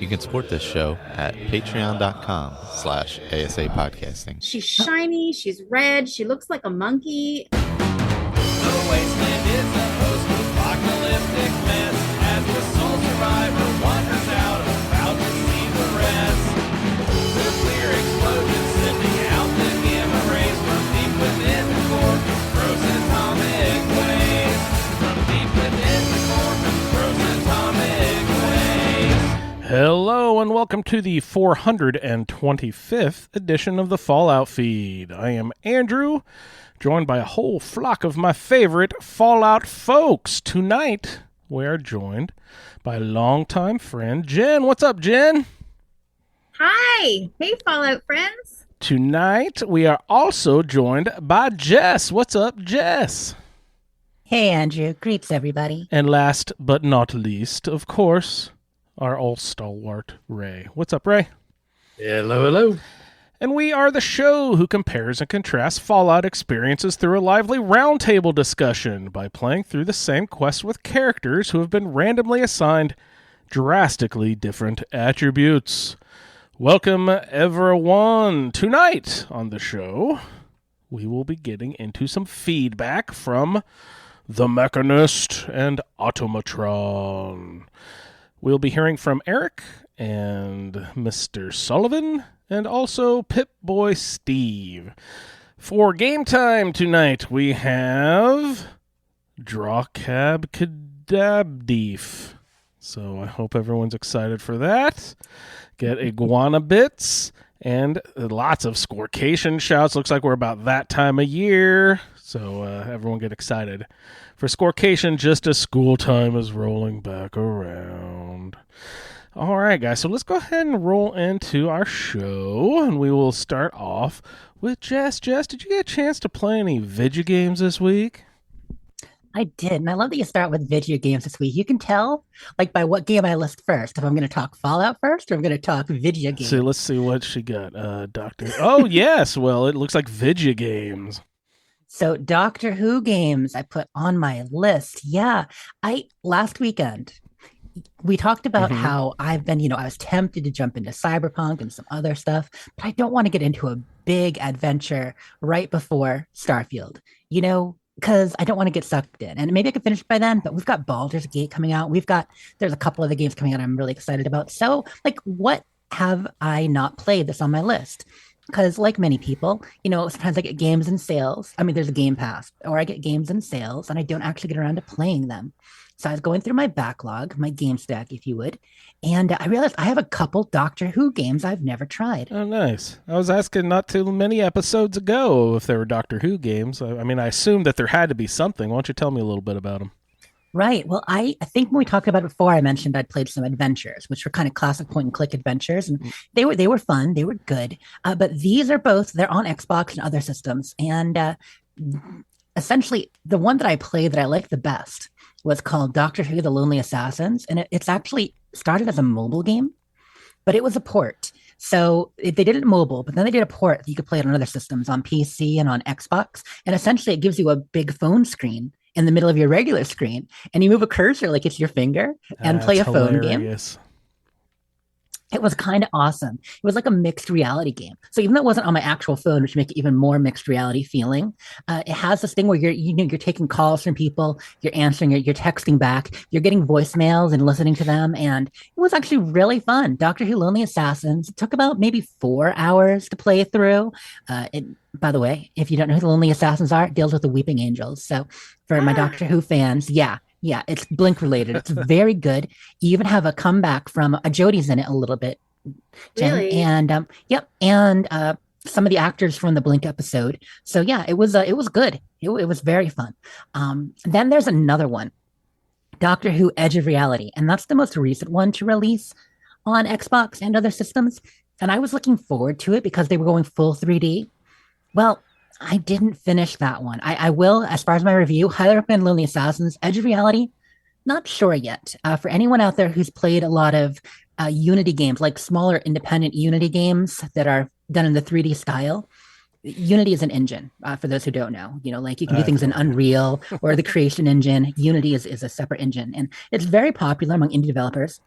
You can support this show at patreon.com/ASA podcasting. She's shiny, she's red, she looks like a monkey. The wasteland is a post-apocalyptic mess as the sole survivor wanders out, about to see the rest. Nuclear explosions sending out the gamma rays from deep within the core, frozen atomic waste. From deep within the core, frozen atomic waste. Hello and welcome to the 425th edition of the Fallout Feed. I am Andrew, joined by a whole flock of my favorite Fallout folks. Tonight, we are joined by longtime friend Jen. What's up, Jen? Hi! Hey, Fallout friends! Tonight, we are also joined by Jess. What's up, Jess? Hey, Andrew. Greets, everybody. And last but not least, of course, our old stalwart, Ray. What's up, Ray? Hello, hello. And we are the show who compares and contrasts Fallout experiences through a lively roundtable discussion by playing through the same quest with characters who have been randomly assigned drastically different attributes. Welcome, everyone. Tonight on the show, we will be getting into some feedback from The Mechanist and Automatron. We'll be hearing from Eric and Mr. Sullivan, and also Pip-Boy Steve. For game time tonight, we have Drawcab Kadabdeef. So I hope everyone's excited for that. Get Iguana Bits, and lots of Scorecation shouts. Looks like we're about that time of year, so everyone get excited for Scorecation just as school time is rolling back around. All right, guys, so let's go ahead and roll into our show, and we will start off with Jess. Jess, did you get a chance to play any video games this week? I did, and I love that you start with video games this week. You can tell, like, by what game I list first, if I'm going to talk Fallout first, or I'm going to talk video games. So let's see what she got. Doctor. Oh, yes, well, it looks like video games. So Doctor Who games I put on my list. Yeah, last weekend, we talked about how I've been, I was tempted to jump into Cyberpunk and some other stuff, but I don't want to get into a big adventure right before Starfield, because I don't want to get sucked in. And maybe I could finish by then, but we've got Baldur's Gate coming out. There's a couple other games coming out I'm really excited about. So, what have I not played that's on my list? Because like many people, sometimes I get games in sales. I mean, there's a Game Pass, or I get games in sales, and I don't actually get around to playing them. So I was going through my backlog, my game stack, if you would, and I realized I have a couple Doctor Who games I've never tried. Oh, nice. I was asking not too many episodes ago if there were Doctor Who games. I mean, I assumed that there had to be something. Why don't you tell me a little bit about them? Right. Well, I think when we talked about it before, I mentioned I'd played some adventures, which were kind of classic point-and-click adventures, and they were fun. They were good. But these are they're on Xbox and other systems, and essentially the one that I played that I liked the best was called Doctor Who: The Lonely Assassins, and it's actually started as a mobile game, but it was a port. So they did it mobile, but then they did a port that you could play it on other systems, on PC and on Xbox, and essentially it gives you a big phone screen in the middle of your regular screen, and you move a cursor like it's your finger and play a phone game. It was kind of awesome. It was like a mixed reality game. So even though it wasn't on my actual phone, which make it even more mixed reality feeling, it has this thing where you're taking calls from people, you're answering, you're texting back, you're getting voicemails and listening to them, and it was actually really fun. Doctor Who: Lonely Assassins. It took about maybe 4 hours to play through. By the way, if you don't know who the Lonely Assassins are, it deals with the Weeping Angels. So for my Doctor Who fans, yeah, it's Blink related. It's very good. You even have a comeback from Jodie's in it a little bit, Jen. Really? And some of the actors from the Blink episode. So yeah, it was good. It was very fun. Then there's another one, Doctor Who: Edge of Reality, and that's the most recent one to release on Xbox and other systems. And I was looking forward to it because they were going full 3D. Well, I didn't finish that one. I will, as far as my review, highly recommend Lonely Assassins. Edge of Reality, not sure yet. For anyone out there who's played a lot of Unity games, like smaller independent Unity games that are done in the 3D style, Unity is an engine, for those who don't know. You can do things in Unreal or the Creation Engine. Unity is a separate engine, and it's very popular among indie developers.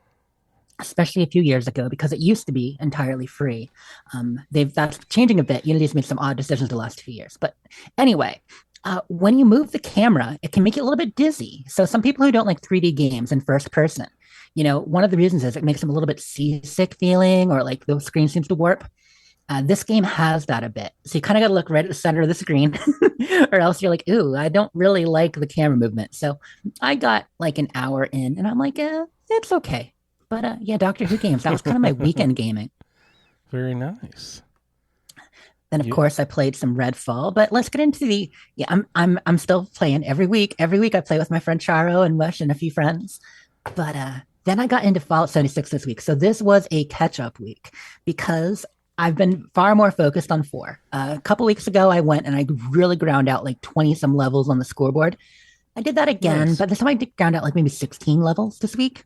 especially a few years ago, because it used to be entirely free. That's changing a bit. Unity's made some odd decisions the last few years. But anyway, when you move the camera, it can make you a little bit dizzy. So some people who don't like 3D games in first person, one of the reasons is it makes them a little bit seasick feeling, or like the screen seems to warp. This game has that a bit. So you kind of got to look right at the center of the screen, or else you're like, ooh, I don't really like the camera movement. So I got like an hour in and I'm like, it's okay. But yeah, Doctor Who games, that was kind of my weekend gaming. Very nice. Then of course I played some Redfall, but let's get into I'm still playing every week. Every week I play with my friend Charo and Mush and a few friends. But then I got into Fallout 76 this week. So this was a catch-up week because I've been far more focused on 4. A couple weeks ago, I went and I really ground out like 20 some levels on the scoreboard. I did that again, but this time I did ground out like maybe 16 levels this week.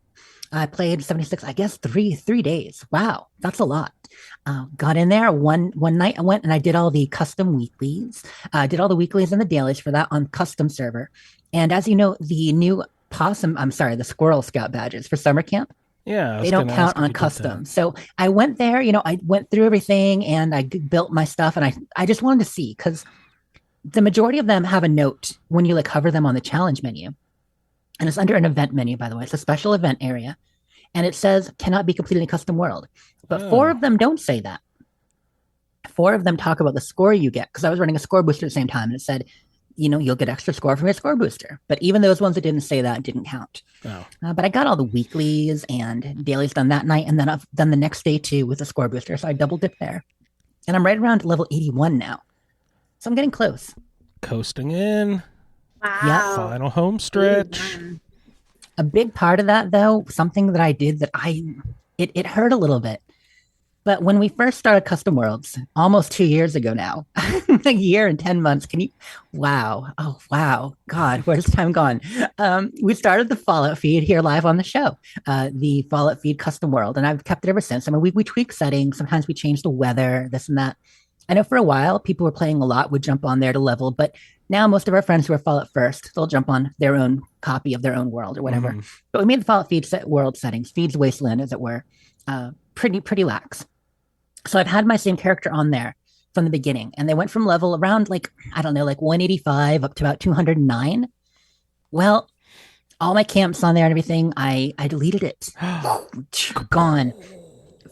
I played 76, I guess, three days. Wow, that's a lot. Got in there one night. I went and I did all the custom weeklies. Did all the weeklies and the dailies for that on custom server. And as you know, the new the Squirrel Scout badges for summer camp, they don't count on custom. So I went there, I went through everything and I built my stuff, and I just wanted to see, because the majority of them have a note when you like hover them on the challenge menu. And it's under an event menu, by the way. It's a special event area. And it says cannot be completed in custom world. But 4 of them don't say that. 4 of them talk about the score you get, because I was running a score booster at the same time, and it said, you'll get extra score from your score booster. But even those ones that didn't say that didn't count. Oh. But I got all the weeklies and dailies done that night, and then I've done the next day too with the score booster. So I double dipped there. And I'm right around level 81 now. So I'm getting close. Coasting in. Wow. Yeah. Final home stretch. A big part of that, though, something that I did that it hurt a little bit. But when we first started Custom Worlds, almost 2 years ago now, a year and 10 months, wow. Oh, wow. God, where's time gone? We started the Fallout feed here live on the show, the Fallout feed Custom World, and I've kept it ever since. I mean, we tweak settings. Sometimes we change the weather, this and that. I know for a while, people were playing a lot, would jump on there to level, but now most of our friends who are Fallout first, they'll jump on their own copy of their own world or whatever. But we made the Fallout feed world settings, feeds wasteland, as it were, pretty lax. So I've had my same character on there from the beginning, and they went from level around like 185 up to about 209. Well, all my camps on there and everything, I deleted it. Gone.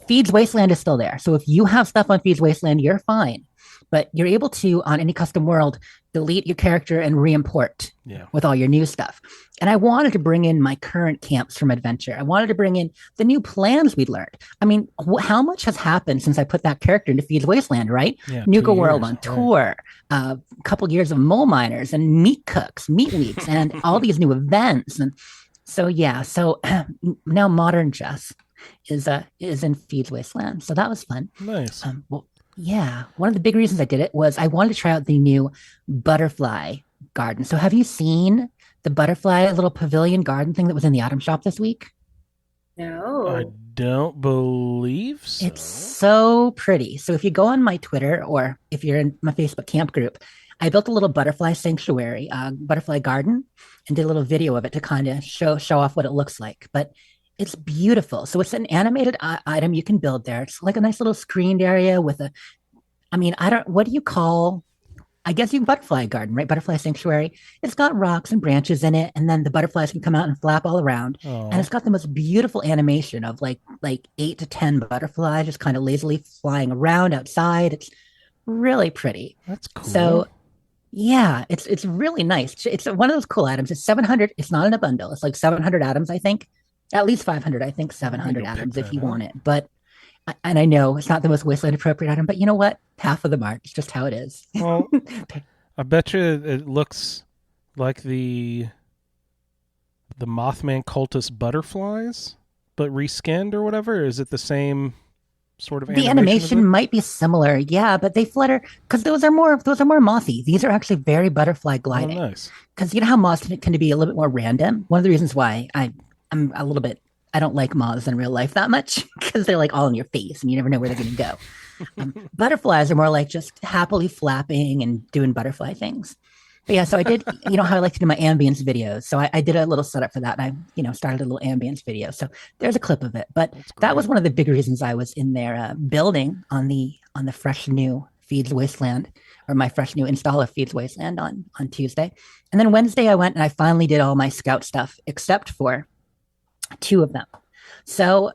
Feeds Wasteland is still there. So if you have stuff on Feeds Wasteland, you're fine. But you're able to, on any custom world, delete your character and re-import with all your new stuff. And I wanted to bring in my current camps from Adventure. I wanted to bring in the new plans we'd learned. I mean, how much has happened since I put that character into Feeds Wasteland, right? Yeah, Nuka World on tour, a couple years of mole miners and meat cooks, meat weeks, and all these new events. And so now Modern Chess is in Feeds Wasteland. So that was fun. Nice. One of the big reasons I did it was I wanted to try out the new butterfly garden. So have you seen the butterfly little pavilion garden thing that was in the item shop this week? No. I don't believe so. It's so pretty. So if you go on my Twitter, or if you're in my Facebook camp group, I built a little butterfly sanctuary, butterfly garden, and did a little video of it to kind of show off what it looks like. But it's beautiful. So it's an animated item you can build there. It's like a nice little screened area with what do you call, I guess you butterfly garden, right? Butterfly sanctuary. It's got rocks and branches in it. And then the butterflies can come out and flap all around. Aww. And it's got the most beautiful animation of like 8 to 10 butterflies just kind of lazily flying around outside. It's really pretty. That's cool. So yeah, it's really nice. It's one of those cool items. It's 700. It's not in a bundle. It's like 700 atoms, I think. At least 500, I think 700 atoms if you want it. But, and I know it's not the most wasteland appropriate item, but you know what? Half of them aren't. It's just how it is. Well, I bet you it looks like the Mothman cultist butterflies, but reskinned or whatever. Is it the same sort of the animation might be similar, yeah, but they flutter because those are more mothy. These are actually very butterfly gliding. Oh, nice. Because you know how moths tend to be a little bit more random. One of the reasons why I'm a little bit, I don't like moths in real life that much because they're like all in your face and you never know where they're going to go. Butterflies are more like just happily flapping and doing butterfly things. But yeah, so I did, how I like to do my ambience videos. So I did a little setup for that. And I, started a little ambience video. So there's a clip of it. But that was one of the big reasons I was in there building on the fresh new Feeds Wasteland, or my fresh new install of Feeds Wasteland on Tuesday. And then Wednesday I went and I finally did all my scout stuff except for 2 of them. So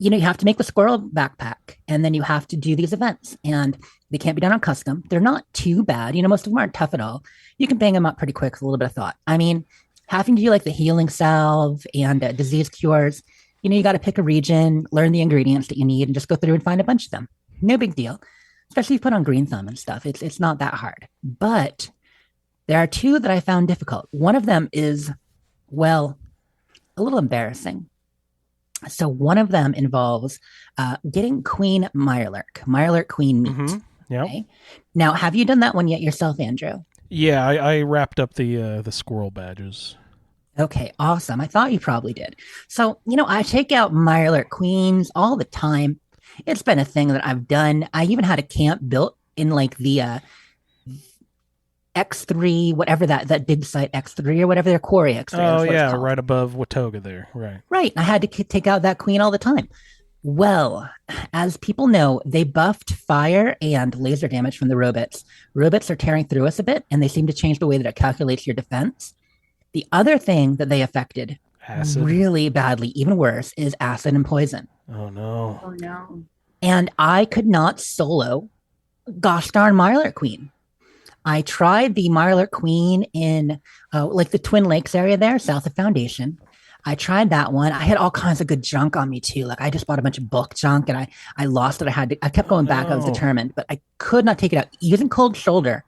you have to make the squirrel backpack, and then you have to do these events, and they can't be done on custom. They're not too bad. Most of them aren't tough at all. You can bang them up pretty quick with a little bit of thought. I mean, having to do like the healing salve and disease cures, you got to pick a region, learn the ingredients that you need, and just go through and find a bunch of them. No big deal, especially if you put on green thumb and stuff. It's not that hard. But there are 2 that I found difficult. One of them is, well, a little embarrassing. So one of them involves getting Queen Mirelurk Queen meat. Mm-hmm. Yeah. Okay? Now, have you done that one yet yourself, Andrew? Yeah, I wrapped up the squirrel badges. Okay, awesome. I thought you probably did. So, I take out Mirelurk Queens all the time. It's been a thing that I've done. I even had a camp built in like the X3, whatever that dig site X3 or whatever their quarry X3. Oh yeah, right above Watoga there. Right. Right. I had to take out that queen all the time. Well, as people know, they buffed fire and laser damage from the robots. Robots are tearing through us a bit, and they seem to change the way that it calculates your defense. The other thing that they affected really badly, even worse, is acid and poison. Oh no. Oh no. And I could not solo gosh darn Mirelurk Queen. I tried the Mirelurk Queen in like the Twin Lakes area there, south of Foundation. I tried that one. I had all kinds of good junk on me too. Like I just bought a bunch of bulk junk and I lost it. I kept going back. I was determined, but I could not take it out. Using cold shoulder,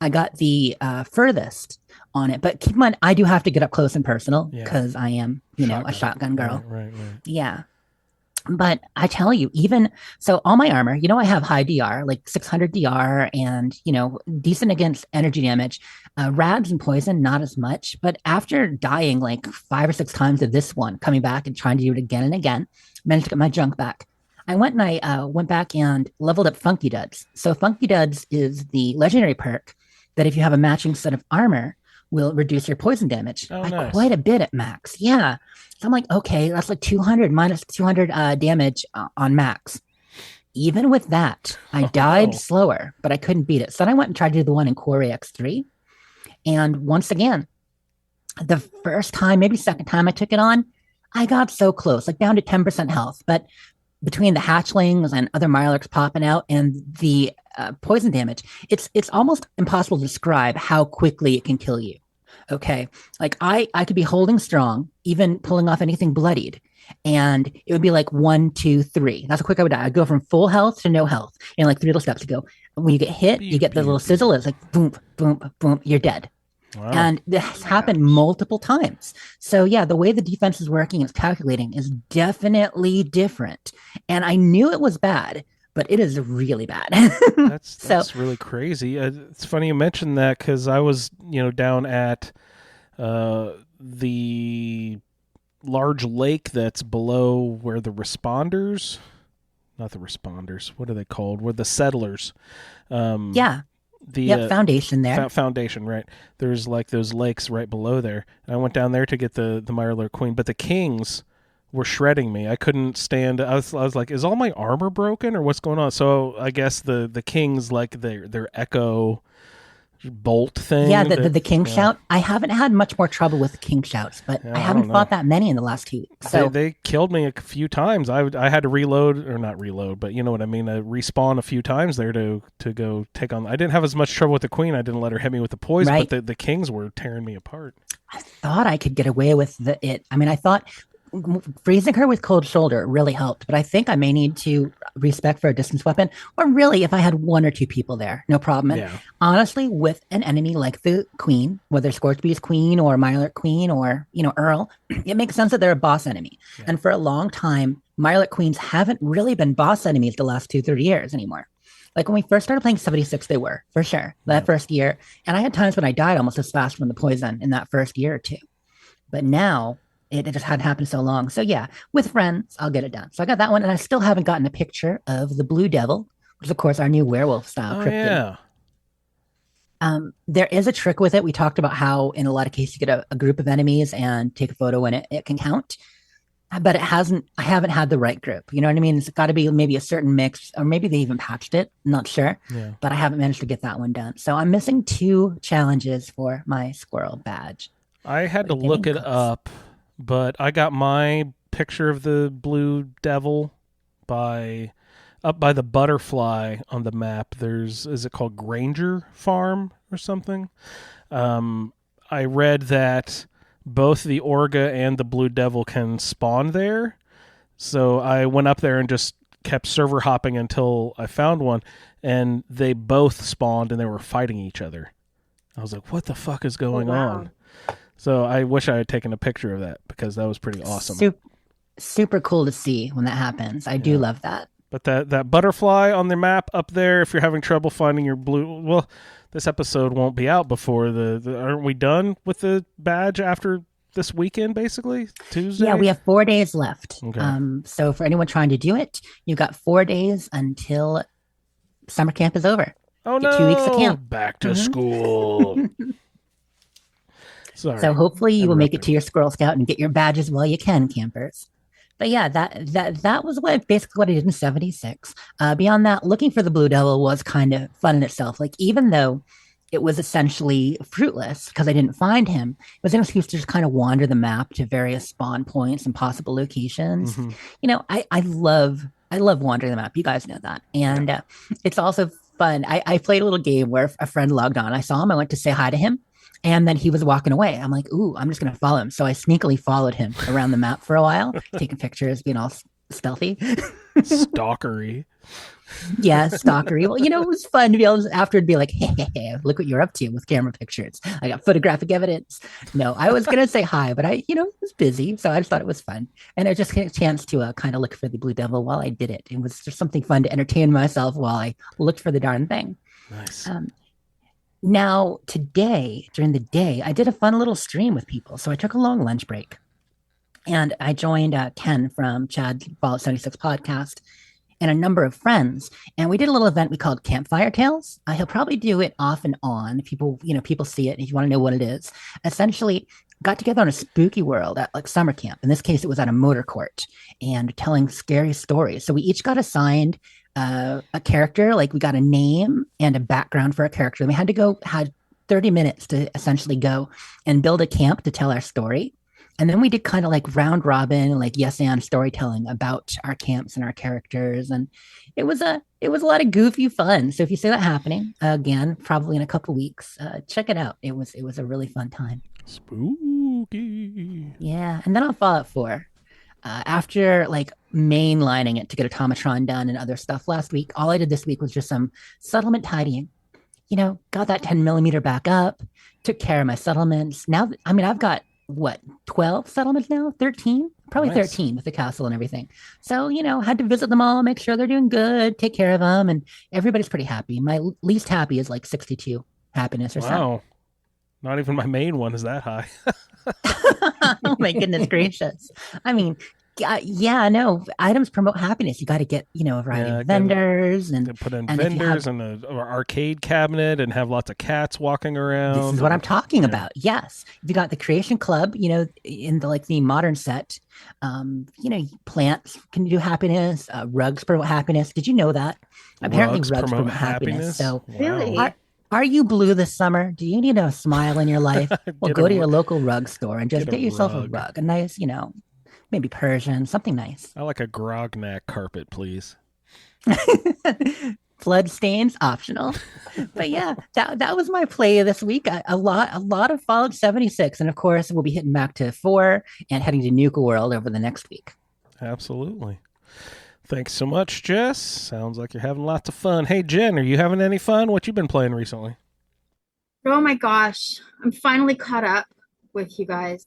I got the furthest on it. But keep in mind, I do have to get up close and personal because I am, a shotgun girl. Right. Yeah. But I tell you, even so, all my armor, I have high DR, like 600 DR and, decent against energy damage. Rads and poison, not as much. But after dying like 5 or 6 times of this one, coming back and trying to do it again and again, managed to get my junk back. I went back and leveled up Funky Duds. So Funky Duds is the legendary perk that if you have a matching set of armor, will reduce your poison damage by quite a bit at max. Yeah. So I'm like, okay, that's like 200 minus 200 damage on max. Even with that, I died slower, but I couldn't beat it. So then I went and tried to do the one in Quarry X3. And once again, the first time, maybe second time I took it on, I got so close, like down to 10% health. But between the hatchlings and other Mirelurks popping out and the poison damage, it's almost impossible to describe how quickly it can kill you. Okay, like I could be holding strong, even pulling off anything bloodied, and it would be like 1, 2, 3. That's how quick I would die. I'd go from full health to no health in like 3 little steps. To go when you get hit, you get the little sizzle. It's like boom, boom, boom. You're dead. Wow. And this happened multiple times. So yeah, the way the defense is working, it's calculating, is definitely different. And I knew it was bad, but it is really bad. That's really crazy. It's funny you mentioned that because I was, down at the large lake that's below where the responders, not the responders, what are they called? Where the settlers. Foundation there. Foundation, right. There's like those lakes right below there. And I went down there to get the Mirelurk Queen, but the kings were shredding me. I couldn't stand. I was like, is all my armor broken or what's going on? So I guess the kings, like their echo bolt thing. Yeah, the king shout. I haven't had much more trouble with the king shouts, but I haven't fought that many in the last 2 weeks. So they killed me a few times. I had to reload, or not reload, but you know what I mean. Respawn a few times there to go take on. I didn't have as much trouble with the queen. I didn't let her hit me with the poison, but the kings were tearing me apart. I thought I could get away with it. I mean, I thought freezing her with cold shoulder really helped, but I think I may need to respec for a distance weapon, or really if I had 1 or 2 people there, no problem. And honestly, with an enemy like the queen, whether Scorchbee's queen or Mirelurk Queen or, Earl, it makes sense that they're a boss enemy. Yeah. And for a long time, Mirelurk Queens haven't really been boss enemies the last 2-3 years anymore. Like when we first started playing 76, they were, for sure, that first year. And I had times when I died almost as fast from the poison in that first year or 2. But now it just hadn't happened so long. So yeah, with friends, I'll get it done. So I got that one, and I still haven't gotten a picture of the Blue Devil, which is of course our new werewolf style cryptid. Yeah. There is a trick with it. We talked about how in a lot of cases you get a group of enemies and take a photo and it can count. But I haven't had the right group. You know what I mean? It's got to be maybe a certain mix, or maybe they even patched it. Not sure. Yeah. But I haven't managed to get that one done. So I'm missing 2 challenges for my squirrel badge. I had to We're look it getting close. up, but I got my picture of the blue devil up by the butterfly on the map. Is it called Granger Farm or something? I read that both the Orga and the blue devil can spawn there. So I went up there and just kept server hopping until I found one, and they both spawned and they were fighting each other. I was like, what the fuck is going on? So I wish I had taken a picture of that because that was pretty awesome. Super cool to see when that happens. I do love that. But that butterfly on the map up there, if you're having trouble finding your blue, well, this episode won't be out before aren't we done with the badge after this weekend, basically? Tuesday? Yeah, we have 4 days left. Okay. So for anyone trying to do it, you got 4 days until summer camp is over. Oh, Get no. 2 weeks of camp. Back to school. Sorry. So hopefully you will make it Interrupting. to your Squirrel Scout and get your badges while you can, campers. But yeah, that was basically what I did in 76. Beyond that, looking for the Blue Devil was kind of fun in itself. Like, even though it was essentially fruitless because I didn't find him, it was an excuse to just kind of wander the map to various spawn points and possible locations. Mhm. You know, I love wandering the map. You guys know that. And it's also fun. I played a little game where a friend logged on. I saw him. I went to say hi to him. And then he was walking away. I'm like, ooh, I'm just going to follow him. So I sneakily followed him around the map for a while, taking pictures, being all stealthy. Stalkery. Yeah, stalkery. Well, you know, it was fun to be able to after it'd be like, hey, look what you're up to with camera pictures. I got photographic evidence. No, I was going to say hi, but I was busy. So I just thought it was fun. And I just had a chance to kind of look for the Blue Devil while I did it. It was just something fun to entertain myself while I looked for the darn thing. Nice. Now, today, during the day, I did a fun little stream with people. So I took a long lunch break and I joined Ken from Chad's Fallout 76 podcast and a number of friends. And we did a little event we called Campfire Tales. He'll probably do it off and on. People see it if you want to know what it is. Essentially, got together on a spooky world at like summer camp. In this case, it was at a motor court and telling scary stories. So we each got assigned a character, like we got a name and a background for a character. And we had 30 minutes to essentially go and build a camp to tell our story. And then we did kind of like round robin, like yes and storytelling about our camps and our characters. And it was a lot of goofy fun. So if you see that happening again, probably in a couple weeks, check it out. It was a really fun time. Spooky. Yeah. And then on Fallout 4, after like mainlining it to get Automatron done and other stuff last week, all I did this week was just some settlement tidying. You know, got that 10 millimeter back up, took care of my settlements. Now, I mean, I've got 12 settlements now? 13? Probably Nice. 13 with the castle and everything. So, had to visit them all, make sure they're doing good, take care of them, and everybody's pretty happy. My least happy is like 62 happiness or something. Wow. Not even my main one is that high. Oh my goodness gracious. I mean, no, items promote happiness. You got to get, a variety of vendors They and put in and if you vendors have- and an arcade cabinet and have lots of cats walking around. this is what I'm talking Yeah. about. Yes. If you got the creation club, in the modern set, plants can do happiness, rugs promote happiness. Did you know that? Apparently rugs promote happiness. So Wow. Really? are you blue this summer? Do you need a smile in your life? Well, Get go a to your rug. local rug store and just Get a get yourself rug. a rug, a nice, maybe Persian, something nice. I like a grognac carpet, please. Flood stains optional. But yeah, that was my play this week. A lot of Fallout 76, and of course we'll be hitting back to 4 and heading to Nuka World over the next week. Absolutely. Thanks so much, Jess. Sounds like you're having lots of fun. Hey, Jen, are you having any fun? What you been playing recently? Oh my gosh. I'm finally caught up with you guys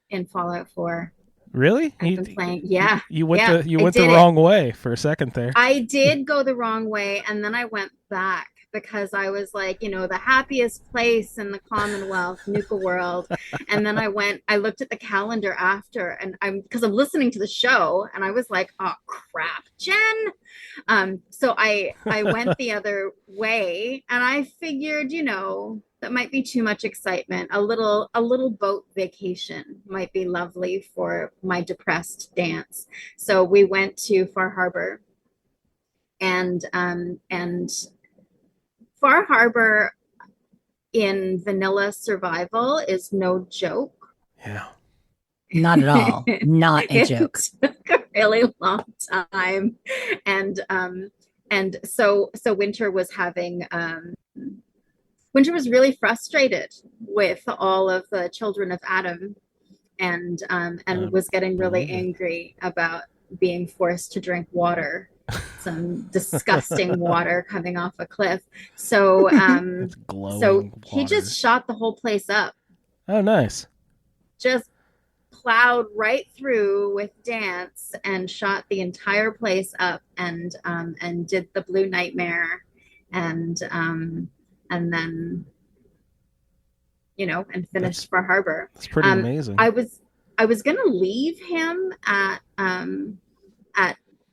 in Fallout 4. Really? I've been playing. Yeah. You went Yeah, the I the did it. wrong way for a second there. I did go the wrong way and then I went back. because I was like, the happiest place in the Commonwealth, Nuka World. And then I looked at the calendar after, and because I'm listening to the show, and I was like, oh crap, Jen. So I went the other way, and I figured, that might be too much excitement. A little boat vacation might be lovely for my depressed dance. So we went to Far Harbor, and Far Harbor in vanilla survival is no joke. Yeah. Not at all. Not a joke. It took a really long time, and so Winter was really frustrated with all of the children of Adam, and was getting really angry about being forced to drink water, some disgusting water coming off a cliff. So he just shot the whole place up. Oh, nice. Just plowed right through with dance and shot the entire place up, and did the Blue Nightmare, and then and finished Far Harbor. It's pretty amazing. I was gonna leave him at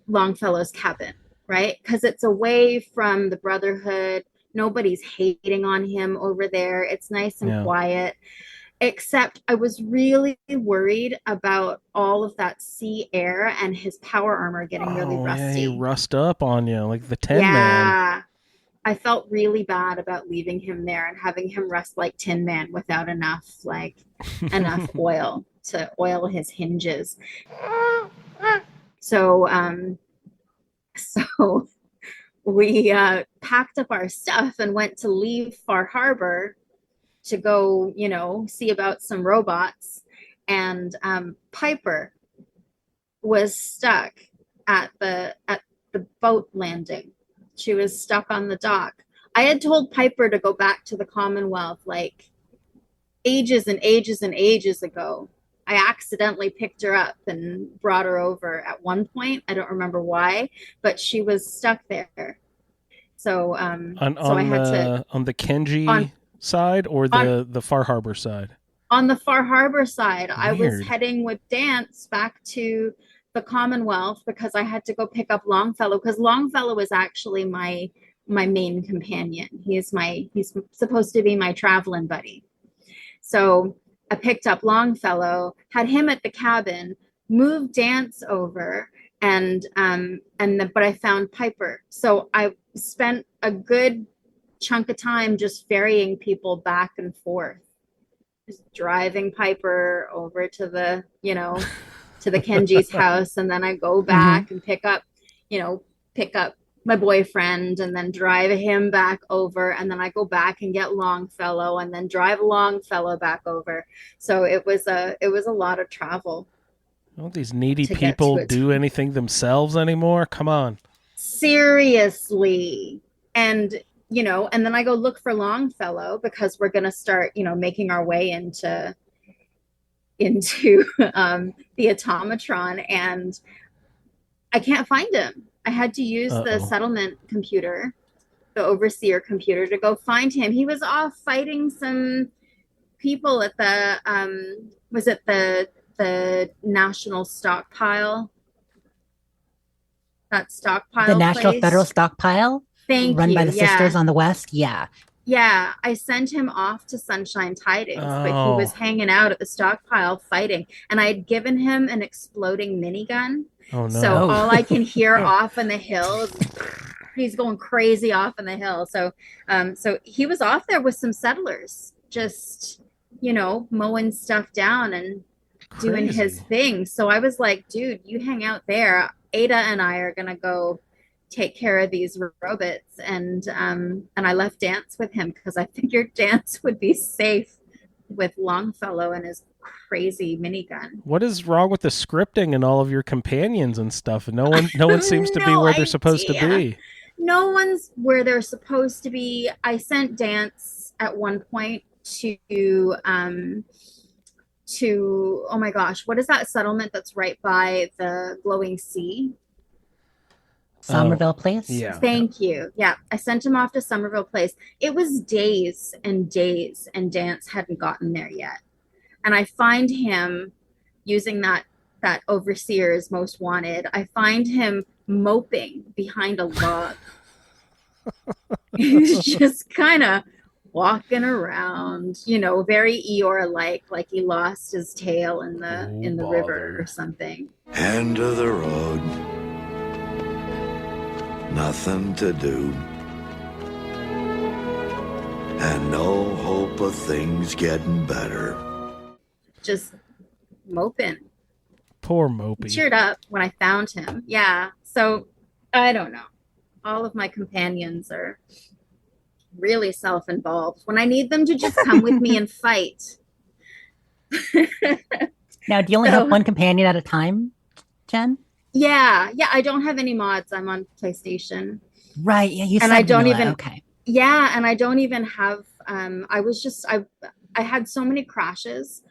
Longfellow's cabin, right? Because it's away from the Brotherhood. Nobody's hating on him over there. It's nice and quiet. Except I was really worried about all of that sea air and his power armor getting really rusty. Yeah, he rust up on you like the Tin Man. Yeah. I felt really bad about leaving him there and having him rust like Tin Man without enough oil to oil his hinges. So we packed up our stuff and went to leave Far Harbor to go, see about some robots. And Piper was stuck at the boat landing. She was stuck on the dock. I had told Piper to go back to the Commonwealth like ages and ages and ages ago. I accidentally picked her up and brought her over at one point. I don't remember why, but she was stuck there. So I had to on the Kenji side or the Far Harbor side? On the Far Harbor side. Weird. I was heading with Dance back to the Commonwealth because I had to go pick up Longfellow, because Longfellow is actually my main companion. He's supposed to be my traveling buddy. So I picked up Longfellow, had him at the cabin, moved Dance over, but I found Piper. So I spent a good chunk of time just ferrying people back and forth, just driving Piper over to the to the Kenji's house, and then I go back and pick up my boyfriend, and then drive him back over, and then I go back and get Longfellow, and then drive Longfellow back over. So it was a lot of travel. Don't these needy people do anything themselves anymore? Come on. Seriously. And then I go look for Longfellow because we're going to start, making our way into the Automatron, and I can't find him. I had to use the settlement computer, the overseer computer, to go find him. He was off fighting some people at the National Stockpile. That stockpile. The National place. Federal Stockpile? Run by the sisters on the west? Yeah. Yeah, I sent him off to Sunshine Tidings, but he was hanging out at the stockpile fighting, and I had given him an exploding minigun. Oh, no. So all I can hear off in the hill is he's going crazy off in the hill. So he was off there with some settlers, just mowing stuff down and doing his thing. So I was like, dude, you hang out there. Ada and I are gonna go take care of these robots, and I left Dance with him because I figured Dance would be safe with Longfellow and his crazy minigun. What is wrong with the scripting and all of your companions and stuff? No one seems to be where they're supposed to be. No one's where they're supposed to be. I sent Dance at one point to oh my gosh, what is that settlement that's right by the glowing sea? Somerville Place. Yeah. Thank you. Yeah, I sent him off to Somerville Place. It was days and days, and Dance hadn't gotten there yet. And I find him using that overseer's most wanted. I find him moping behind a log. He's just kind of walking around, very Eeyore like he lost his tail in the river or something. End of the road. Nothing to do. And no hope of things getting better. Just moping. Poor Mopey. Cheered up when I found him. Yeah. So I don't know. All of my companions are really self-involved. When I need them to just come with me and fight. Now, do you only have one companion at a time, Jen? Yeah. I don't have any mods. I'm on PlayStation. Right. Yeah, you said and I don't vanilla. even. Okay. Yeah, and I don't even have. I had so many crashes,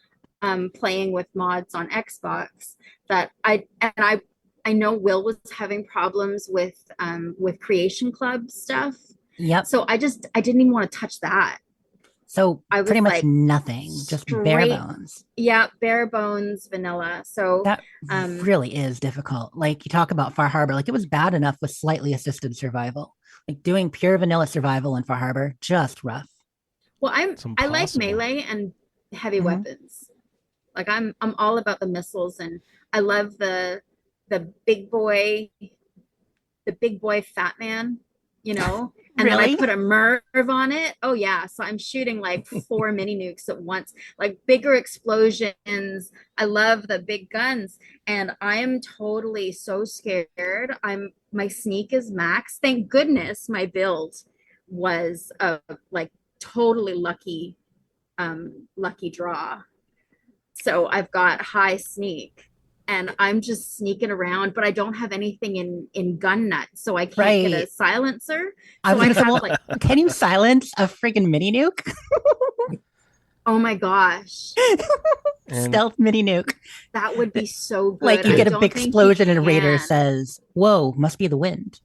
playing with mods on Xbox that I know Will was having problems with Creation Club stuff. Yep. So I didn't even want to touch that. So I was pretty much like, nothing, just bare straight- bones. Yeah, bare bones vanilla. So That really is difficult. Like you talk about Far Harbor, like it was bad enough with slightly assisted survival. Like doing pure vanilla survival in Far Harbor, just rough. well, It's I like impossible. melee and heavy Mhm. weapons. Like I'm all about the missiles, and I love the big boy fat man, and then I Really? put a Merv on it. Oh yeah. So I'm shooting like 4 mini nukes at once, like bigger explosions. I love the big guns, and I am totally so scared. My sneak is max. Thank goodness my build was like totally lucky draw. So I've got high sneak, and I'm just sneaking around, but I don't have anything in gun nut, so I can't get a Right. silencer. I So was I gonna say, have well, like, can you silence a freaking mini nuke? oh my gosh, And Stealth mini nuke. that would be so good. Like you I get a don't big think you explosion and Raider can. says, "Whoa, must be the wind."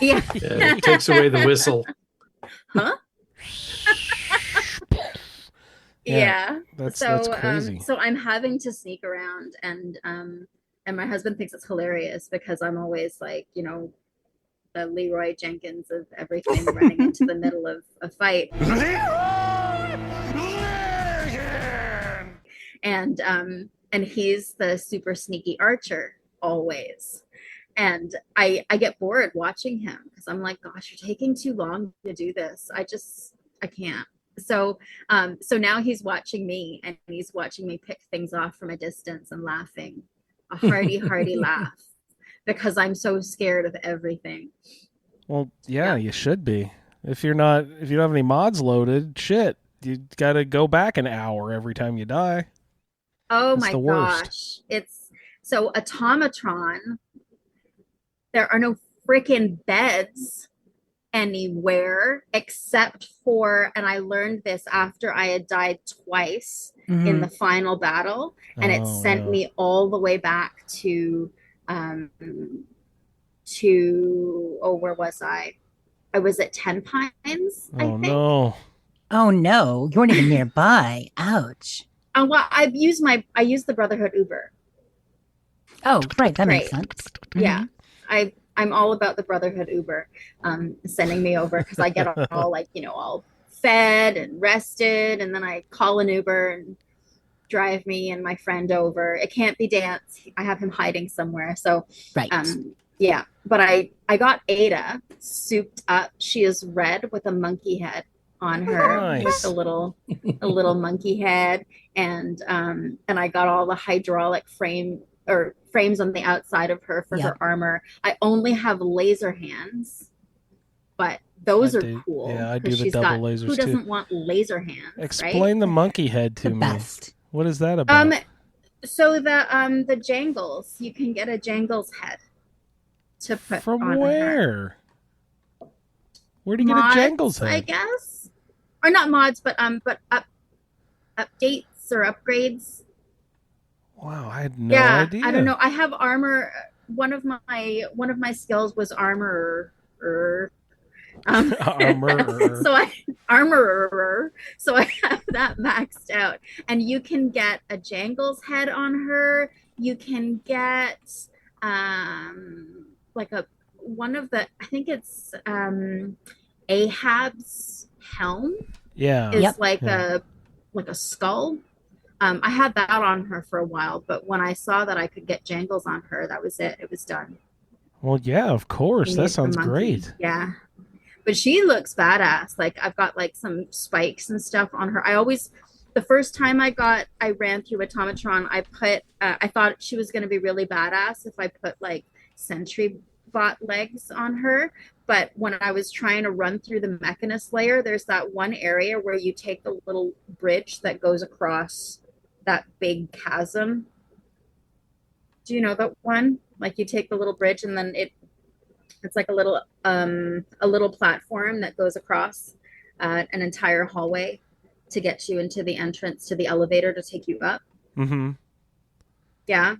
Yeah. Yeah, it takes away the whistle. Huh? Yeah. that's So crazy. so I'm having to sneak around, and my husband thinks it's hilarious because I'm always like, the Leroy Jenkins of everything, running into the middle of a fight. And he's the super sneaky archer always. And I get bored watching him because I'm like, gosh, you're taking too long to do this. I can't. So now he's watching me, and he's watching me pick things off from a distance and laughing a hearty laugh because I'm so scared of everything. Well, yeah, you should be. If you don't have any mods loaded, shit, you got to go back an hour every time you die. Oh It's my the worst. gosh. It's so Automatron. There are no freaking beds anywhere except for, and I learned this after I had died twice in Mhm. the final battle, and it Oh, sent yeah. me all the way back to where was I? I was at 10 Pines, I Oh think. no. Oh no, you weren't even nearby. Ouch. Well, I used the Brotherhood Uber. Oh, right, that makes Great. sense. Yeah, I'm all about the Brotherhood Uber, sending me over because I get all like, all fed and rested, and then I call an Uber and drive me and my friend over. It can't be Dance. I have him hiding somewhere. So Right. yeah, but I got Ada souped up. She is red with a monkey head on her, Nice. with a little monkey head, and I got all the hydraulic frames on the outside of her for Yep. her armor. I only have laser hands, but those I are do- cool. yeah, I do 'cause the she's double got- lasers Who too. doesn't want laser hands? Explain the monkey head to The me. best. What is that about? Right? So the Jangles, you can get a Jangles head to put From on her. where? Where do you Mods, get a Jangles head? I guess, or not mods, but updates or upgrades. Wow, I had no Yeah, idea. I don't know. I have armor one of my skills was armorer. Um, Armor. so I armorer. So I have that maxed out, and you can get a Jangles head on her. You can get like a one of the I think it's Ahab's helm Yeah. is Yep. like a skull. I had that on her for a while, but when I saw that I could get Jangles on her, that was it. It was done. Well, yeah, of course. You That need the sounds monkey. great. Yeah. But she looks badass. Like I've got like some spikes and stuff on her. The first time I ran through Automatron, I thought she was going to be really badass if I put like sentry bot legs on her. But when I was trying to run through the Mechanist layer, there's that one area where you take the little bridge that goes across that big chasm. Do you know that one? Like you take the little bridge and then it's like a little platform that goes across an entire hallway to get you into the entrance to the elevator to take you up. Mm-hmm. Yeah.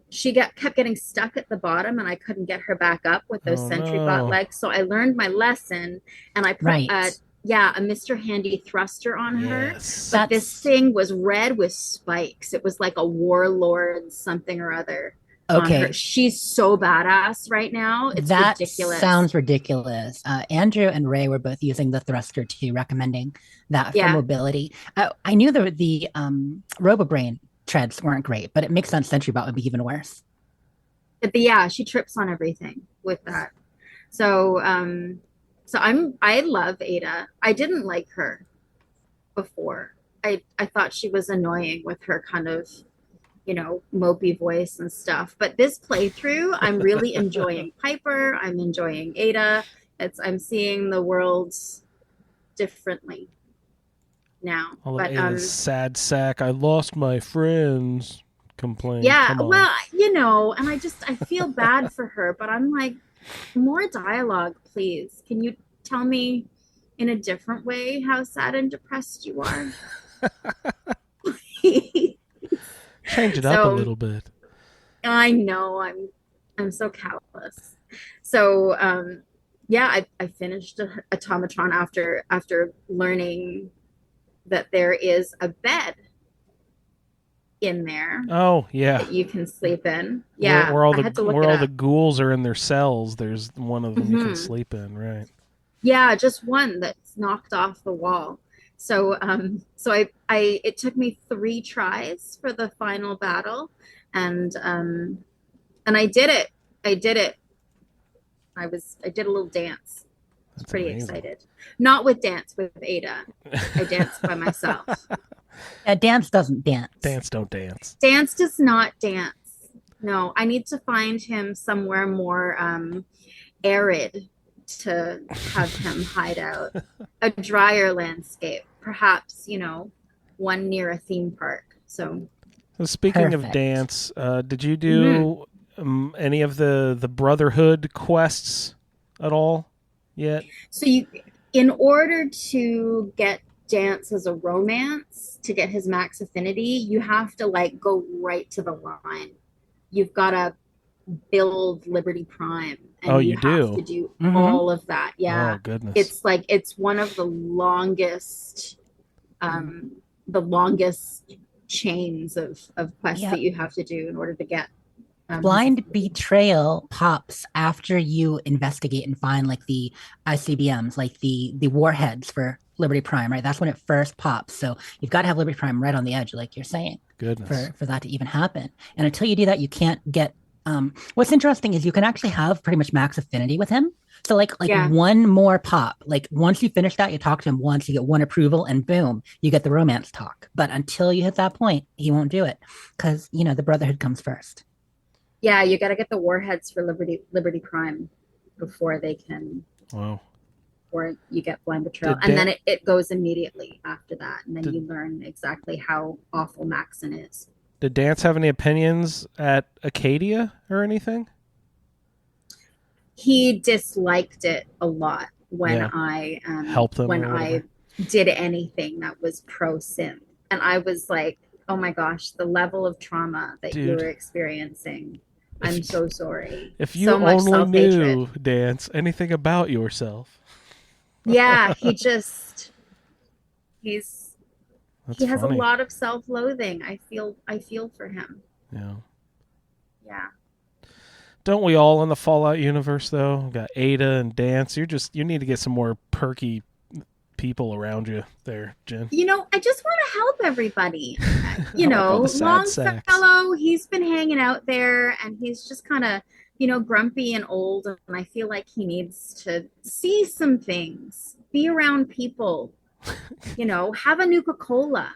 She kept getting stuck at the bottom, and I couldn't get her back up with those sentry bot legs. So I learned my lesson, and I put Right. a Mr. Handy thruster on her. Yes. But this thing was red with spikes. It was like a warlord something or other. On Okay. her. She's so badass right now. It's That ridiculous. sounds ridiculous. Andrew and Ray were both using the thruster too, recommending that for Yeah. mobility. I knew the RoboBrain treads weren't great, but it makes sense SentryBot would be even worse. But yeah, she trips on everything with that. So I love Ada. I didn't like her before. I thought she was annoying with her kind of, mopey voice and stuff. But this playthrough, I'm really enjoying Piper. I'm enjoying Ada. I'm seeing the world differently now. All But Ada's sad sack. I lost my friends. Complain. yeah, Come on. well, and I feel bad for her, but I'm like, more dialogue, please. Can you tell me in a different way how sad and depressed you are? Change it up a little bit. I know I'm so callous. So I finished Automatron after learning that there is a bed in there. Oh yeah, that you can sleep in. Yeah, where all I had to look where it all up. the ghouls are in their cells. There's one of them you can Mhm. sleep in, right? Yeah, just one that's knocked off the wall. So it took me 3 tries for the final battle, and I did it. I did it. I did a little dance. I was That's pretty amazing. excited. Not with Ada. I danced by myself. Dance doesn't dance. Dance don't dance. Dance does not dance. No, I need to find him somewhere more arid to have him hide out. A drier landscape, perhaps, one near a theme park. So Speaking of Perfect. dance, did you do any of the Brotherhood quests at all yet? So in order to get Dance as a romance, to get his max affinity, you have to go right to the line. You've got to build Liberty Prime, and Oh, you you have do? to do Mhm. all of that. Yeah, Oh goodness. it's one of the longest chains of quests Yep. that you have to do in order to get Blind betrayal pops after you investigate and find the ICBMs, the warheads for Liberty Prime, right? That's when it first pops. So you've got to have Liberty Prime right on the edge, like you're saying, Goodness. for that to even happen. And until you do that, you can't get. What's interesting is you can actually have pretty much max affinity with him. So Yeah. one more pop, once you finish that, you talk to him once, you get one approval, and boom, you get the romance talk. But until you hit that point, he won't do it because the Brotherhood comes first. Yeah, you got to get the warheads for Liberty Prime before they can, Wow. or you get Blind Betrayal. Did And Dan- then it goes immediately after that. And then Did- you learn exactly how awful Maxon is. Did Dance have any opinions at Acadia or anything? He disliked it a lot when Yeah. I Helped him when or I whatever. did anything that was pro synth. And I was like, oh my gosh, the level of trauma that you Dude. were experiencing I'm so sorry. If you so much only self-hatred. knew, Dance, anything about yourself. Yeah, he's That's he has funny. a lot of self-loathing. I feel for him. Yeah. Yeah. Don't we all in the Fallout universe, though? We got Ada and Dance. You need to get some more perky people around you there, Jen. I just want to help everybody. I like all the sad sacks. Longfellow, he's been hanging out there and he's just kind of, grumpy and old. And I feel like he needs to see some things, be around people, have a Nuka-Cola.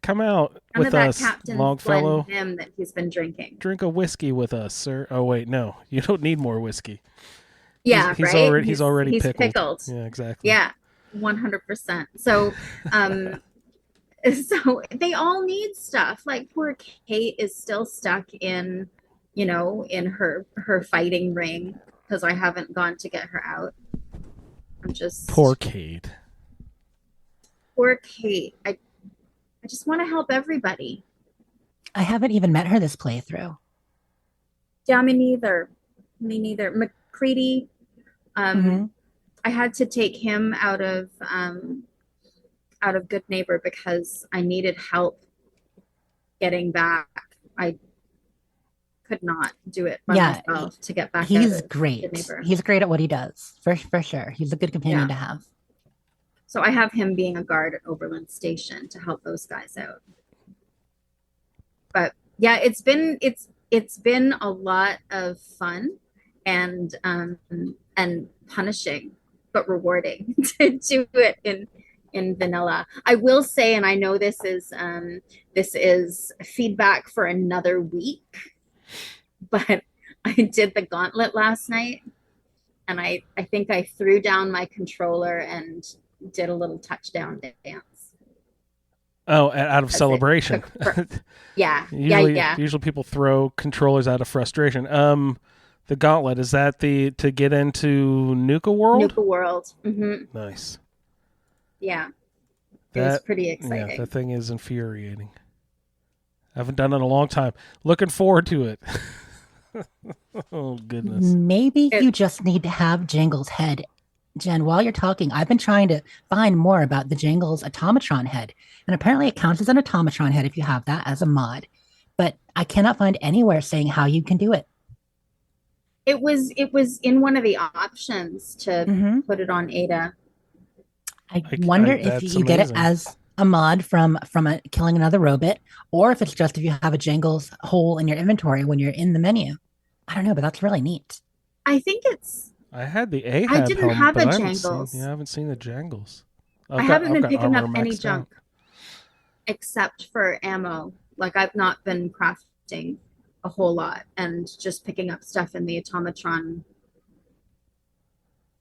Come out None with of that us, Captain Longfellow. Him that he's been drinking. Drink a whiskey with us, sir. Oh, wait, no. You don't need more whiskey. Yeah, he's right? He's already pickled. Yeah, exactly. Yeah, 100%. So, so they all need stuff. Like poor Kate is still stuck in, in her fighting ring because I haven't gone to get her out. I'm just Poor Kate. Poor Kate. I just want to help everybody. I haven't even met her this playthrough. Yeah, me neither. McCready. I had to take him out of Good Neighbor because I needed help getting back. I could not do it by myself to get back. He's great. He's great at what he does, for sure. He's a good companion to have. So I have him being a guard at Oberlin Station to help those guys out. But yeah, it's been a lot of fun and punishing, but rewarding to do it in vanilla. I will say, and I know this is feedback for another week, but I did the gauntlet last night, and I think I threw down my controller and did a little touchdown dance. Oh, out of celebration. Usually people throw controllers out of frustration. The gauntlet, is that to get into Nuka World? Nuka World. Mm-hmm. Nice. Yeah. It was pretty exciting. Yeah, that thing is infuriating. I haven't done it in a long time. Looking forward to it. Oh, goodness. Maybe you just need to have Jangle's head. Jen, while you're talking, I've been trying to find more about the Jangle's Automatron head. And apparently it counts as an Automatron head if you have that as a mod. But I cannot find anywhere saying how you can do it. It was in one of the options to put it on Ada. I wonder if you get it as a mod from killing another robot, or if it's just if you have a Jangle's hole in your inventory when you're in the menu. I don't know, but that's really neat. I think it's... I had the Ahab I didn't have a Jangles. I haven't seen the Jangles. I haven't been picking up any junk except for ammo. Like I've not been crafting a whole lot and just picking up stuff in the Automatron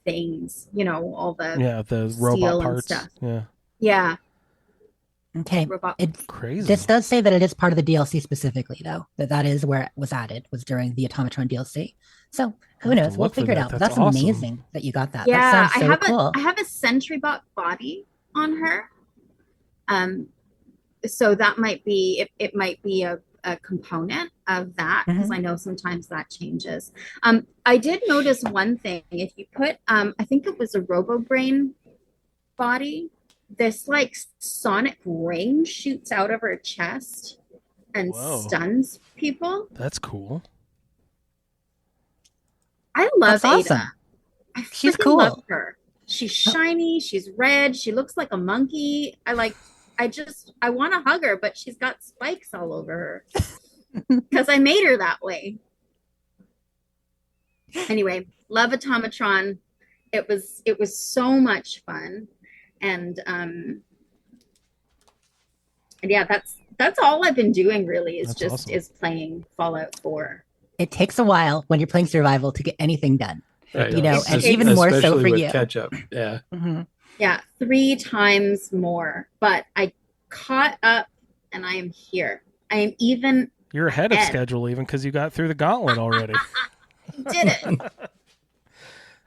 things, all the robot parts stuff. Yeah. Okay. It's crazy. This does say that it is part of the DLC specifically, though. That is where it was added, was during the Automatron DLC. So who knows? We'll figure it out. That's awesome. Amazing that you got that. Yeah, that sounds so cool. I have a Sentry Bot body on her. So that might be it might be a component of that, because I know sometimes that changes. I did notice one thing. If you put I think it was a RoboBrain body, this like sonic ring shoots out of her chest and stuns people. That's cool. I love Ada. Awesome. She's cool. Love her. She's shiny. She's red. She looks like a monkey. I want to hug her, but she's got spikes all over her because I made her that way. Anyway, love Automatron. It was so much fun, and yeah, that's all I've been doing really is playing Fallout 4. It takes a while when you're playing survival to get anything done. Right. And even more so for you. Catch up. Yeah. Yeah, 3 times more. But I caught up and I am here. I am even. You're ahead of schedule even because you got through the gauntlet already. I did it.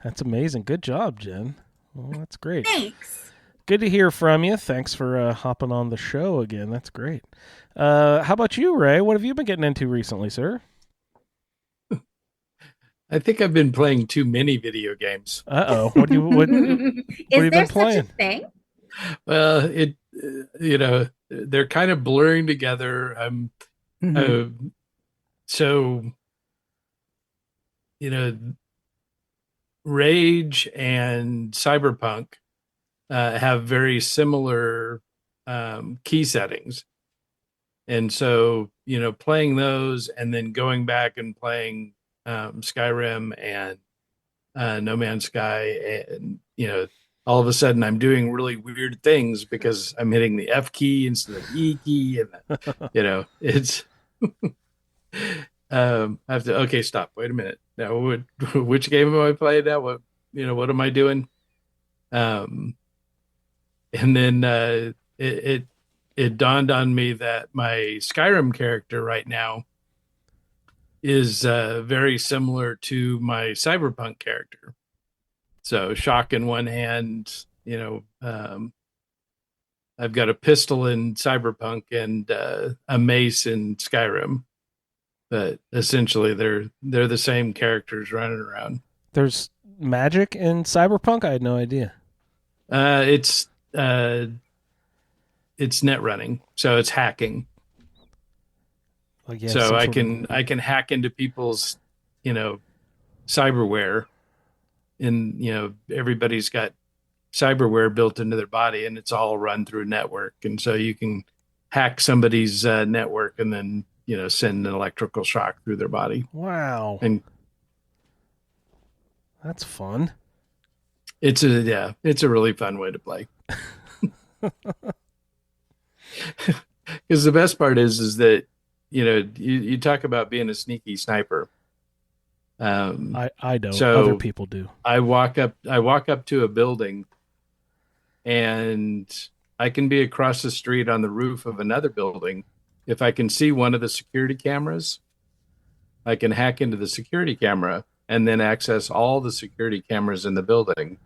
That's amazing. Good job, Jen. Well, that's great. Thanks. Good to hear from you. Thanks for hopping on the show again. That's great. How about you, Ray? What have you been getting into recently, sir? I think I've been playing too many video games. Uh-oh. What have you Is there been such a playing? thing? Well, they're kind of blurring together. Mhm. Uh, so, you know, Rage and Cyberpunk have very similar key settings. And so, playing those and then going back and playing Skyrim and No Man's Sky, and all of a sudden I'm doing really weird things because I'm hitting the F key instead of the E key, and it's I have to okay, stop. Wait a minute. Now, which game am I playing now? What am I doing? Um, and then it dawned on me that my Skyrim character right now is very similar to my Cyberpunk character. So shock in one hand, I've got a pistol in Cyberpunk and a mace in Skyrim, but essentially they're the same characters running around. There's magic in Cyberpunk? I had no idea. Uh, it's uh, it's net running, so it's hacking. Like you have So some I sort of- can hack into people's cyberware, and everybody's got cyberware built into their body, and it's all run through a network, and so you can hack somebody's network and then send an electrical shock through their body. Wow. And That's fun. it's a really fun way to play. Because the best part is that you talk about being a sneaky sniper. I don't. So Other people do. I walk up to a building, and I can be across the street on the roof of another building. If I can see one of the security cameras, I can hack into the security camera and then access all the security cameras in the building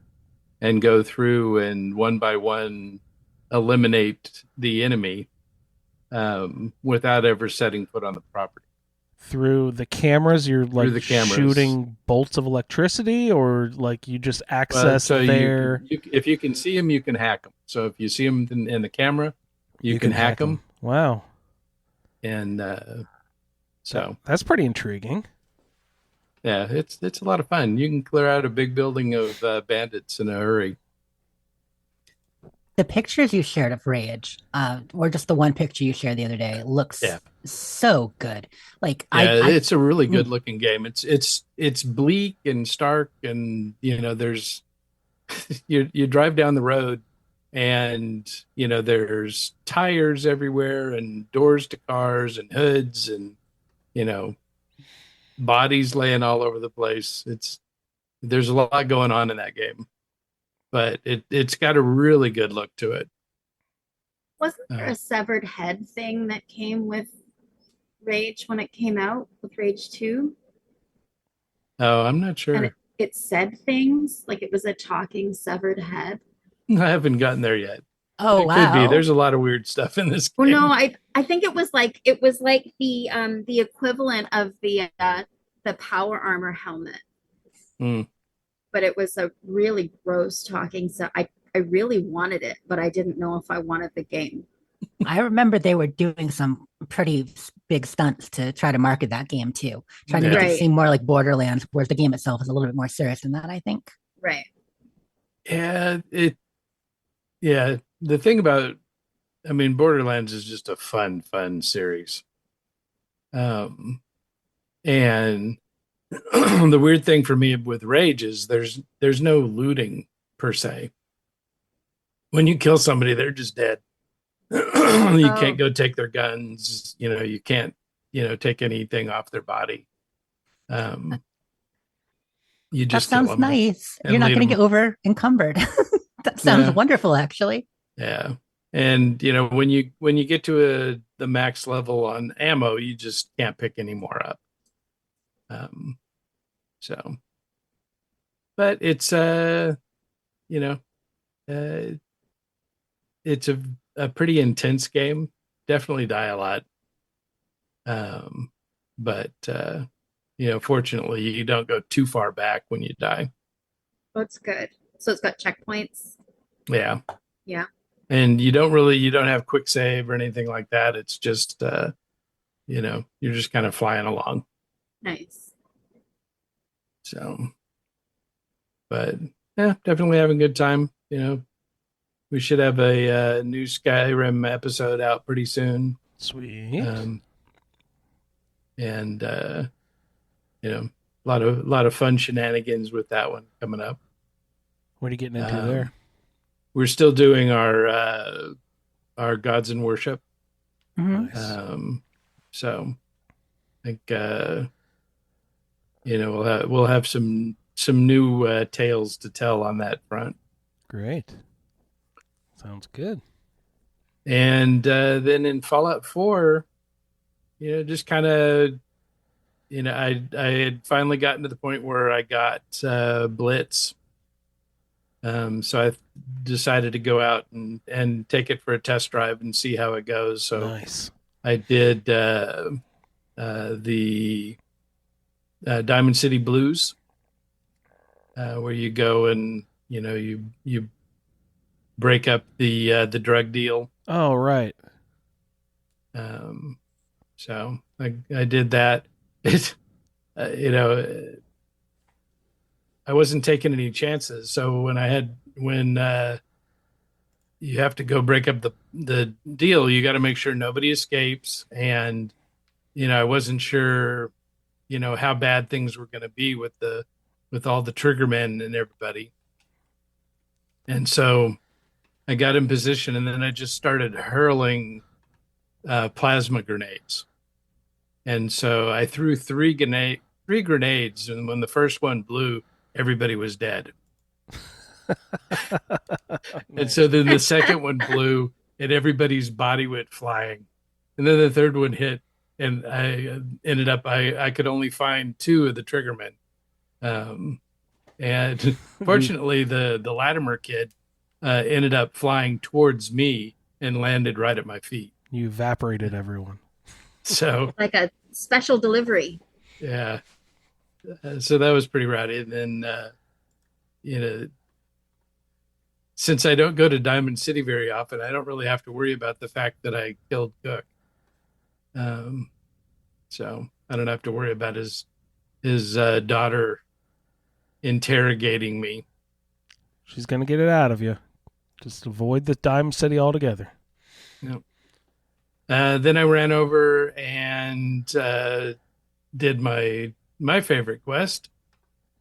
and go through and one by one eliminate the enemy without ever setting foot on the property. Through the cameras, you're like the cameras. shooting bolts of electricity, or like you just access So their. if you can see them, you can hack them. So if you see them in the camera, you can hack them. Wow. And so That's pretty intriguing. yeah, it's a lot of fun. You can clear out a big building of bandits in a hurry. The pictures you shared of Rage, or just the one picture you shared the other day, looks so good. Like it's a really good looking game. It's bleak and stark, and there's you drive down the road, and there's tires everywhere and doors to cars and hoods and bodies laying all over the place. There's a lot going on in that game, but it's got a really good look to it. Wasn't there a severed head thing that came with Rage when it came out with Rage 2? Oh, I'm not sure. And it said things like it was a talking severed head. I haven't gotten there yet. Oh, It wow. could be. There's a lot of weird stuff in this Well, game. no, I think it was like the equivalent of the power armor helmet. Mm. But it was a really gross talking, so I really wanted it, but I didn't know if I wanted the game. I remember they were doing some pretty big stunts to try to market that game too, trying to make it seem more like Borderlands, whereas the game itself is a little bit more serious than that, I think. Right. Yeah, the thing about, Borderlands is just a fun series. And the weird thing for me with Rage is there's no looting per se. When you kill somebody, they're just dead. You can't go take their guns. You can't, take anything off their body. You just that sounds nice. You're not going to get over encumbered. That sounds wonderful, actually. Yeah. And when you get to the max level on ammo, you just can't pick any more up. So, but it's it's a pretty intense game. Definitely die a lot. But fortunately, you don't go too far back when you die. That's good. So it's got checkpoints. Yeah. Yeah. And you don't have quick save or anything like that. It's just, you're just kind of flying along. Nice. So, but yeah, definitely having a good time. We should have a new Skyrim episode out pretty soon. Sweet. And a lot of fun shenanigans with that one coming up. What are you getting into there? We're still doing our gods in worship. Mhm. Nice. So I think we'll have some new tales to tell on that front. Great. Sounds good. And then in Fallout 4, just kind of, I had finally gotten to the point where I got Blitz. So I decided to go out and take it for a test drive and see how it goes. So Nice. I did the Diamond City Blues, where you go and you break up the drug deal. Oh, right. So I did that. It, I wasn't taking any chances. So when you have to go break up the deal, you got to make sure nobody escapes. And, I wasn't sure, how bad things were going to be with all the triggermen and everybody. And so I got in position, and then I just started hurling plasma grenades. And so I threw three grenades, and when the first one blew, everybody was dead. And so then the second one blew, and everybody's body went flying. And then the third one hit, and I ended up I could only find two of the triggermen. And fortunately, the Latimer kid ended up flying towards me and landed right at my feet. You evaporated everyone. So Like a special delivery. yeah, so that was pretty rowdy. And then since I don't go to Diamond City very often, I don't really have to worry about the fact that I killed Cook. So I don't have to worry about his daughter interrogating me. She's going to get it out of you. Just avoid the Diamond City altogether. Yep. Then I ran over and did my favorite quest,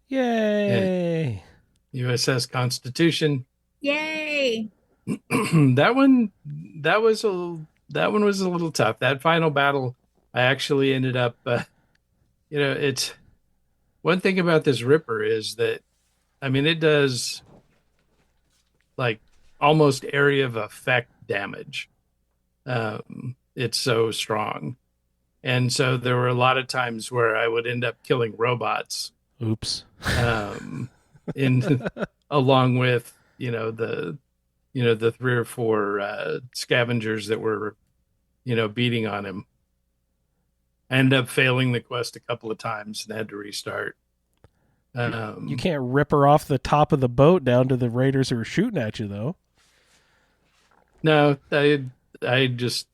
Yay! USS Constitution. Yay. That one was a little tough. That final battle, I actually ended up, it's one thing about this Ripper is that, it does like almost area of effect damage. It's so strong. And so there were a lot of times where I would end up killing robots. Oops. Along with, the 3 or 4 scavengers that were, beating on him. I ended up failing the quest a couple of times and had to restart. You can't rip her off the top of the boat down to the raiders who were shooting at you, though. No, I just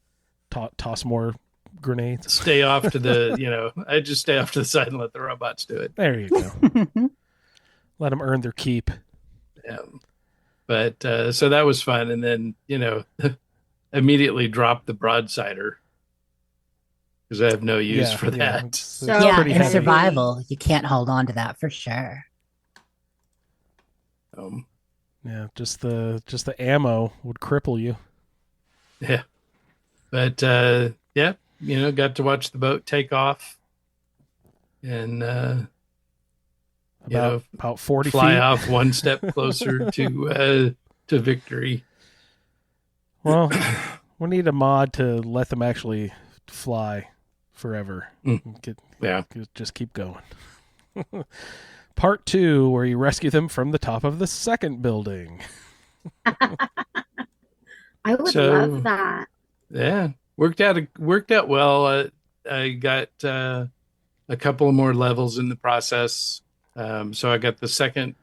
toss more grenades. Stay off to the, I just stay off to the side and let the robots do it. There you go. Let them earn their keep. Yeah. But so that was fun. And then, immediately dropped the broadsider because I have no use for that. It's Yeah, pretty in heavy. survival, you can't hold on to that for sure. Yeah, just the ammo would cripple you. Yeah. But got to watch the boat take off and about 40 fly feet. off one step closer to victory. Well, we need a mod to let them actually fly forever. Just keep going. Part 2, where you rescue them from the top of the second building. I would love that. Yeah, worked out well. I got a a couple of more levels in the process. So I got the second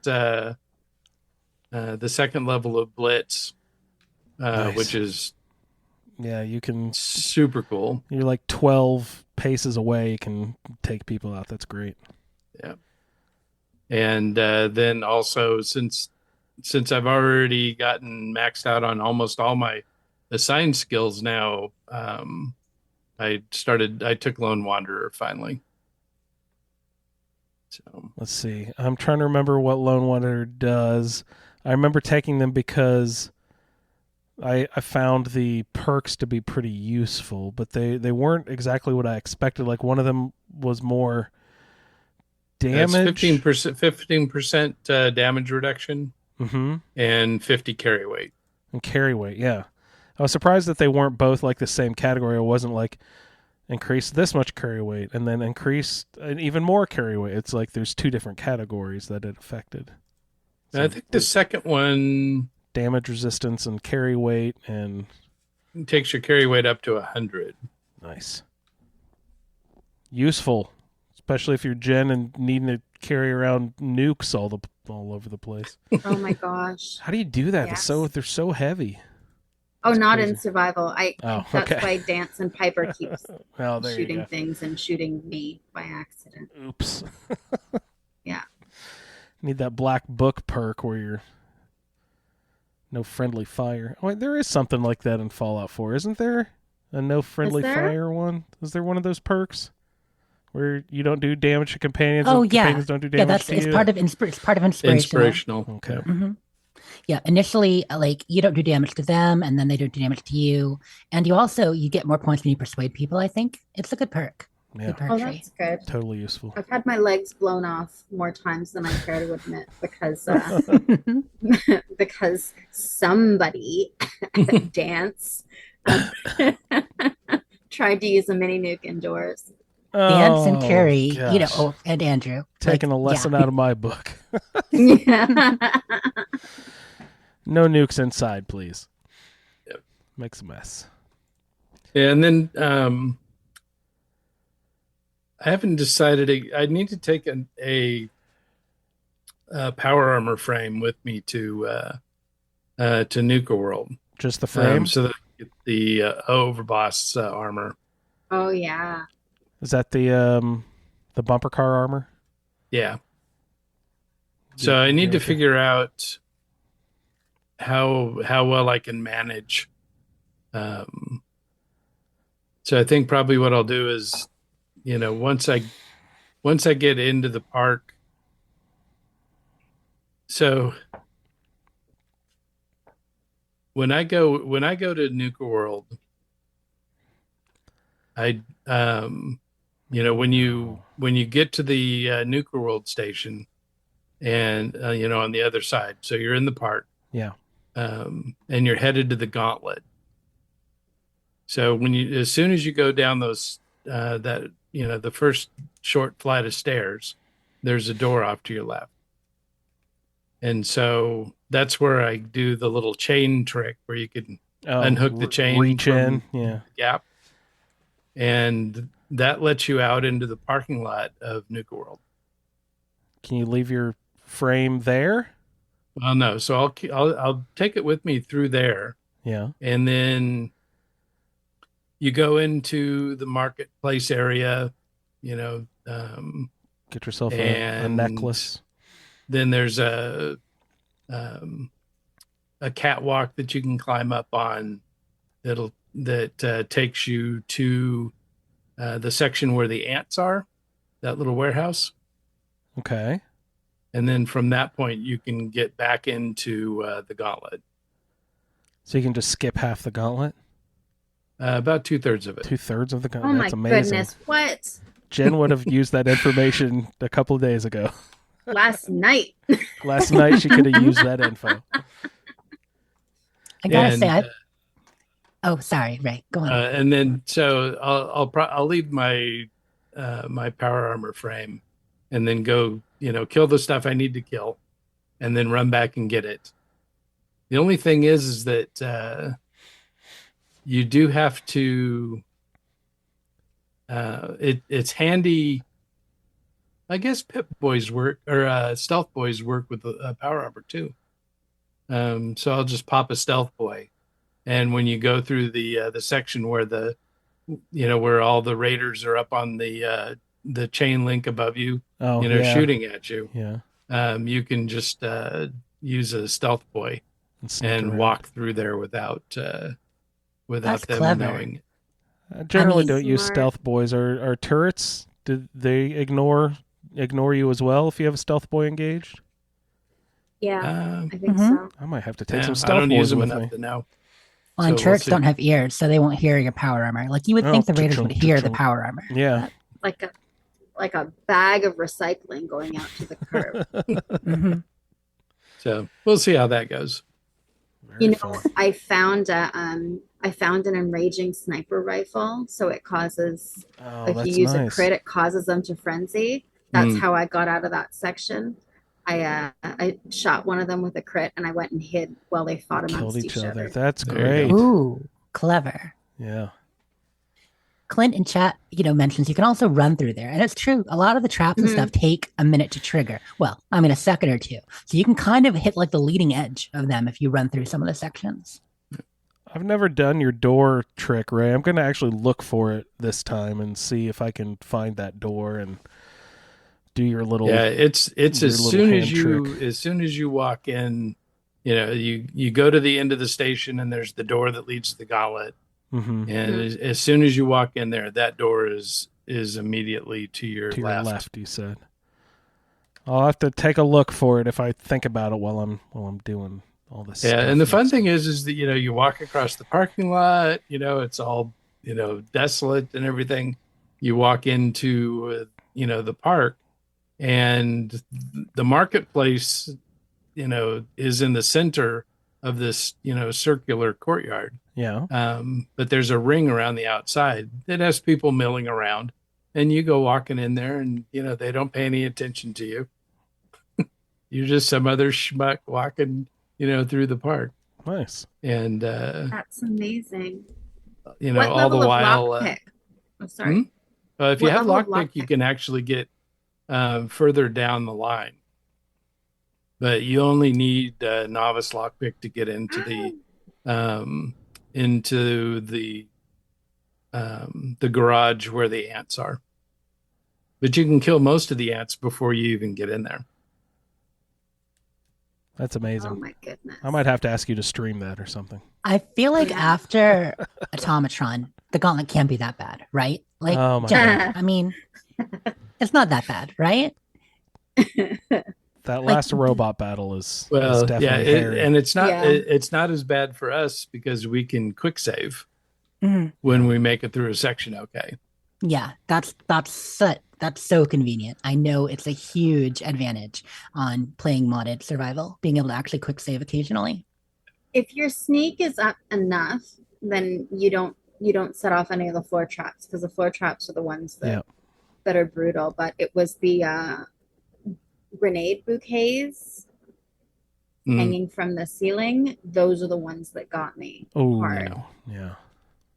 level of Blitz, Nice. which is Yeah, you can. super cool. You're like 12 paces away. You can take people out. That's great. Yeah. And then also, since I've already gotten maxed out on almost all my assigned skills now, I took Lone Wanderer finally. So Let's see. I'm trying to remember what Lone Wanderer does. I remember taking them because I found the perks to be pretty useful, but they weren't exactly what I expected. Like one of them was more damage. 15% damage reduction Mm-hmm. and 50 carry weight. And carry weight, yeah. I was surprised that they weren't both like the same category. It wasn't like increase this much carry weight and then increase even more carry weight. It's like there's two different categories that it affected. So I think the second one damage resistance and carry weight and takes your carry weight up to 100. Nice. Useful, especially if you're Jen and needing to carry around nukes all over the place. Oh my gosh. How do you do that? Yes. They're so heavy. Oh, That's not crazy. in survival. That's okay. why Dance and Piper keeps Well, there you shooting go. things and shooting me by accident. Oops. Yeah. Need that black book perk where you're no friendly fire. Oh, wait, there is something like that in Fallout 4, isn't there? A no friendly there? fire one? Is there one of those perks where you don't do damage to companions? Oh, and yeah. companions don't do Yeah, damage to it's you? part of it's part of inspirational. Inspirational. Okay. hmm Yeah, initially, like you don't do damage to them, and then they don't do damage to you, and you get more points when you persuade people. I think it's a good perk. Yeah. Good perk Oh, tree. that's good. Totally useful. I've had my legs blown off more times than I care to admit because because somebody Dance tried to use a mini nuke indoors. Dance and Oh, Carrie, gosh. and Andrew. Taking a lesson out of my book. Yeah. No nukes inside, please. Yep. Makes a mess. Yeah, and then I haven't decided. I need to take a power armor frame with me to Nuka World. Just the frame? So that I get the overboss armor. Oh yeah. Is that the bumper car armor? Yeah. So I need to figure out how well I can manage. So I think probably what I'll do is, once I get into the park. So when I go to Nuka World, when you get to the Nuka World station, and on the other side, so you're in the park, Yeah. and you're headed to the Gauntlet. So as soon as you go down those the first short flight of stairs, there's a door off to your left, and so that's where I do the little chain trick where you can unhook the chain, reach in, from yeah, the gap, and that lets you out into the parking lot of Nuka World. Can you leave your frame there? Well, no. So I'll take it with me through there, Yeah. and then you go into the marketplace area, Get yourself a necklace. Then there's a catwalk that you can climb up on that takes you to the section where the ants are, that little warehouse. Okay. And then from that point, you can get back into the Gauntlet. So you can just skip half the Gauntlet? About 2/3 of it. 2/3 of the Gauntlet? Oh my That's amazing. goodness. What? Jen would have used that information a couple of days ago. Last night. Last night she could have used that info. I gotta say, oh, sorry, Ray. Go on. And then so I'll leave my my power armor frame, and then go kill the stuff I need to kill, and then run back and get it. The only thing is that you do have to. It's handy I guess Pip-Boys work or Stealth Boys work with power armor too. So I'll just pop a Stealth Boy, and when you go through the section where where all the raiders are up on the chain link above you, Oh, yeah. shooting at you, Yeah. you can just use a Stealth Boy sneak and around. walk through there without That's them clever. knowing. Generally, mean- don't use Smart. stealth boys. Are turrets? Did they ignore you as well if you have a stealth boy engaged? Yeah, Um, I think Mhm. so. I might have to take yeah, some I stealth don't boys use them with enough me. to know. Well, So and we'll turrets see. don't have ears, so they won't hear your power armor. Like you would Oh, think the raiders would cha-chunk, hear the cha-chunk. power armor. Yeah. Like a bag of recycling going out to the curb. Mhm. So we'll see how that goes. Very You know, fun. I found an enraging sniper rifle, so it causes Oh, if you that's use a nice. crit, it causes them to frenzy. That's Mm. how I got out of that section. I shot one of them with a crit, and I went and hid while they fought Killed amongst each other. other. That's There you great. go. Ooh, clever. Yeah. Clint in chat, mentions you can also run through there. And it's true. A lot of the traps and Mhm. stuff take a minute to trigger. Well, I mean, a second or two. So you can kind of hit like the leading edge of them if you run through some of the sections. I've never done your door trick, Ray. I'm going to actually look for it this time and see if I can find that door and do your little. Yeah, it's your as little soon hand as you walk in, you go to the end of the station and there's the door that leads to the gauntlet. Mm-hmm. And Mhm. as soon as you walk in there, that door is immediately to your To left. your left, you said. I'll have to take a look for it if I think about it while I'm doing all this. Yeah, stuff and the fun next thing time. is that you walk across the parking lot. It's all desolate and everything. You walk into the park, and the marketplace is in the center of this circular courtyard. Yeah. But there's a ring around the outside that has people milling around, and you go walking in there, and they don't pay any attention to you. You're just some other schmuck walking through the park, Nice. and That's amazing. all What level the of while lockpick? Oh, sorry. if you What have level of lockpick, you lockpick? can actually get further down the line, but you only need novice lockpick to get into the garage where the ants are. But you can kill most of the ants before you even get in there. That's amazing. Oh my goodness. I might have to ask you to stream that or something. I feel like Yeah. after Automatron, the gauntlet can't be that bad, right? Like, Oh my Jen, I mean, it's not that bad, right? That last robot battle is Well, yeah, definitely hairy. and it's not Yeah. it's not as bad for us because we can quick save Mhm. when we make it through a section. Okay. Yeah, that's so convenient. I know it's a huge advantage on playing modded survival, being able to actually quick save occasionally. If your sneak is up enough, then you don't set off any of the floor traps, because the floor traps are the ones that are brutal. But it was the grenade bouquets Mm. hanging from the ceiling. Those are the ones that got me Oh, hard. yeah.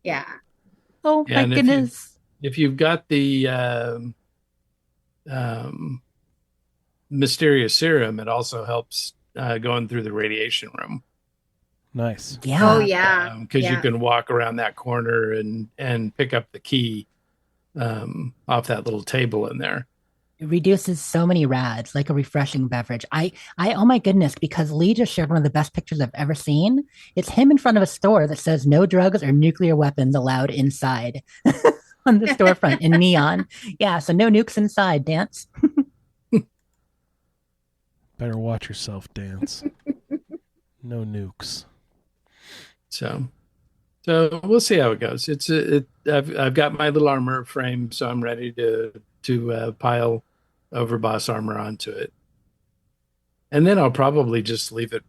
Yeah. Oh Yeah, my and goodness. if you've got the mysterious serum, it also helps going through the radiation room. Nice. Yeah. Oh yeah. Because you Yeah. can walk around that corner and pick up the key off that little table in there. It reduces so many rads, like a refreshing beverage. I oh my goodness, because Lee just shared one of the best pictures I've ever seen. It's him in front of a store that says no drugs or nuclear weapons allowed inside on the storefront in neon. Yeah, so no nukes inside, Dance. Better watch yourself, Dance. No nukes. So we'll see how it goes. I've got my little armor frame, so I'm ready to pile overboss armor onto it, and then I'll probably just leave it,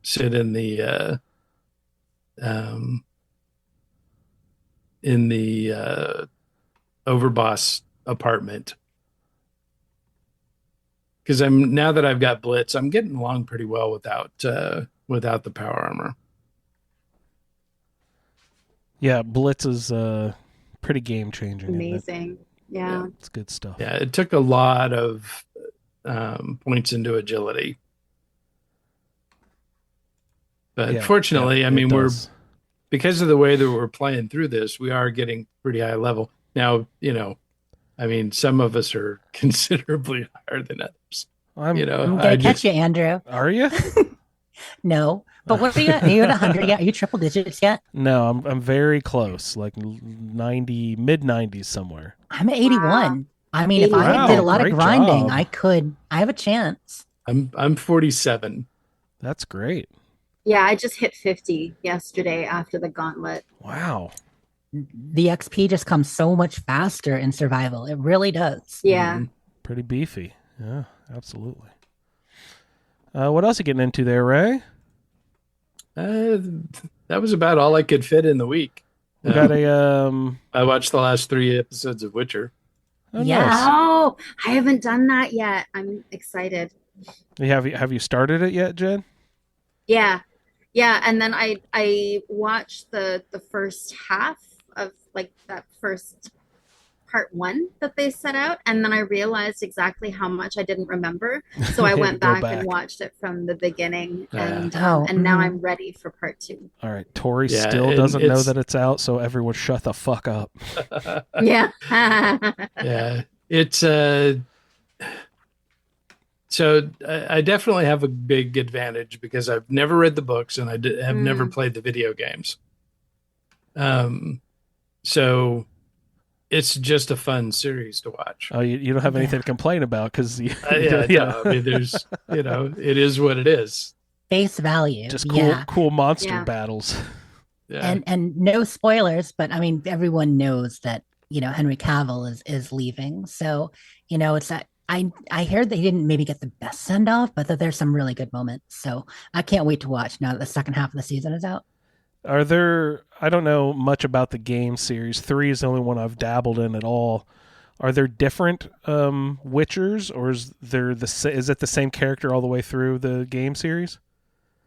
sit in the overboss apartment, because now that I've got Blitz, I'm getting along pretty well without the power armor. Yeah, Blitz is pretty game changing. Amazing. Yeah. It's good stuff. Yeah, it took a lot of points into agility. But Yeah, fortunately, yeah, I it mean, does. because of the way that we're playing through this, we are getting pretty high level. Now, I mean, some of us are considerably higher than others. I'm I'm gonna catch you, Andrew. Are you? No, but what are you at? Are you at 100 yet? Are you triple digits yet? No, I'm very close, like 90, mid 90s somewhere. I'm at 81. I mean, if I Wow, did a lot of great grinding, job. I have a chance. I'm 47. That's great. Yeah, I just hit 50 yesterday after the gauntlet. Wow. The XP just comes so much faster in survival. It really does. Yeah. Pretty beefy. Yeah, absolutely. What else are you getting into there, Ray? That was about all I could fit in the week. We got a I watched the last 3 episodes of Witcher. oh, Yeah. nice. Oh, I haven't done that yet. I'm excited. Have you started it yet, Jen? Yeah. Yeah, and then I watched the first half of like that first part 1 that they set out, and then I realized exactly how much I didn't remember. So I You had went to go back back. and watched it from the beginning, and Oh, now mhm. I'm ready for part 2. All right. Tori Yeah, still and doesn't know it's- that it's out, so everyone shut the fuck up. Yeah. Yeah, it's so I definitely have a big advantage because I've never read the books and have never played the video games. So it's just a fun series to watch. Oh, you don't have anything to complain about because No, I mean, there's, it is what it is. Face value. just cool Yeah. cool monster Yeah. battles. Yeah. And no spoilers, but I mean, everyone knows that, Henry Cavill is leaving. So, it's that I heard they didn't maybe get the best send off, but that there's some really good moments. So I can't wait to watch now that the second half of the season is out. Are there? I don't know much about the game series. 3 is the only one I've dabbled in at all. Are there different Witchers, or is it the same character all the way through the game series?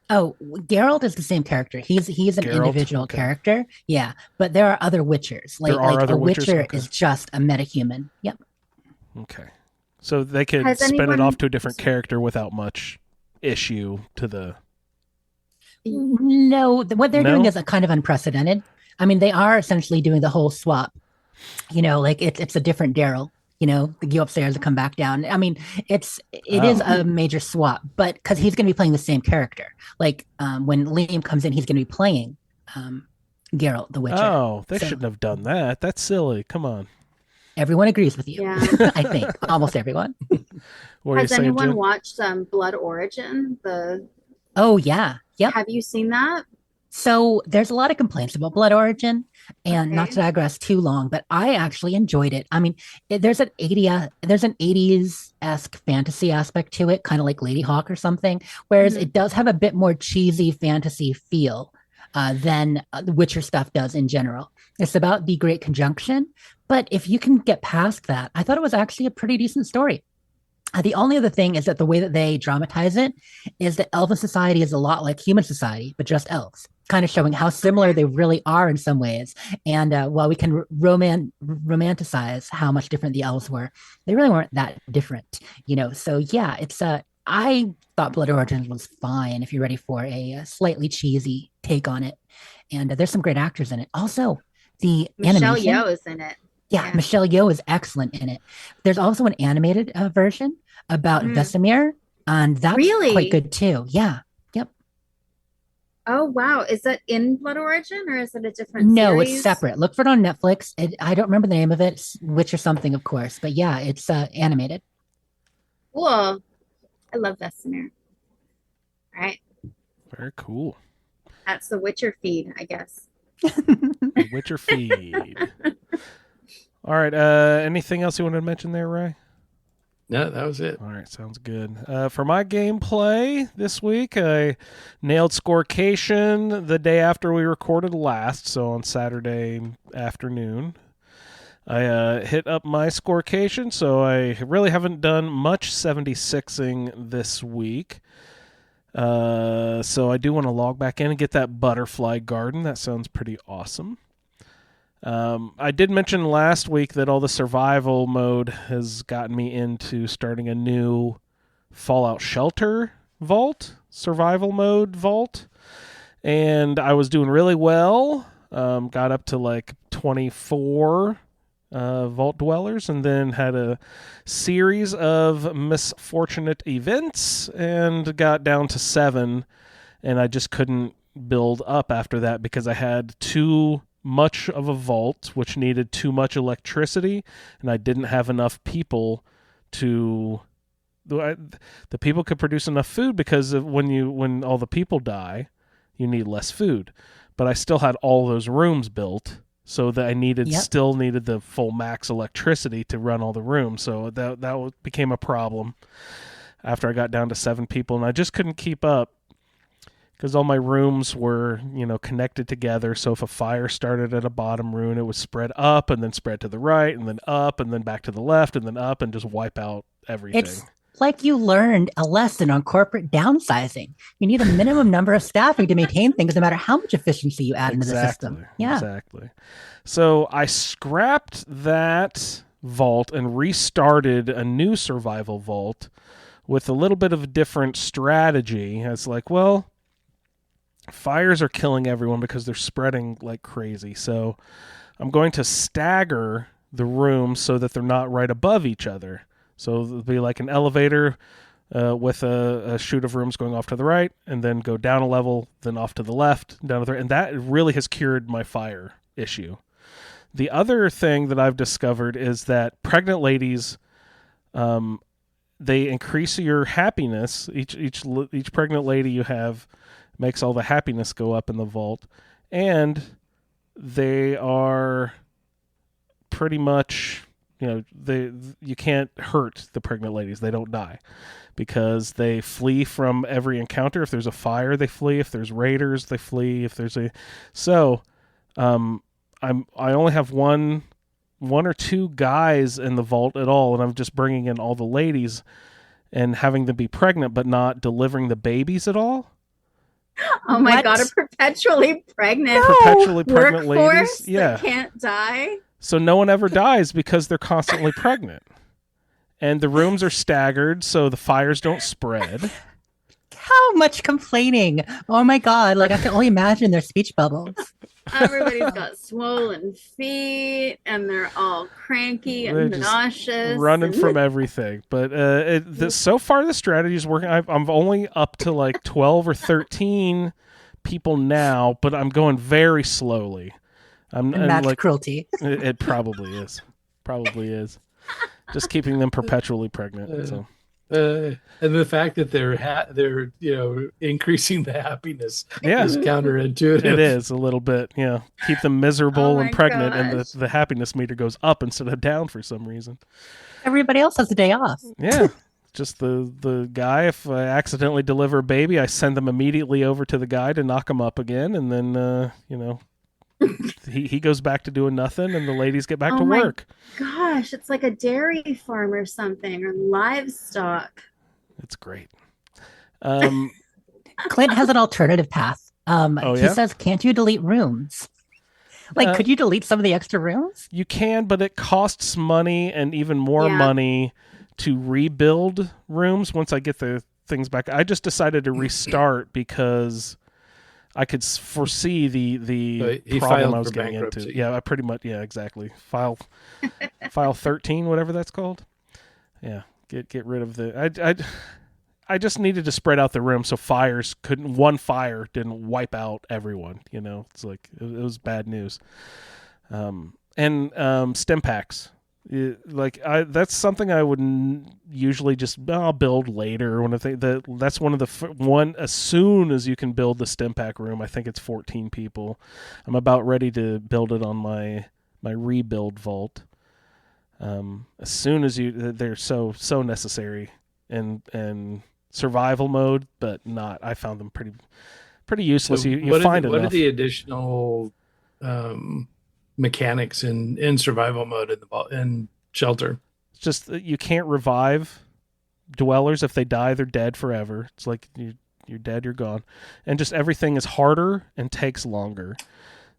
Oh, Geralt is the same character. He's an Geralt? individual Okay. character. Yeah, but there are other Witchers. There are other a Witchers? Witcher Okay. is just a metahuman. Yep. Okay, so they could Has spin it anyone- off to a different character without much issue to the. No, what they're doing No? is a kind of unprecedented. I mean, they are essentially doing the whole swap. Like it's a different Daryl. You go upstairs and come back down. I mean, it is a major swap, but because he's going to be playing the same character. Like when Liam comes in, he's going to be playing Geralt the Witcher. Oh, they So- shouldn't have done that. That's silly. Come on. Everyone agrees with you. Yeah. I think almost everyone. What are you Has saying, anyone Jen? watched Blood Origin? Oh yeah, yep. Have you seen that? So there's a lot of complaints about Blood Origin, and not Okay. to digress too long, but I actually enjoyed it. I mean, there's an 80s esque fantasy aspect to it, kind of like Lady Hawk or something. Whereas Mhm. it does have a bit more cheesy fantasy feel than the Witcher stuff does in general. It's about the Great Conjunction, but if you can get past that, I thought it was actually a pretty decent story. The only other thing is that the way that they dramatize it is that elven society is a lot like human society, but just elves, kind of showing how similar they really are in some ways. And while we can romanticize how much different the elves were, they really weren't that different, So yeah, I thought Blood Origins was fine if you're ready for a slightly cheesy take on it. And there's some great actors in it. Also, the Michelle animation. Yeoh is in it. Yeah, Yeah. Michelle Yeoh is excellent in it. There's also an animated version about Mhm. Vesemir, and that's Really? quite good too. Yeah. Yep. Oh wow, is that in Blood Origin or is it a different No, series? it's separate. Look for it on Netflix. I don't remember the name of it, it's Witch or something, of course. But yeah, it's animated. Cool. I love Vesemir. All right, Very cool. that's the Witcher feed, I guess. The Witcher feed. All right. Anything else you wanted to mention there, Ray? No, that was it. All right, sounds good. For my gameplay this week, I nailed Scorecation the day after we recorded last, so on Saturday afternoon. I hit up my Scorecation, so I really haven't done much 76ing this week. So I do want to log back in and get that butterfly garden. That sounds pretty awesome. I did mention last week that all the survival mode has gotten me into starting a new Fallout Shelter vault, survival mode vault. And I was doing really well. Got up to like 24 vault dwellers, and then had a series of misfortunate events and got down to 7. And I just couldn't build up after that because I had too much of a vault, which needed too much electricity, and I didn't have enough people to. The people could produce enough food because when all the people die, you need less food. But I still had all those rooms built, so that I still needed the full max electricity to run all the rooms. So that became a problem after I got down to 7 people, and I just couldn't keep up. Because all my rooms were, connected together. So if a fire started at a bottom room, it would spread up and then spread to the right and then up and then back to the left and then up and just wipe out everything. It's like you learned a lesson on corporate downsizing. You need a minimum number of staffing to maintain things no matter how much efficiency you add into the system. Yeah, exactly. So I scrapped that vault and restarted a new survival vault with a little bit of a different strategy. It's like, well, fires are killing everyone because they're spreading like crazy. So I'm going to stagger the rooms so that they're not right above each other. So it'll be like an elevator with a chute of rooms going off to the right, and then go down a level, then off to the left, down to the right. And that really has cured my fire issue. The other thing that I've discovered is that pregnant ladies, they increase your happiness. Each pregnant lady you have makes all the happiness go up in the vault, and they are pretty much, you can't hurt the pregnant ladies. They don't die because they flee from every encounter. If there's a fire, they flee. If there's raiders, they flee. I only have one or two guys in the vault at all, and I'm just bringing in all the ladies and having them be pregnant, but not delivering the babies at all. Oh my God, a perpetually pregnant workforce ladies. Yeah. That can't die. So no one ever dies because they're constantly pregnant. And the rooms are staggered so the fires don't spread. How much complaining. Oh my God. Like I can only imagine their speech bubbles. Everybody's got swollen feet and they're all cranky and nauseous. Running from everything. But so far the strategy is working. I'm only up to like 12 or 13 people now, but I'm going very slowly. That's cruelty. It probably is. Probably is. Just keeping them perpetually pregnant. So. And the fact that they're increasing the happiness is counterintuitive. It is a little bit. Keep them miserable and pregnant, gosh. and the happiness meter goes up instead of down for some reason. Everybody else has a day off. Yeah, just the guy. If I accidentally deliver a baby, I send them immediately over to the guy to knock him up again, and then he goes back to doing nothing, and the ladies get back to work. Gosh, it's like a dairy farm or something, or livestock. It's great. Clint has an alternative path. He says, can't you delete rooms? Could you delete some of the extra rooms? You can, but it costs money and even more money to rebuild rooms once I get the things back. I just decided to restart because I could foresee the problem I was getting into. Yeah, I pretty much. Yeah, exactly. File 13, whatever that's called. Yeah, get rid of the. I just needed to spread out the room so one fire didn't wipe out everyone. It's like it was bad news. And stim packs. That's something I would usually I'll build later. That's one of the as soon as you can build the stim pack room. I think it's 14 people. I'm about ready to build it on my rebuild vault. As soon as they're so necessary and survival mode, but not. I found them pretty useless. So you what find what enough. are the additional mechanics in survival mode in shelter? It's just that you can't revive dwellers. If they die, they're dead forever. It's like you're dead, you're gone. And just everything is harder and takes longer.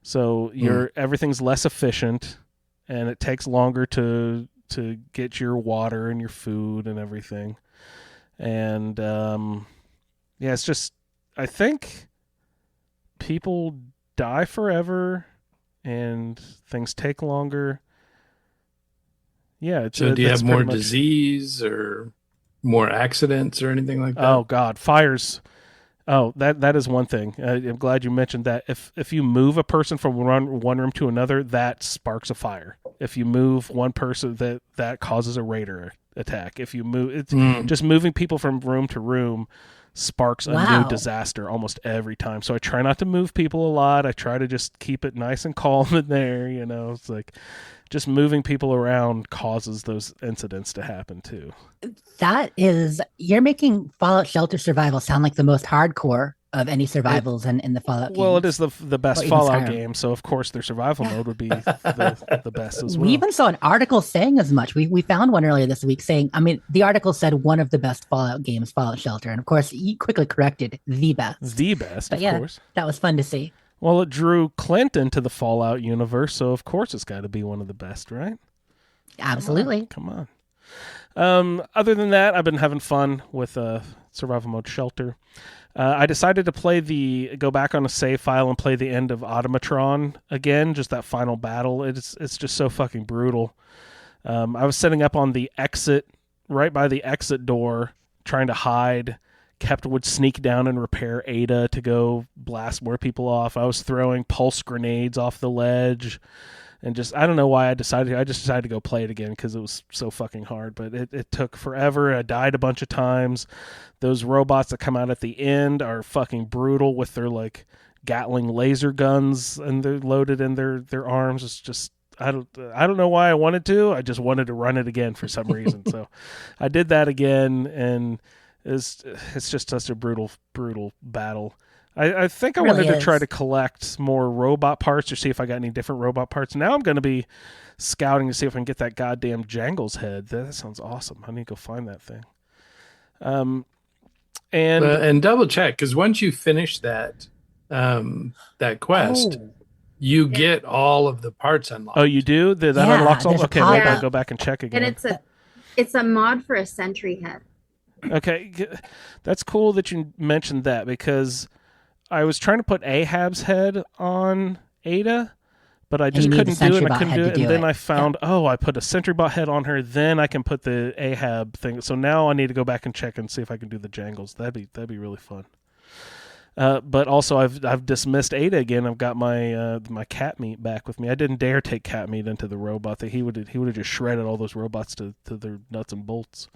So everything's less efficient, and it takes longer to get your water and your food and everything. And it's just, I think people die forever and things take longer. Yeah. So do you that's have more pretty much- disease or more accidents or anything like that? Oh God, fires. Oh, that is one thing. I'm glad you mentioned that. If you move a person from one room to another, that sparks a fire. If you move one person, that causes a raider attack. If you move, it's just moving people from room to room sparks a new disaster almost every time. So I try not to move people a lot. I try to just keep it nice and calm in there. It's like just moving people around causes those incidents to happen too. You're making Fallout Shelter survival sound like the most hardcore of any survivals in the Fallout games. Well, it is the best Or even Fallout Skyrim. game, so of course their survival mode would be the best as well. We even saw an article saying as much. We found one earlier this week saying, the article said one of the best Fallout games, Fallout Shelter. And of course, you quickly corrected the best. The best, But of course. That was fun to see. Well, it drew Clint into the Fallout universe, so of course it's got to be one of the best, right? Absolutely. Come on. Other than that, I've been having fun with survival mode Shelter. I decided to go back on a save file and play the end of Automatron again, just that final battle. It's just so fucking brutal. I was sitting up on the exit, right by the exit door, trying to hide. Would sneak down and repair Ada to go blast more people off. I was throwing pulse grenades off the ledge. And I don't know why I just decided to go play it again because it was so fucking hard. But it took forever. I died a bunch of times. Those robots that come out at the end are fucking brutal with their like Gatling laser guns and they're loaded in their arms. It's just I don't know why I wanted to. I just wanted to run it again for some reason. So I did that again, and it's just such a brutal battle. I think I wanted to try to collect more robot parts or see if I got any different robot parts. Now I'm going to be scouting to see if I can get that goddamn Jangles head. That sounds awesome. I need to go find that thing. And double check, because once you finish that quest, you get all of the parts unlocked. Oh, you do? That unlocks all? Okay, maybe I'll go back and check again. And it's a mod for a sentry head. Okay, that's cool that you mentioned that because I was trying to put Ahab's head on Ada, but I just couldn't do it. And I couldn't do it. And then I found, I put a sentry bot head on her. Then I can put the Ahab thing. So now I need to go back and check and see if I can do the Jangles. That'd be really fun. But also I've dismissed Ada again. I've got my cat meat back with me. I didn't dare take cat meat into the robot. He would have just shredded all those robots to their nuts and bolts.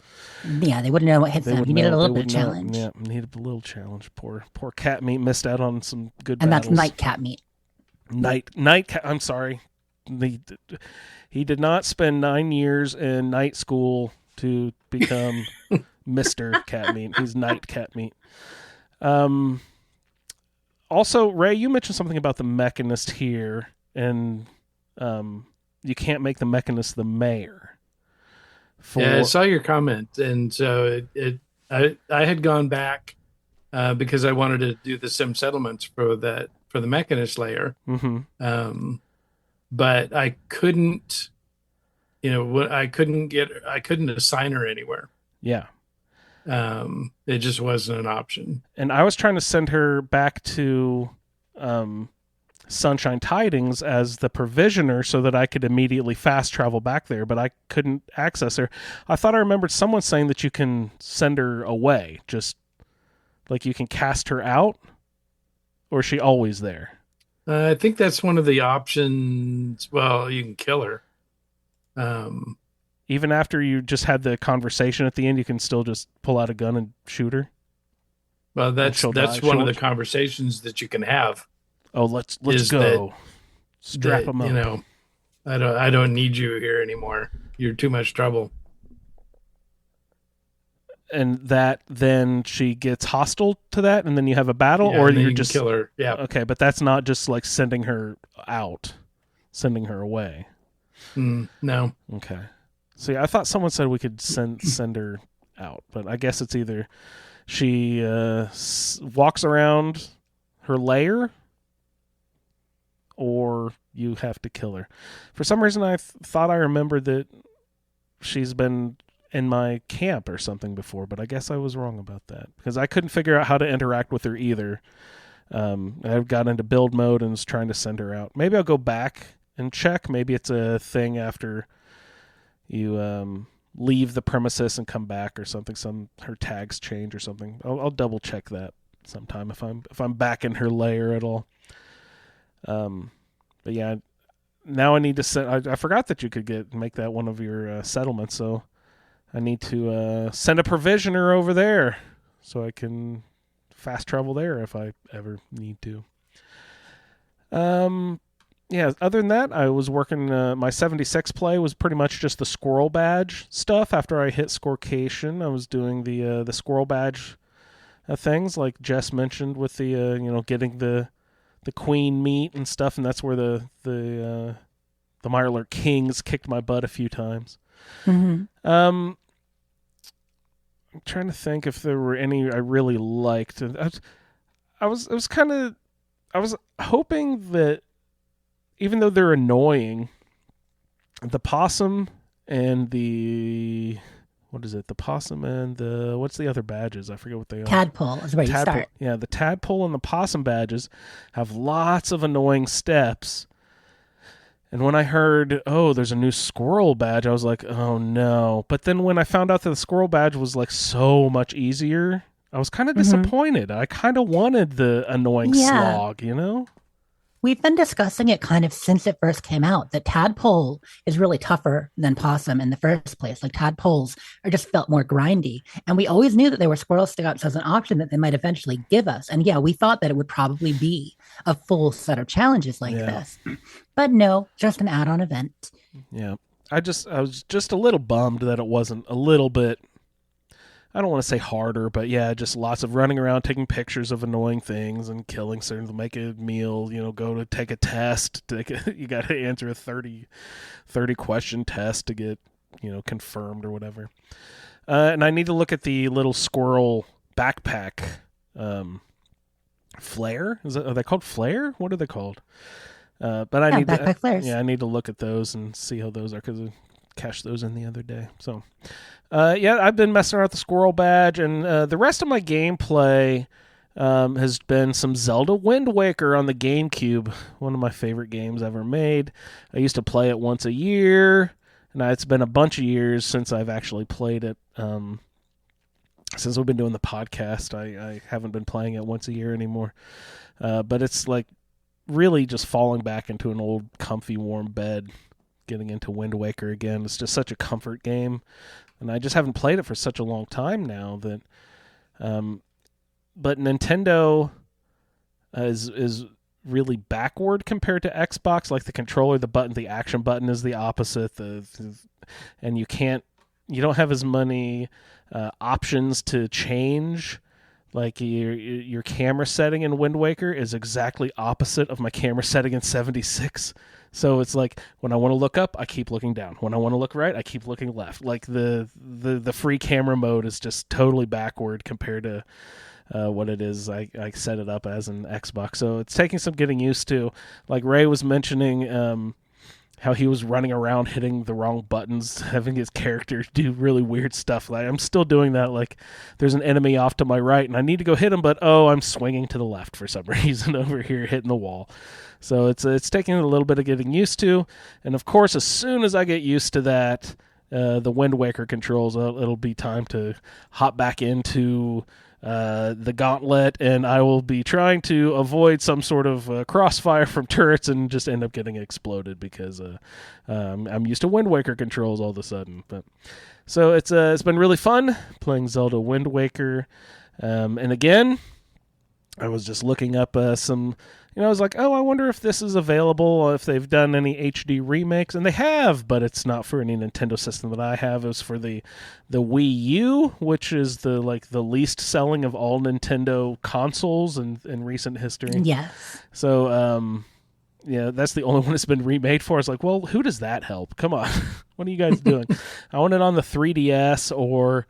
Yeah, they wouldn't know what hits them. You needed a little bit of challenge. Yeah, needed a little challenge. Poor cat meat missed out on some good and battles. That's night cat meat. Night cat. I'm sorry. He did not spend 9 years in night school to become Mr. Cat Meat. He's night cat meat. Also, Ray, you mentioned something about the Mechanist here, and you can't make the Mechanist the mayor. Yeah, I saw your comment, and so I had gone back because I wanted to do the sim settlements for the Mechanist layer, but I couldn't. I couldn't assign her anywhere. Yeah. It just wasn't an option. And I was trying to send her back to Sunshine Tidings as the provisioner so that I could immediately fast travel back there, but I couldn't access her. I thought I remembered someone saying that you can send her away, just like you can cast her out, or is she always there? I think that's one of the options. Well, you can kill her. Even after you just had the conversation at the end, you can still just pull out a gun and shoot her. Well, that's one of the conversations that you can have. Oh, let's go. Strap them up. I don't need you here anymore. You're too much trouble. And that then she gets hostile to that, and then you have a battle, or you're just kill her. Yeah. Okay, but that's not just like sending her out, sending her away. No. Okay. See, I thought someone said we could send her out, but I guess it's either she walks around her lair, or you have to kill her. For some reason, I thought I remembered that she's been in my camp or something before, but I guess I was wrong about that because I couldn't figure out how to interact with her either. I got into build mode and was trying to send her out. Maybe I'll go back and check. Maybe it's a thing after you leave the premises and come back or something. Her tags change or something. I'll double check that sometime if I'm back in her lair at all. But yeah, now I need to send. I forgot that you could make that one of your settlements, so I need to send a provisioner over there so I can fast travel there if I ever need to. Yeah, other than that, I was working, my 76 play was pretty much just the squirrel badge stuff. After I hit Scorecation, I was doing the squirrel badge things like Jess mentioned with the, getting the queen meat and stuff, and that's where the Mirelurk Kings kicked my butt a few times. Mm-hmm. I'm trying to think if there were any I really liked. I was hoping that even though they're annoying, the possum and the possum and what's the other badges? I forget what they are. Tadpole is where you start. Yeah, the tadpole and the possum badges have lots of annoying steps. And when I heard, there's a new squirrel badge, I was like, oh no. But then when I found out that the squirrel badge was like so much easier, I was kind of disappointed. I kind of wanted the annoying slog, We've been discussing it kind of since it first came out, that tadpole is really tougher than possum in the first place. Like tadpoles are just felt more grindy. And we always knew that there were squirrel scouts as an option that they might eventually give us. And yeah, we thought that it would probably be a full set of challenges like this. But no, just an add-on event. Yeah. I was just a little bummed that it wasn't a little bit, I don't want to say harder, but yeah, just lots of running around, taking pictures of annoying things and killing certain, make a meal, go to take a test. You got to answer a 30 question test to get, confirmed or whatever. And I need to look at the little squirrel backpack flare. Are they called flare? What are they called? But I need backpack flares. Yeah, I need to look at those and see how those are because I cashed those in the other day. So. I've been messing around with the squirrel badge, and the rest of my gameplay has been some Zelda Wind Waker on the GameCube, one of my favorite games ever made. I used to play it once a year, and it's been a bunch of years since I've actually played it. Since we've been doing the podcast, I haven't been playing it once a year anymore. But it's like really just falling back into an old comfy warm bed, getting into Wind Waker again. It's just such a comfort game. And I just haven't played it for such a long time now that, but Nintendo is really backward compared to Xbox. Like the controller, the button, the action button is the opposite. And you don't have as many options to change. Like your camera setting in Wind Waker is exactly opposite of my camera setting in 76. So it's like when I want to look up, I keep looking down. When I want to look right, I keep looking left. Like the free camera mode is just totally backward compared to what it is I set it up as an Xbox. So it's taking some getting used to. Like Ray was mentioning how he was running around hitting the wrong buttons, having his character do really weird stuff. Like I'm still doing that. Like there's an enemy off to my right and I need to go hit him, but I'm swinging to the left for some reason over here hitting the wall. So it's taking a little bit of getting used to. And of course, as soon as I get used to that, the Wind Waker controls, it'll be time to hop back into the gauntlet, and I will be trying to avoid some sort of crossfire from turrets and just end up getting exploded because I'm used to Wind Waker controls all of a sudden. But so it's been really fun playing Zelda Wind Waker, and again, I was just looking up some. I was like, I wonder if this is available, if they've done any HD remakes, and they have, but it's not for any Nintendo system that I have. It was for the Wii U, which is the least selling of all Nintendo consoles in recent history. Yes. So, that's the only one that's been remade for. It's like, well, who does that help? Come on. What are you guys doing? I want it on the 3DS or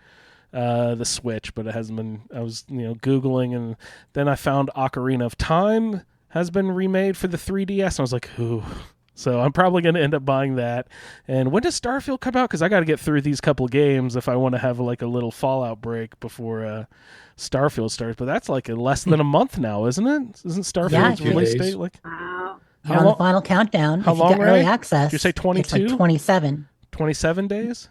the Switch, but it hasn't been. I was Googling, and then I found Ocarina of Time has been remade for the 3DS. I was like, ooh. So I'm probably going to end up buying that. And when does Starfield come out? Because I got to get through these couple games if I want to have like a little Fallout break before Starfield starts. But that's like less than a month now, isn't it? Isn't Starfield's Yeah, release days. date like Wow. You're on the final countdown. How If long, you got early Ray? access, Did you say 22? It's like 27. 27 days?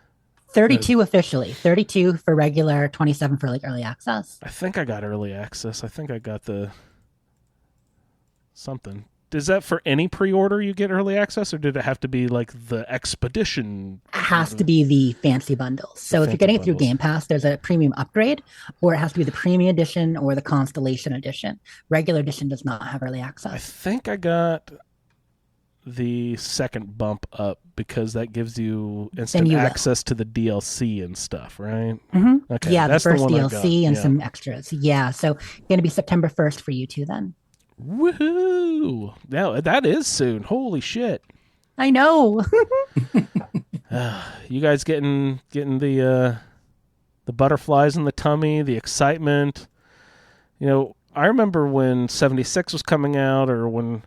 32 officially. 32 for regular, 27 for like early access. I think I got early access. I think I got the something. Is that for any pre-order you get early access, or did it have to be like the Expedition? It has to be the fancy bundles. So if fancy you're getting it through bundles. Game Pass, there's a premium upgrade, or it has to be the premium edition or the Constellation edition. Regular edition does not have early I access. think I got the second bump up because that gives you instant you will. access to the DLC and stuff, right? Mm-hmm. Okay, Yeah, the that's first one I DLC got. and Yeah. some extras. Yeah, so going to be September 1st for you two then. Woohoo! Now that is soon. Holy shit! I know. You guys getting the butterflies in the tummy, the excitement. You know, I remember when 76 was coming out, or when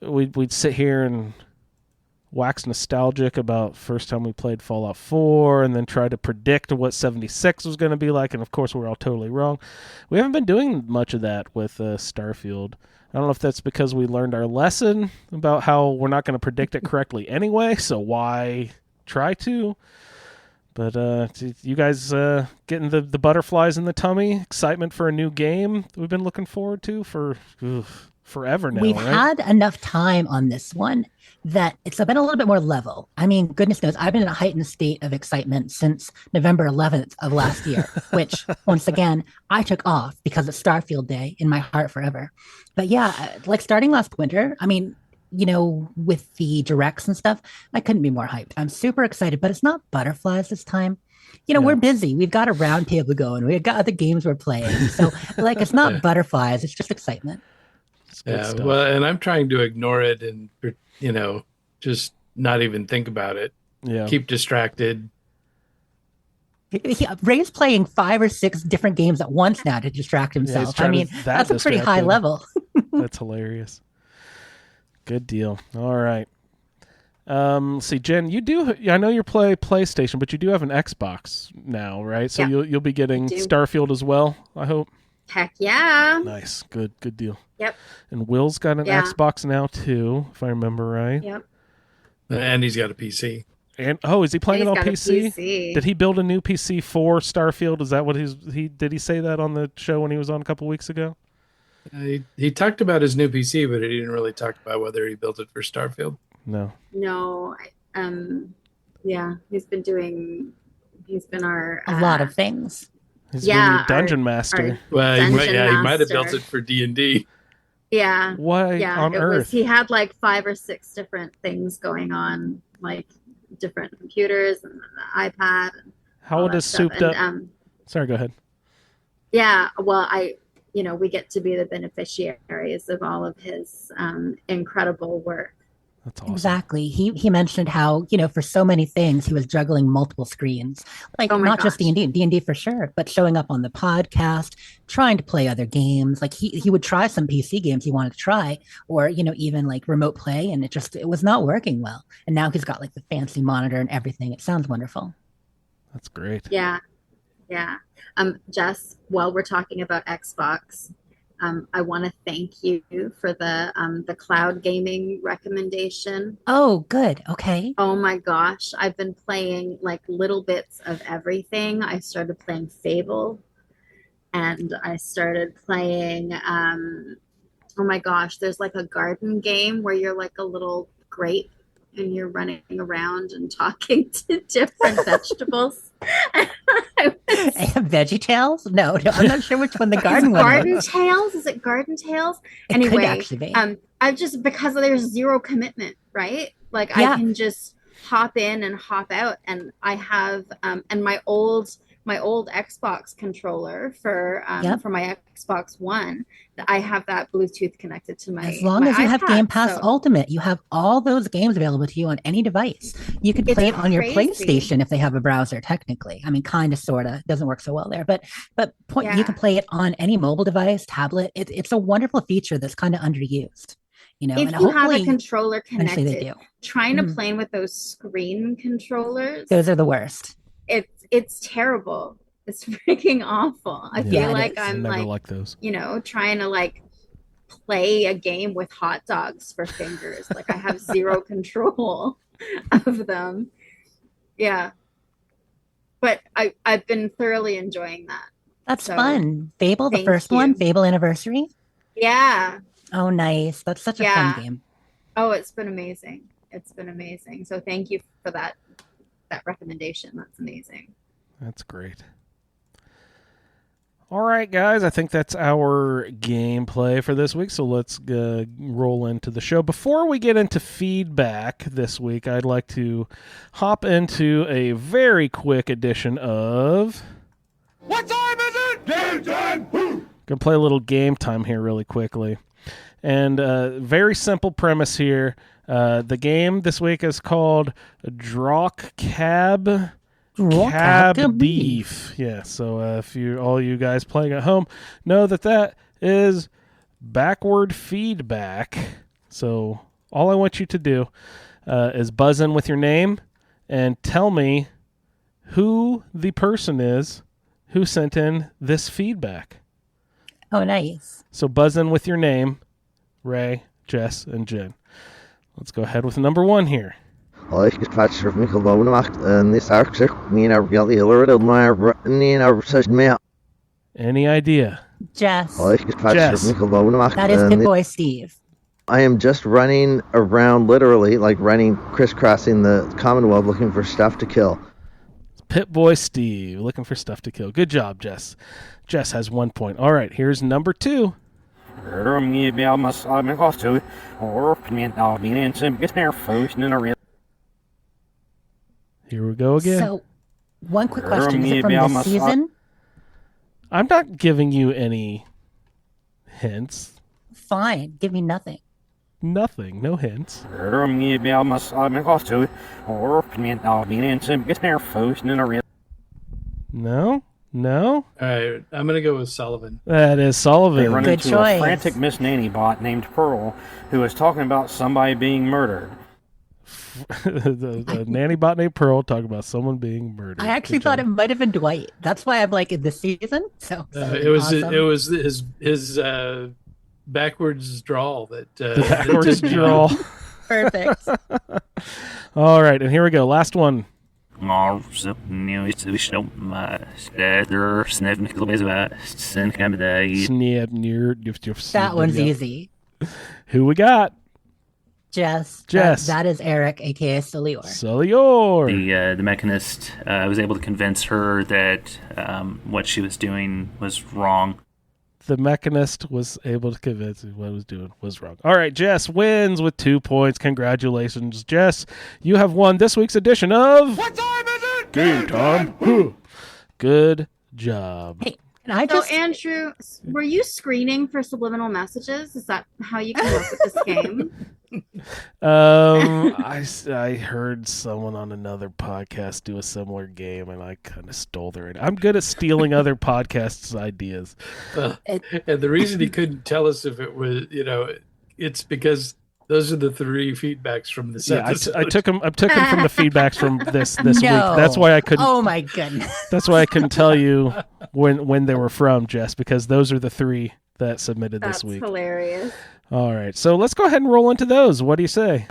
we'd sit here and wax nostalgic about first time we played Fallout 4, and then try to predict what 76 was going to be like, and of course we're all totally wrong. We haven't been doing much of that with Starfield. I don't know if that's because we learned our lesson about how we're not going to predict it correctly anyway, so why try to? But you guys getting the butterflies in the tummy, excitement for a new game that we've been looking forward to for forever now, We've right? had enough time on this one that it's been a little bit more level. I mean, goodness knows, I've been in a heightened state of excitement since November 11th of last year, which, once again, I took off because it's Starfield Day in my heart forever. But yeah, like starting last winter, I mean, you know, with the directs and stuff, I couldn't be more hyped. I'm super excited, but it's not butterflies this time. You know, Yeah. we're busy. We've got a roundtable going. We've got other games we're playing. So, like, it's not butterflies. It's just excitement. It's good Yeah, stuff. well, and I'm trying to ignore it and, just not even think about it. Yeah. Keep distracted. Ray's playing 5 or 6 different games at once now to distract he's himself. I trying to mean, that that's a pretty high distracted. level. That's hilarious. Good deal. All right. Let's see, Jen, I know you play PlayStation, but you do have an Xbox now, right? So Yeah, you'll be getting I do. Starfield as well, I hope. Heck yeah. Nice. Good deal. Yep. And Will's got an Yeah. Xbox now too, if I remember right. Yep. And he's got a PC. And is he playing He's it on got a PC? PC. Did he build a new PC for Starfield? Is that what did he say that on the show when he was on a couple weeks ago? He talked about his new PC, but he didn't really talk about whether he built it for Starfield. No. No, yeah, he's been our A lot of things. He's Yeah, been your dungeon master. our- Well, he Dungeon might have built Master. it for D&D. yeah, Why yeah. on It earth? was, he had like 5 or 6 different things going on, like different computers and the iPad. And How all old that is stuff. Souped And, Up? Sorry, go ahead. Yeah, well, we get to be the beneficiaries of all of his incredible work. That's awesome. Exactly. He mentioned how, you know, for so many things, he was juggling multiple screens, like Oh my not just gosh. D&D for sure, but showing up on the podcast, trying to play other games. Like he would try some PC games he wanted to try, or, you know, even like remote play. And it was not working well. And now he's got like the fancy monitor and everything. It sounds wonderful. That's great. Yeah. Jess, while we're talking about Xbox, I want to thank you for the cloud gaming recommendation. Oh, good. Okay. Oh my gosh, I've been playing like little bits of everything. I started playing Fable, and I started playing oh my gosh, there's like a garden game where you're like a little grape and you're running around and talking to different vegetables. Veggie Tales? No, I'm not sure which one the garden one Garden was. Tales? Is it Garden Tales? It could Anyway, actually be. I've just, because there's zero commitment, right? Like Yeah. I can just hop in and hop out, and I have and my old my old Xbox controller for Yep. my Xbox One. I have that Bluetooth connected to my As long my as you have iPad, Game Pass so Ultimate, you have all those games available to you on any device. You could It's play it on your crazy. PlayStation if they have a browser. Technically, I mean, kind of, sorta. It doesn't work so well there, but you Yeah. can play it on any mobile device, tablet. It's a wonderful feature that's kind of underused, and if you have a hopefully controller eventually they connected, do. trying to Mhm. play with those screen controllers, Those are the worst. it's terrible. It's freaking awful. I Yeah. feel Yeah, it like is. I I'm never like, liked those. trying to like play a game with hot dogs for fingers. Like I have zero control of them. Yeah. But I've been thoroughly enjoying that. That's So, fun. Fable, the thank first one, you. Fable Anniversary. Yeah. Oh, nice. That's such a Yeah. fun game. Oh, it's been amazing. It's been amazing. So thank you for that recommendation. That's amazing. That's great. All right, guys, I think that's our gameplay for this week, so let's roll into the show. Before we get into feedback this week, I'd like to hop into a very quick edition of... What time is it? Game time! Gonna play a little game time here really quickly. And very simple premise here. The game this week is called Drock Cab Beef. Yeah, so if all you guys playing at home know that is backward feedback. So all I want you to do is buzz in with your name and tell me who the person is who sent in this feedback. Oh, nice. So buzz in with your name, Ray, Jess, and Jen. Let's go ahead with number 1 here. Oes gespatcher me gewoon macht this architect me na really alert my ni na such me. Any idea? Jess. Oes gespatcher me gewoon macht That is Pip-Boy Steve. I am just running around, literally like running crisscrossing the Commonwealth looking for stuff to kill. Pip-Boy Steve, looking for stuff to kill. Good job, Jess. Jess has 1 point. All right, here's number 2. Here we go again. So, one quick question. Is it from this season? I'm not giving you any hints. Fine. Give me nothing. Nothing. No hints. No? No? All right, I'm going to go with Sullivan. That is Sullivan. They run Good into choice. a frantic Miss Nanny bot named Pearl who is talking about somebody being murdered. the nanny bot named Pearl talking about someone being murdered. I actually Good thought job. it might have been Dwight. That's why I'm like in this season. So It was awesome. his backwards drawl that Backwards that- draw. Perfect. All right, and here we go. Last one. That That one's easy. Who we got? Jess. Jess. That is Eric, aka Suliore. Suliore. The mechanist, I was able to convince her that what she was doing was wrong. The mechanist was able to convince me what I was doing was wrong. All right, Jess wins with 2 points. Congratulations, Jess. You have won this week's edition of What time is it? Game Time. Good job. Hey, can I So just Andrew, were you screening for subliminal messages? Is that how you came up with this game? I heard someone on another podcast do a similar game, and I kind of stole their idea. I'm good at stealing other podcasts' ideas. and the reason he couldn't tell us if it was, it's because those are the 3 feedbacks from this Yeah, episode. I took them from the feedbacks from this no. week. That's why I couldn't. Oh my goodness. That's why I couldn't tell you when they were from, Jess, because those are the 3 that submitted That's this week. hilarious. All right, so let's go ahead and roll into those. What do you say?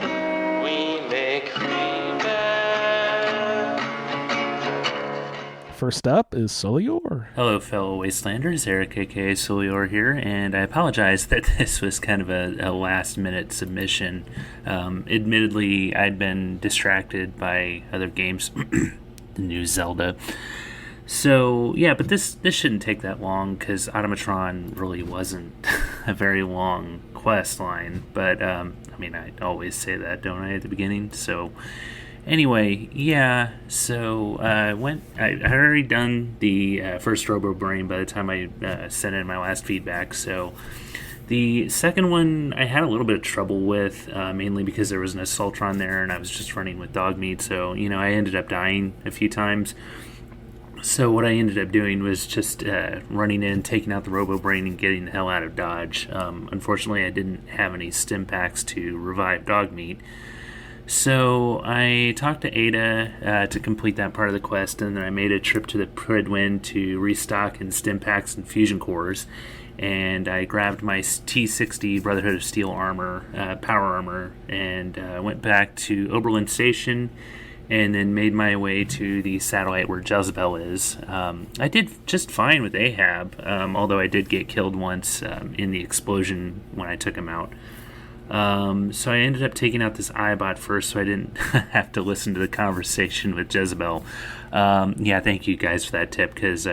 First up is Suliore. Hello, fellow Wastelanders. Eric, aka Suliore here, and I apologize that this was kind of a last-minute submission. Admittedly, I'd been distracted by other games, the new Zelda. So, yeah, but this shouldn't take that long, because Automatron really wasn't a very long quest line. But, I always say that, don't I, at the beginning? So, Anyway, yeah, so I had already done the first Robo Brain by the time I sent in my last feedback, so the second one I had a little bit of trouble with, mainly because there was an Assaultron there and I was just running with dog meat, so, I ended up dying a few times. So what I ended up doing was just running in, taking out the Robo Brain, and getting the hell out of Dodge. Unfortunately, I didn't have any stim packs to revive dog meat. So I talked to Ada to complete that part of the quest, and then I made a trip to the Pridwin to restock in stim packs and fusion cores. And I grabbed my T60 Brotherhood of Steel armor, power armor, and went back to Oberlin Station, and then made my way to the satellite where Jezebel is. I did just fine with Ahab, although I did get killed once in the explosion when I took him out. So I ended up taking out this iBot first, so I didn't have to listen to the conversation with Jezebel. Yeah, thank you guys for that tip, because,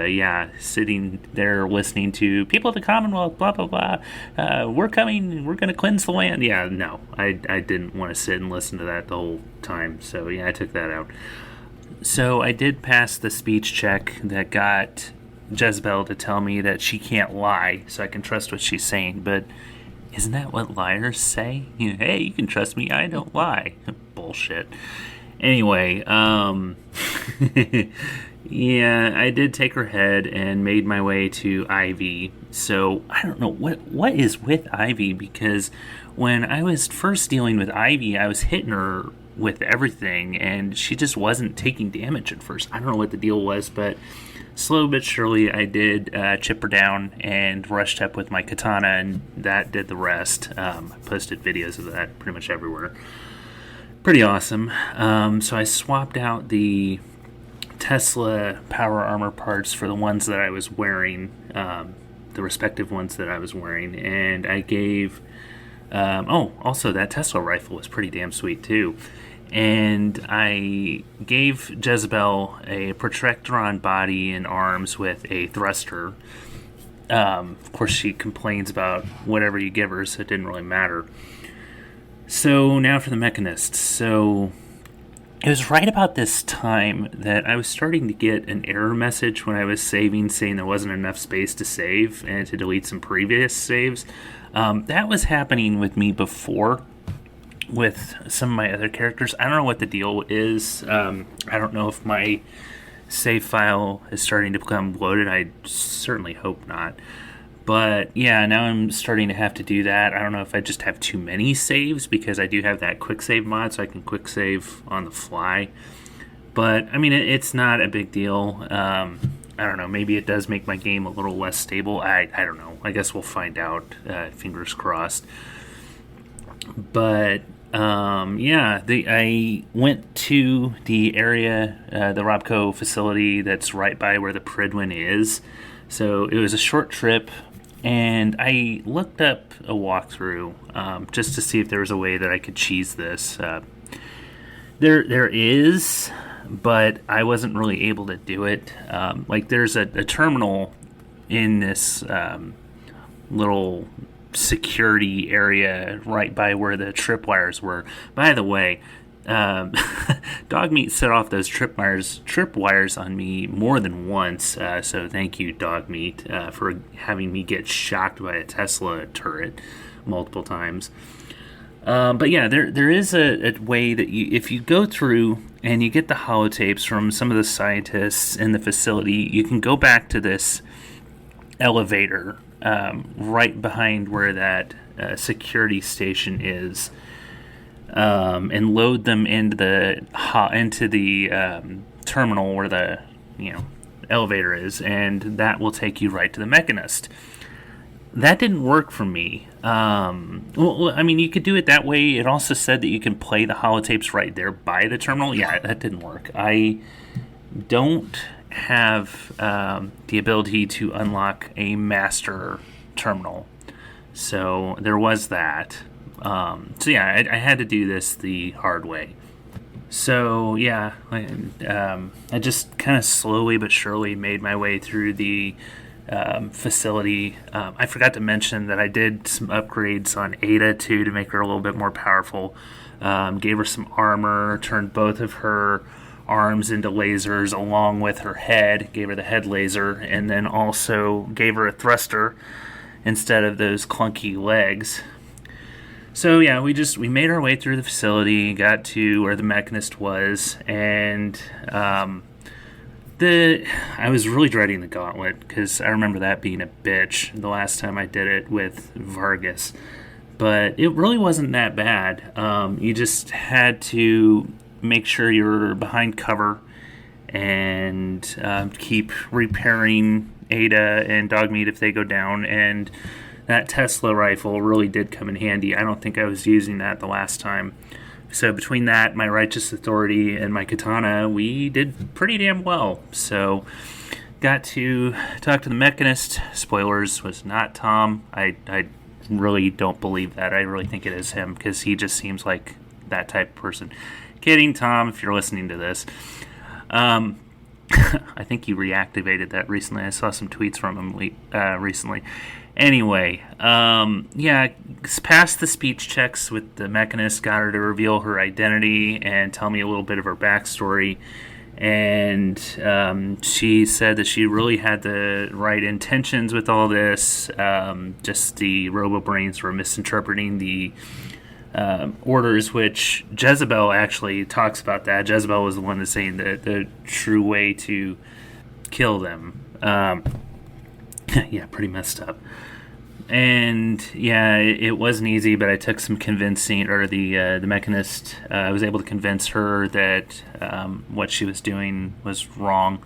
sitting there listening to people of the Commonwealth, blah, blah, blah, we're coming, we're going to cleanse the land. Yeah, no, I didn't want to sit and listen to that the whole time, so yeah, I took that out. So I did pass the speech check that got Jezebel to tell me that she can't lie, so I can trust what she's saying, but isn't that what liars say? Hey, you can trust me, I don't lie. Bullshit. Anyway, yeah, I did take her head and made my way to Ivy. So, I don't know, what is with Ivy? Because when I was first dealing with Ivy, I was hitting her with everything, and she just wasn't taking damage at first. I don't know what the deal was, but slow but surely, I did chip her down and rushed up with my katana, and that did the rest. I posted videos of that pretty much everywhere. Pretty awesome. So I swapped out the Tesla power armor parts for the ones that I was wearing, the respective ones that I was wearing, and I gave... also, that Tesla rifle was pretty damn sweet, too. And I gave Jezebel a Protectron body and arms with a thruster. Of course, she complains about whatever you give her, so it didn't really matter. So now for the mechanists. So it was right about this time that I was starting to get an error message when I was saving, saying there wasn't enough space to save and to delete some previous saves. That was happening with me before with some of my other characters. I don't know what the deal is. I don't know if my save file is starting to become bloated. I certainly hope not. But yeah, now I'm starting to have to do that. I don't know if I just have too many saves, because I do have that quick save mod, so I can quick save on the fly. But I mean, it's not a big deal. I don't know. Maybe it does make my game a little less stable. I don't know. I guess we'll find out. Fingers crossed. But I went to the area, the Robco facility that's right by where the Pridwin is. So it was a short trip, and I looked up a walkthrough just to see if there was a way that I could cheese this. There is, but I wasn't really able to do it. There's a terminal in this little security area right by where the tripwires were. By the way, Dogmeat set off those tripwires on me more than once, so thank you, Dogmeat, for having me get shocked by a Tesla turret multiple times. But yeah, there is a way that if you go through and you get the holotapes from some of the scientists in the facility, you can go back to this elevator right behind where that security station is, and load them into the terminal where the elevator is, and that will take you right to the mechanist. That didn't work for me. Well, I mean, you could do it that way. It also said that you can play the holotapes right there by the terminal. Yeah, that didn't work. I don't have the ability to unlock a master terminal. So there was that. So yeah, I had to do this the hard way. So yeah, I just kind of slowly but surely made my way through the facility. I forgot to mention that I did some upgrades on Ada too to make her a little bit more powerful. Gave her some armor, turned both of her arms into lasers along with her head, gave her the head laser, and then also gave her a thruster instead of those clunky legs. So yeah, we made our way through the facility, got to where the mechanist was, and I was really dreading the gauntlet because I remember that being a bitch the last time I did it with Vargas. But it really wasn't that bad. You just had to make sure you're behind cover and keep repairing Ada and Dogmeat if they go down. And that Tesla rifle really did come in handy. I don't think I was using that the last time. So between that, my Righteous Authority, and my Katana, we did pretty damn well. So got to talk to the mechanist. Spoilers, was not Tom. I really don't believe that. I really think it is him because he just seems like that type of person. Kidding, Tom, if you're listening to this. I think you reactivated that recently. I saw some tweets from him recently. Anyway, passed the speech checks with the mechanist, got her to reveal her identity and tell me a little bit of her backstory. And she said that she really had the right intentions with all this. Just the robo-brains were misinterpreting the orders, which Jezebel actually talks about that. Jezebel was the one that's saying the true way to kill them. Yeah, pretty messed up. And yeah, it wasn't easy, but I took some convincing, or the mechanist, I was able to convince her that what she was doing was wrong.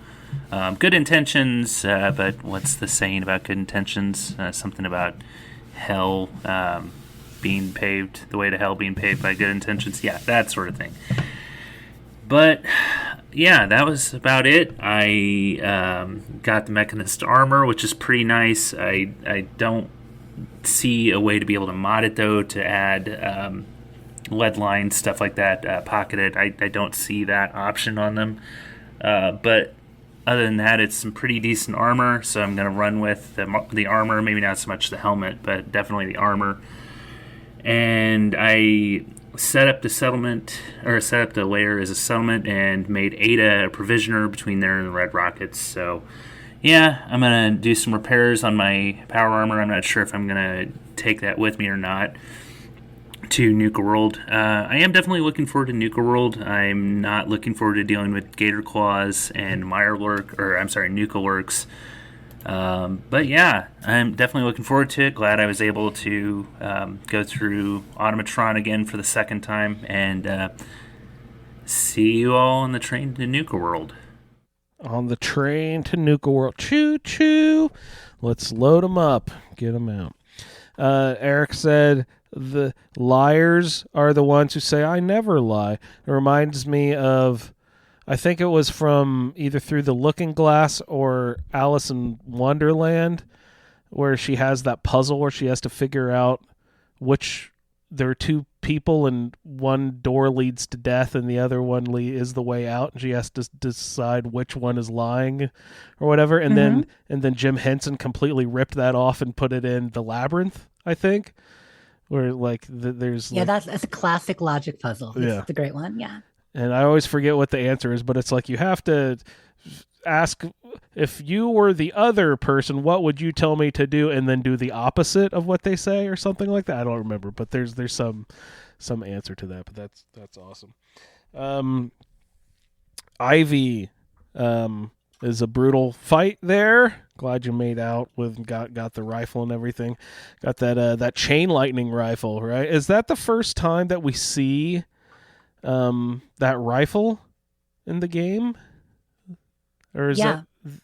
Good intentions, but what's the saying about good intentions? Something about hell being paved, the way to hell being paved by good intentions. Yeah, that sort of thing. But yeah, that was about it. I got the mechanist armor, which is pretty nice. I don't see a way to be able to mod it, though, to add lead lines, stuff like that, pocketed. I don't see that option on them. But other than that, it's some pretty decent armor, so I'm going to run with the armor, maybe not so much the helmet, but definitely the armor. And I set up the layer as a settlement and made Ada a provisioner between there and the Red Rockets. So yeah, I'm going to do some repairs on my power armor. I'm not sure if I'm going to take that with me or not to Nuka World. I am definitely looking forward to Nuka World. I'm not looking forward to dealing with Gator Claws and Nuka Lurks. But yeah, I'm definitely looking forward to it. Glad I was able to go through Automatron again for the second time, and see you all on the train to Nuka World. On the train to Nuka World. Choo choo. Let's load them up. Get them out. Eric said the liars are the ones who say, I never lie. It reminds me of, I think it was from either Through the Looking Glass or Alice in Wonderland, where she has that puzzle where she has to figure out which, there are two people and one door leads to death and the other one is the way out, and she has to decide which one is lying or whatever. And then Jim Henson completely ripped that off and put it in The Labyrinth, I think, where there's that's a classic logic puzzle. It's a great one. Yeah. And I always forget what the answer is, but it's like you have to ask, if you were the other person, what would you tell me to do? And then do the opposite of what they say or something like that. I don't remember, but there's some answer to that, but that's awesome. Ivy is a brutal fight there. Glad you made out with, got the rifle and everything. Got that chain lightning rifle, right? Is that the first time that we see that rifle in the game, or is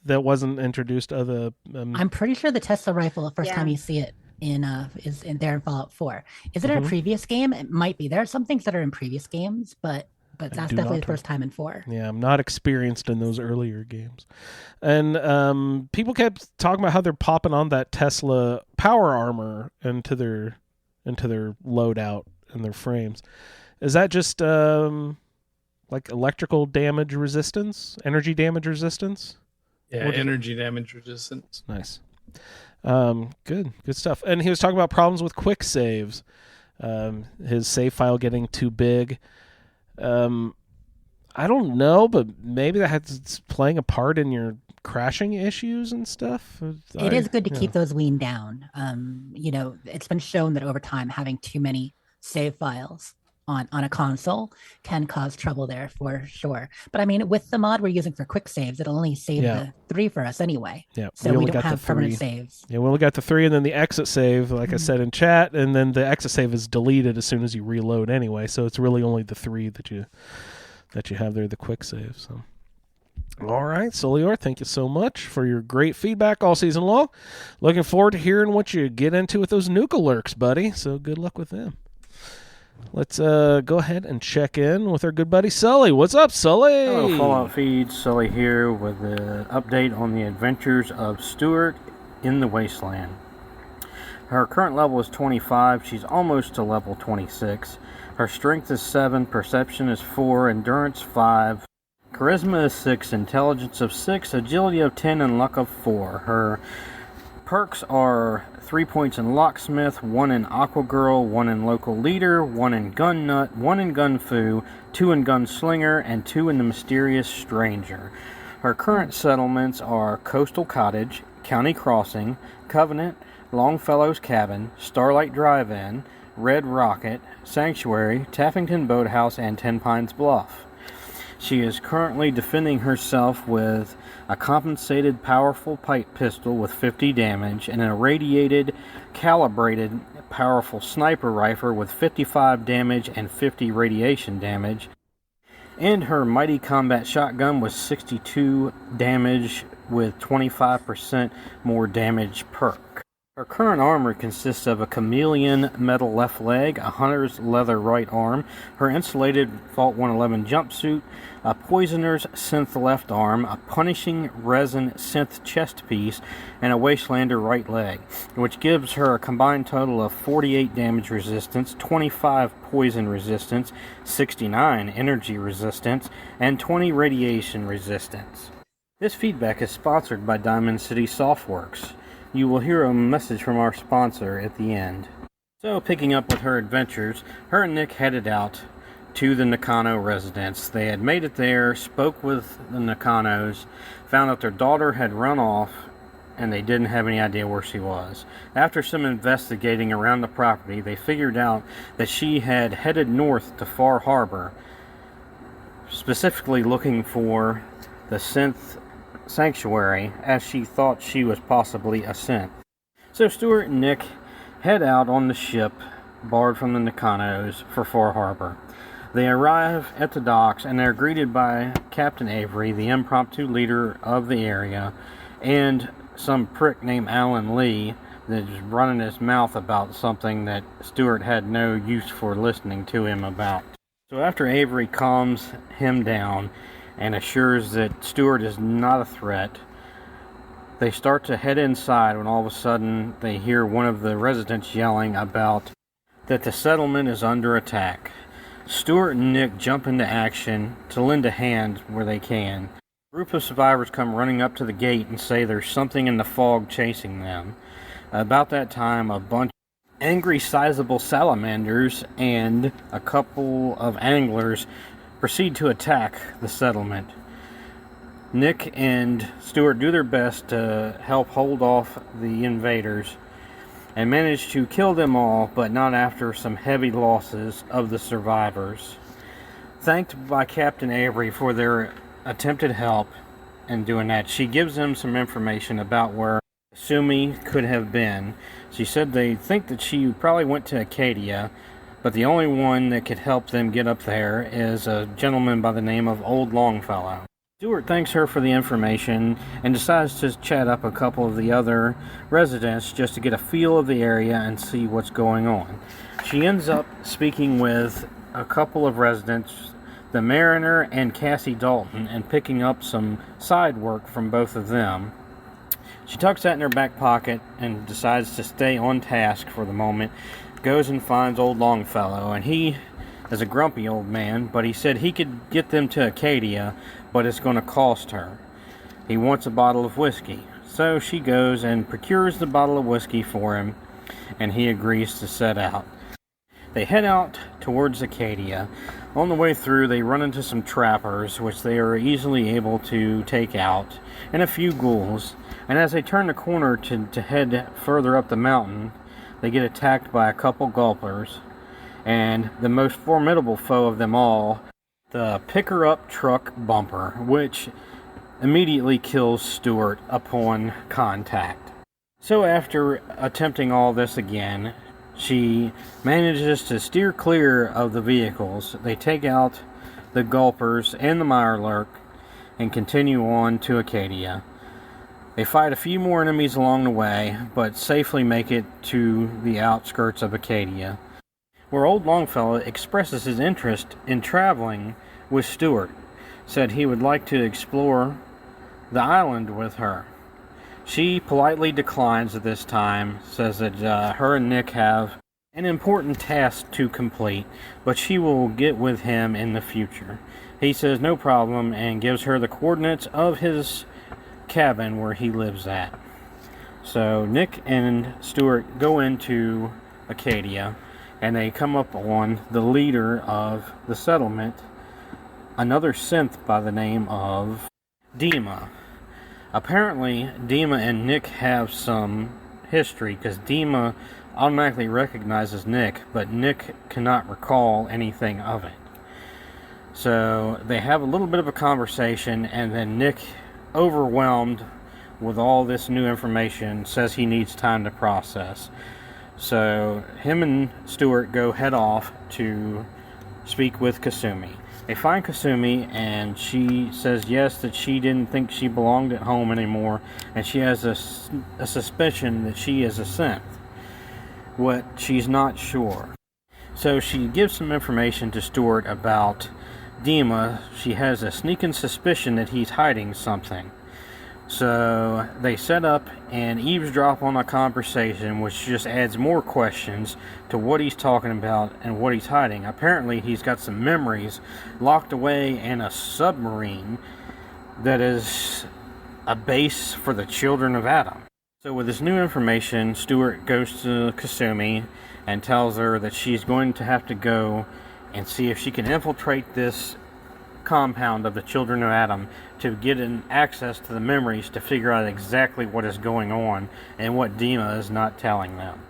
that wasn't introduced other? I'm pretty sure the Tesla rifle, the first time you see it is in there in Fallout 4. Is it in a previous game? It might be. There are some things that are in previous games, but that's definitely the first time in 4. Yeah, I'm not experienced in those earlier games. And people kept talking about how they're popping on that Tesla power armor into their loadout and their frames. Is that just like electrical damage resistance, energy damage resistance? Yeah, energy damage resistance. Nice. Good stuff. And he was talking about problems with quick saves. His save file getting too big. I don't know, but maybe that's playing a part in your crashing issues and stuff. It is good to keep those weaned down. It's been shown that over time having too many save files on a console can cause trouble there for sure. But I mean, with the mod we're using for quick saves, it'll only save the 3 for us anyway. Yeah, so we don't have permanent saves. Yeah, we only got the 3 and then the exit save, like I said in chat, and then the exit save is deleted as soon as you reload anyway. So it's really only the 3 that you have there, the quick save. So, all right, Suliore, thank you so much for your great feedback all season long. Looking forward to hearing what you get into with those nuke alerts, buddy. So good luck with them. Let's go ahead and check in with our good buddy Sully. What's up, Sully? Hello, Fallout Feed. Sully here with an update on the adventures of Stuart in the Wasteland. Her current level is 25. She's almost to level 26. Her strength is 7, perception is 4, endurance 5, charisma is 6, intelligence of 6, agility of 10, and luck of 4. Her perks are 3 points in locksmith, 1 in aqua girl, 1 in local leader, 1 in gun nut, 1 in gun fu, 2 in gunslinger, and 2 in the mysterious stranger. Her current settlements are Coastal Cottage, County Crossing, Covenant, Longfellow's Cabin, Starlight Drive-In, Red Rocket, Sanctuary, Taffington Boathouse, and Ten Pines Bluff. She is currently defending herself with a compensated powerful pipe pistol with 50 damage and an irradiated, calibrated, powerful sniper rifle with 55 damage and 50 radiation damage, and her mighty combat shotgun with 62 damage with 25% more damage perk. Her current armor consists of a chameleon metal left leg, a hunter's leather right arm, her insulated Vault 111 jumpsuit, a poisoner's synth left arm, a punishing resin synth chest piece, and a wastelander right leg, which gives her a combined total of 48 damage resistance, 25 poison resistance, 69 energy resistance, and 20 radiation resistance. This feedback is sponsored by Diamond City Softworks. You will hear a message from our sponsor at the end. So, picking up with her adventures, her and Nick headed out to the Nakano residence. They had made it there, spoke with the Nakanos, found out their daughter had run off, and they didn't have any idea where she was. After some investigating around the property, they figured out that she had headed north to Far Harbor, specifically looking for the synth sanctuary, as she thought she was possibly a synth. So Stuart and Nick head out on the ship borrowed from the Nakanos for Far Harbor. They arrive at the docks and they're greeted by Captain Avery, the impromptu leader of the area, and some prick named Alan Lee that's running his mouth about something that Stuart had no use for listening to him about. So after Avery calms him down and assures that Stuart is not a threat, they start to head inside when all of a sudden they hear one of the residents yelling about that the settlement is under attack. Stuart and Nick jump into action to lend a hand where they can. A group of survivors come running up to the gate and say there's something in the fog chasing them. About that time, a bunch of angry sizable salamanders and a couple of anglers proceed to attack the settlement. Nick and Stuart do their best to help hold off the invaders and manage to kill them all, but not after some heavy losses of the survivors. Thanked by Captain Avery for their attempted help in doing that, she gives them some information about where Sumi could have been. She said they think that she probably went to Acadia, but the only one that could help them get up there is a gentleman by the name of Old Longfellow. Stuart thanks her for the information and decides to chat up a couple of the other residents just to get a feel of the area and see what's going on. She ends up speaking with a couple of residents, the Mariner and Cassie Dalton, and picking up some side work from both of them. She tucks that in her back pocket and decides to stay on task for the moment. Goes and finds Old Longfellow, and he is a grumpy old man, but he said he could get them to Acadia, but it's going to cost her. He wants a bottle of whiskey. So she goes and procures the bottle of whiskey for him, and he agrees to set out. They head out towards Acadia. On the way through, they run into some trappers, which they are easily able to take out, and a few ghouls. And as they turn the corner to head further up the mountain, they get attacked by a couple gulpers, and the most formidable foe of them all, the picker-up truck bumper, which immediately kills Stuart upon contact. So after attempting all this again, she manages to steer clear of the vehicles. They take out the gulpers and the Mirelurk and continue on to Acadia. They fight a few more enemies along the way, but safely make it to the outskirts of Acadia, where old Longfellow expresses his interest in traveling with Stuart, said he would like to explore the island with her. She politely declines at this time, says that her and Nick have an important task to complete, but she will get with him in the future. He says no problem and gives her the coordinates of his cabin where he lives at. So Nick and Stuart go into Acadia, and they come up on the leader of the settlement, another synth by the name of Dima. Apparently, Dima and Nick have some history, because Dima automatically recognizes Nick, but Nick cannot recall anything of it. So they have a little bit of a conversation, and then Nick, overwhelmed with all this new information, says he needs time to process. So him and Stuart go head off to speak with Kasumi. They find Kasumi, and she says yes, that she didn't think she belonged at home anymore, and she has a suspicion that she is a synth. What she's not sure. So she gives some information to Stuart about Dima. She has a sneaking suspicion that he's hiding something. So they set up and eavesdrop on a conversation, which just adds more questions to what he's talking about and what he's hiding. Apparently he's got some memories locked away in a submarine that is a base for the children of Adam. So with this new information, Stuart goes to Kasumi and tells her that she's going to have to go and see if she can infiltrate this compound of the children of Adam to get an access to the memories to figure out exactly what is going on and what Dima is not telling them.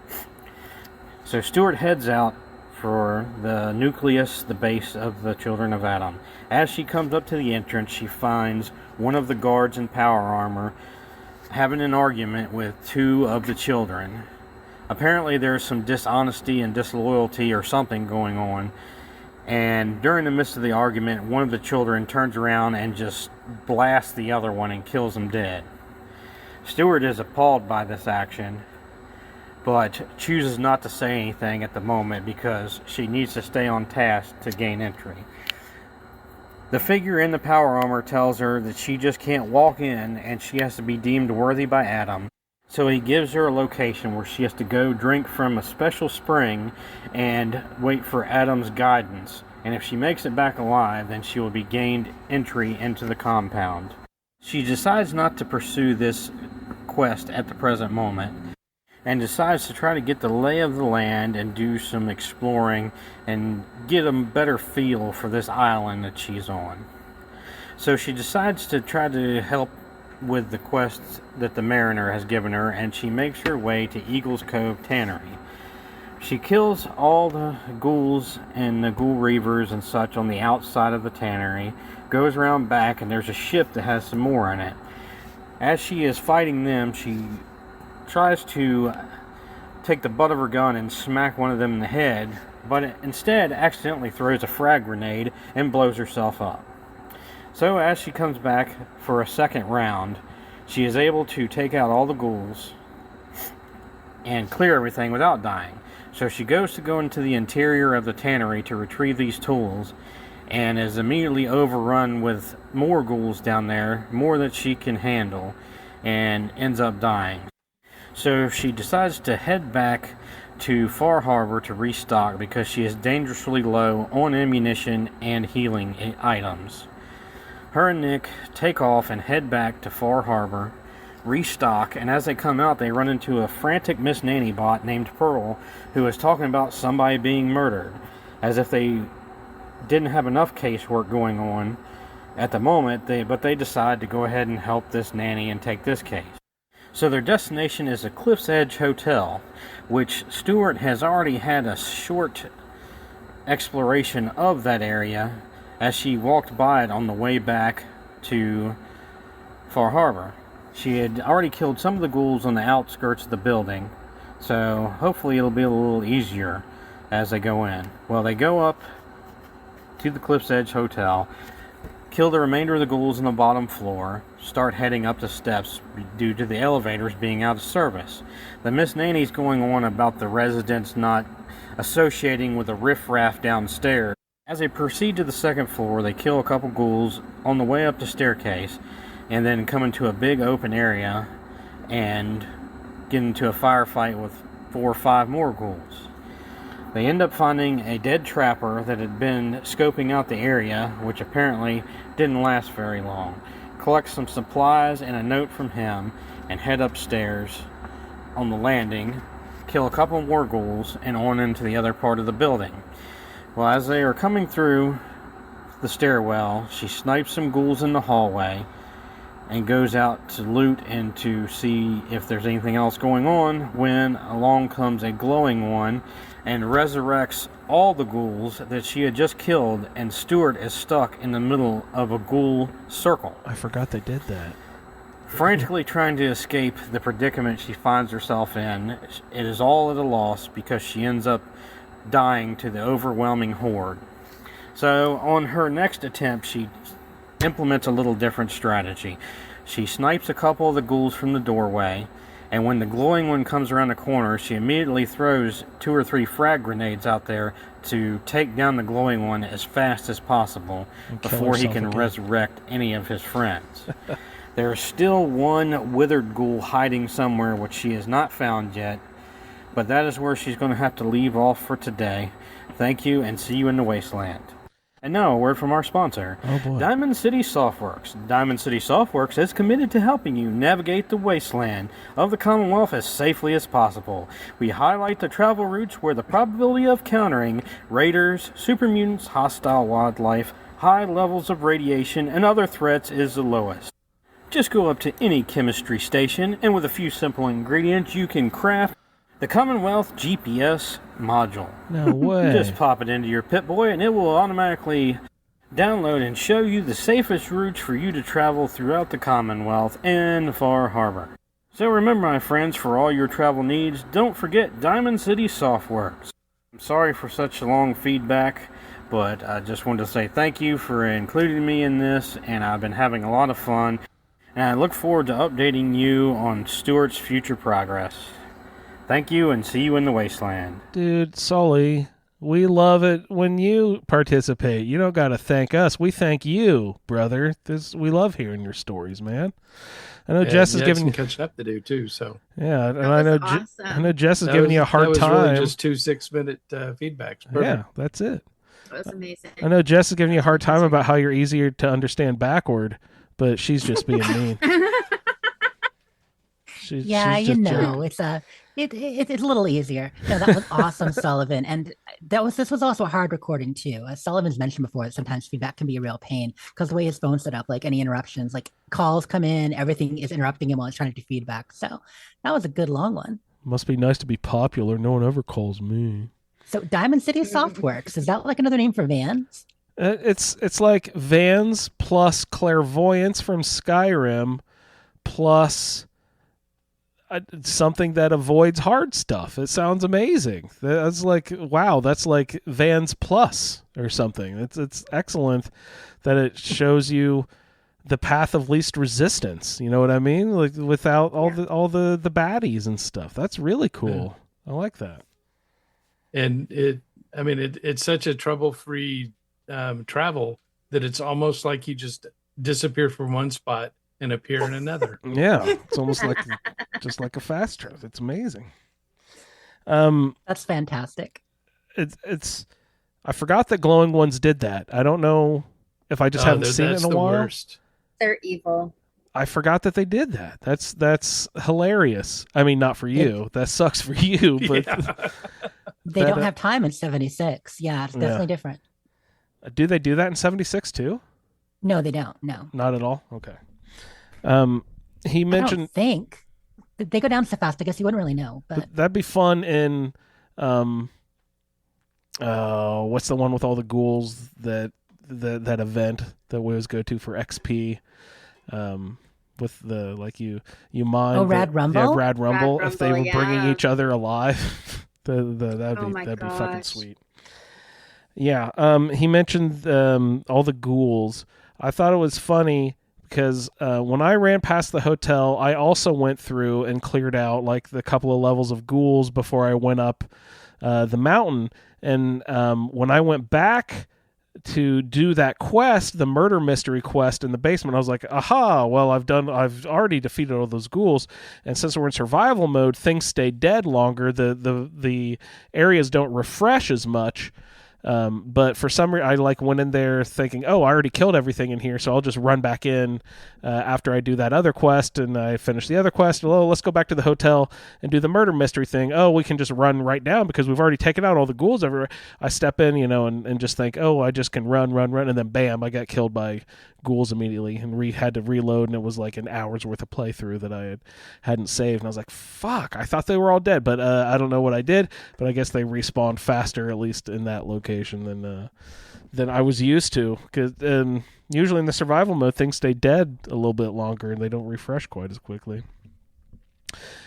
So Stuart heads out for the nucleus, the base of the children of Adam. As she comes up to the entrance, she finds one of the guards in power armor having an argument with two of the children. Apparently there's some dishonesty and disloyalty or something going on. And during the midst of the argument, one of the children turns around and just blasts the other one and kills him dead. Stuart is appalled by this action, but chooses not to say anything at the moment because she needs to stay on task to gain entry. The figure in the power armor tells her that she just can't walk in and she has to be deemed worthy by Adam. So he gives her a location where she has to go drink from a special spring and wait for Adam's guidance. And if she makes it back alive, then she will be gained entry into the compound. She decides not to pursue this quest at the present moment, and decides to try to get the lay of the land and do some exploring and get a better feel for this island that she's on. So she decides to try to help with the quests that the mariner has given her, and she makes her way to Eagle's Cove Tannery. She kills all the ghouls and the ghoul reavers and such on the outside of the tannery, goes around back, and there's a ship that has some more in it. As she is fighting them, she tries to take the butt of her gun and smack one of them in the head, but instead accidentally throws a frag grenade and blows herself up. So as she comes back for a second round, she is able to take out all the ghouls and clear everything without dying. So she goes to go into the interior of the tannery to retrieve these tools, and is immediately overrun with more ghouls down there, more than she can handle, and ends up dying. So she decides to head back to Far Harbor to restock because she is dangerously low on ammunition and healing items. Her and Nick take off and head back to Far Harbor, restock, and as they come out, they run into a frantic Miss Nanny bot named Pearl, who is talking about somebody being murdered, as if they didn't have enough casework going on at the moment, but they decide to go ahead and help this nanny and take this case. So their destination is a Cliff's Edge Hotel, which Stuart has already had a short exploration of that area as she walked by it on the way back to Far Harbor. She had already killed some of the ghouls on the outskirts of the building, so hopefully it'll be a little easier as they go in. Well, they go up to the Cliff's Edge Hotel, kill the remainder of the ghouls on the bottom floor, start heading up the steps due to the elevators being out of service. The Miss Nanny's going on about the residents not associating with the riffraff downstairs. As they proceed to the second floor, they kill a couple ghouls on the way up the staircase, and then come into a big open area and get into a firefight with 4 or 5 more ghouls. They end up finding a dead trapper that had been scoping out the area, which apparently didn't last very long. Collect some supplies and a note from him, and head upstairs on the landing, kill a couple more ghouls, and on into the other part of the building. Well, as they are coming through the stairwell, she snipes some ghouls in the hallway and goes out to loot and to see if there's anything else going on, when along comes a glowing one and resurrects all the ghouls that she had just killed, and Stuart is stuck in the middle of a ghoul circle. I forgot they did that. Frantically trying to escape the predicament she finds herself in, it is all at a loss because she ends up dying to the overwhelming horde. So on her next attempt, she implements a little different strategy. She snipes a couple of the ghouls from the doorway, and when the glowing one comes around the corner, she immediately throws 2 or 3 frag grenades out there to take down the glowing one as fast as possible before he can resurrect any of his friends. There is still one withered ghoul hiding somewhere which she has not found yet, but that is where she's going to have to leave off for today. Thank you, and see you in the wasteland. And now, a word from our sponsor, Diamond City Softworks. Diamond City Softworks is committed to helping you navigate the wasteland of the Commonwealth as safely as possible. We highlight the travel routes where the probability of countering raiders, super mutants, hostile wildlife, high levels of radiation, and other threats is the lowest. Just go up to any chemistry station, and with a few simple ingredients, you can craft the Commonwealth GPS module. No way. Just pop it into your Pip-Boy and it will automatically download and show you the safest routes for you to travel throughout the Commonwealth and Far Harbor. So remember, my friends, for all your travel needs, don't forget Diamond City Softworks. I'm sorry for such long feedback, but I just wanted to say thank you for including me in this, and I've been having a lot of fun, and I look forward to updating you on Stuart's future progress. Thank you, and see you in the wasteland. Dude, Sully, we love it when you participate. You don't got to thank us. We thank you, brother. We love hearing your stories, man. I know Jess is giving some catching up to do too. So yeah, and I know awesome. I know Jess is giving you a hard that was time. Really just 2 6-minute feedbacks. Perfect. Yeah, that's it. That was amazing. I know Jess is giving you a hard time about how you're easier to understand backward, but she's just being mean. she's you just know, it's a little easier. No, that was awesome, Sullivan. And this was also a hard recording too. As Sullivan's mentioned before, that sometimes feedback can be a real pain because the way his phone's set up, like any interruptions, like calls come in, everything is interrupting him while he's trying to do feedback. So that was a good long one. Must be nice to be popular. No one ever calls me. So Diamond City Softworks, is that like another name for Vans? It's like Vans plus clairvoyance from Skyrim plus something that avoids hard stuff. It sounds amazing. That's like, wow, that's like Vans Plus or something. It's excellent that it shows you the path of least resistance. You know what I mean? Like without all the baddies and stuff. That's really cool. Yeah. I like that. And it's such a trouble-free travel that it's almost like you just disappear from one spot and appear in another. Yeah, it's almost like just like a fast trip. It's amazing. That's fantastic. It's I forgot that glowing ones did that. I don't know if I just haven't seen it that's in a the while. Worst. They're evil. I forgot that they did that. That's hilarious. I mean, not for you. That sucks for you, but They don't have time in 76. Yeah, it's definitely different. Do they do that in 76 too? No, they don't. No. Not at all? Okay. He mentioned... I don't think. They go down so fast, I guess you wouldn't really know. But that'd be fun in... what's the one with all the ghouls that event that we always go to for XP? With the you mind Rad Rumble? Yeah, Rad Rumble. If they were Rumble, bringing each other alive, that'd be fucking sweet. Yeah. He mentioned all the ghouls. I thought it was funny because when I ran past the hotel, I also went through and cleared out like the couple of levels of ghouls before I went up the mountain. And when I went back to do that quest, the murder mystery quest in the basement, I was like, aha, well, I've already defeated all those ghouls, and since we're in survival mode, things stay dead longer. The areas don't refresh as much. But for some reason, I went in there thinking, oh, I already killed everything in here, so I'll just run back in after I do that other quest, and I finish the other quest. Oh, let's go back to the hotel and do the murder mystery thing. Oh, we can just run right down because we've already taken out all the ghouls everywhere. I step in, and just think, oh, I just can run, and then bam, I got killed by ghouls immediately and had to reload, and it was like an hour's worth of playthrough that I hadn't saved, and I was like, fuck, I thought they were all dead, but I don't know what I did, but I guess they respawned faster, at least in that location, than I was used to, because usually in the survival mode things stay dead a little bit longer and they don't refresh quite as quickly.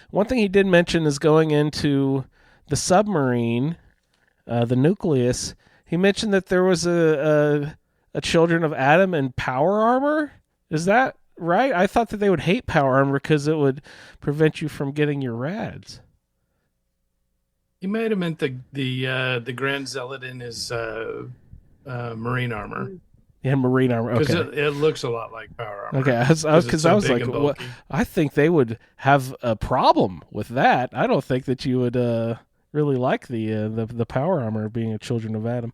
One thing he did mention is going into the submarine, the nucleus. He mentioned that there was a Children of Adam and power armor. Is that right? I thought that they would hate power armor because it would prevent you from getting your rads. He might have meant the Grand Zealot in his marine armor. Yeah, marine armor. Okay, because it looks a lot like power armor. Okay, I was like, what? I think they would have a problem with that. I don't think that you would really like the power armor being a Children of Adam.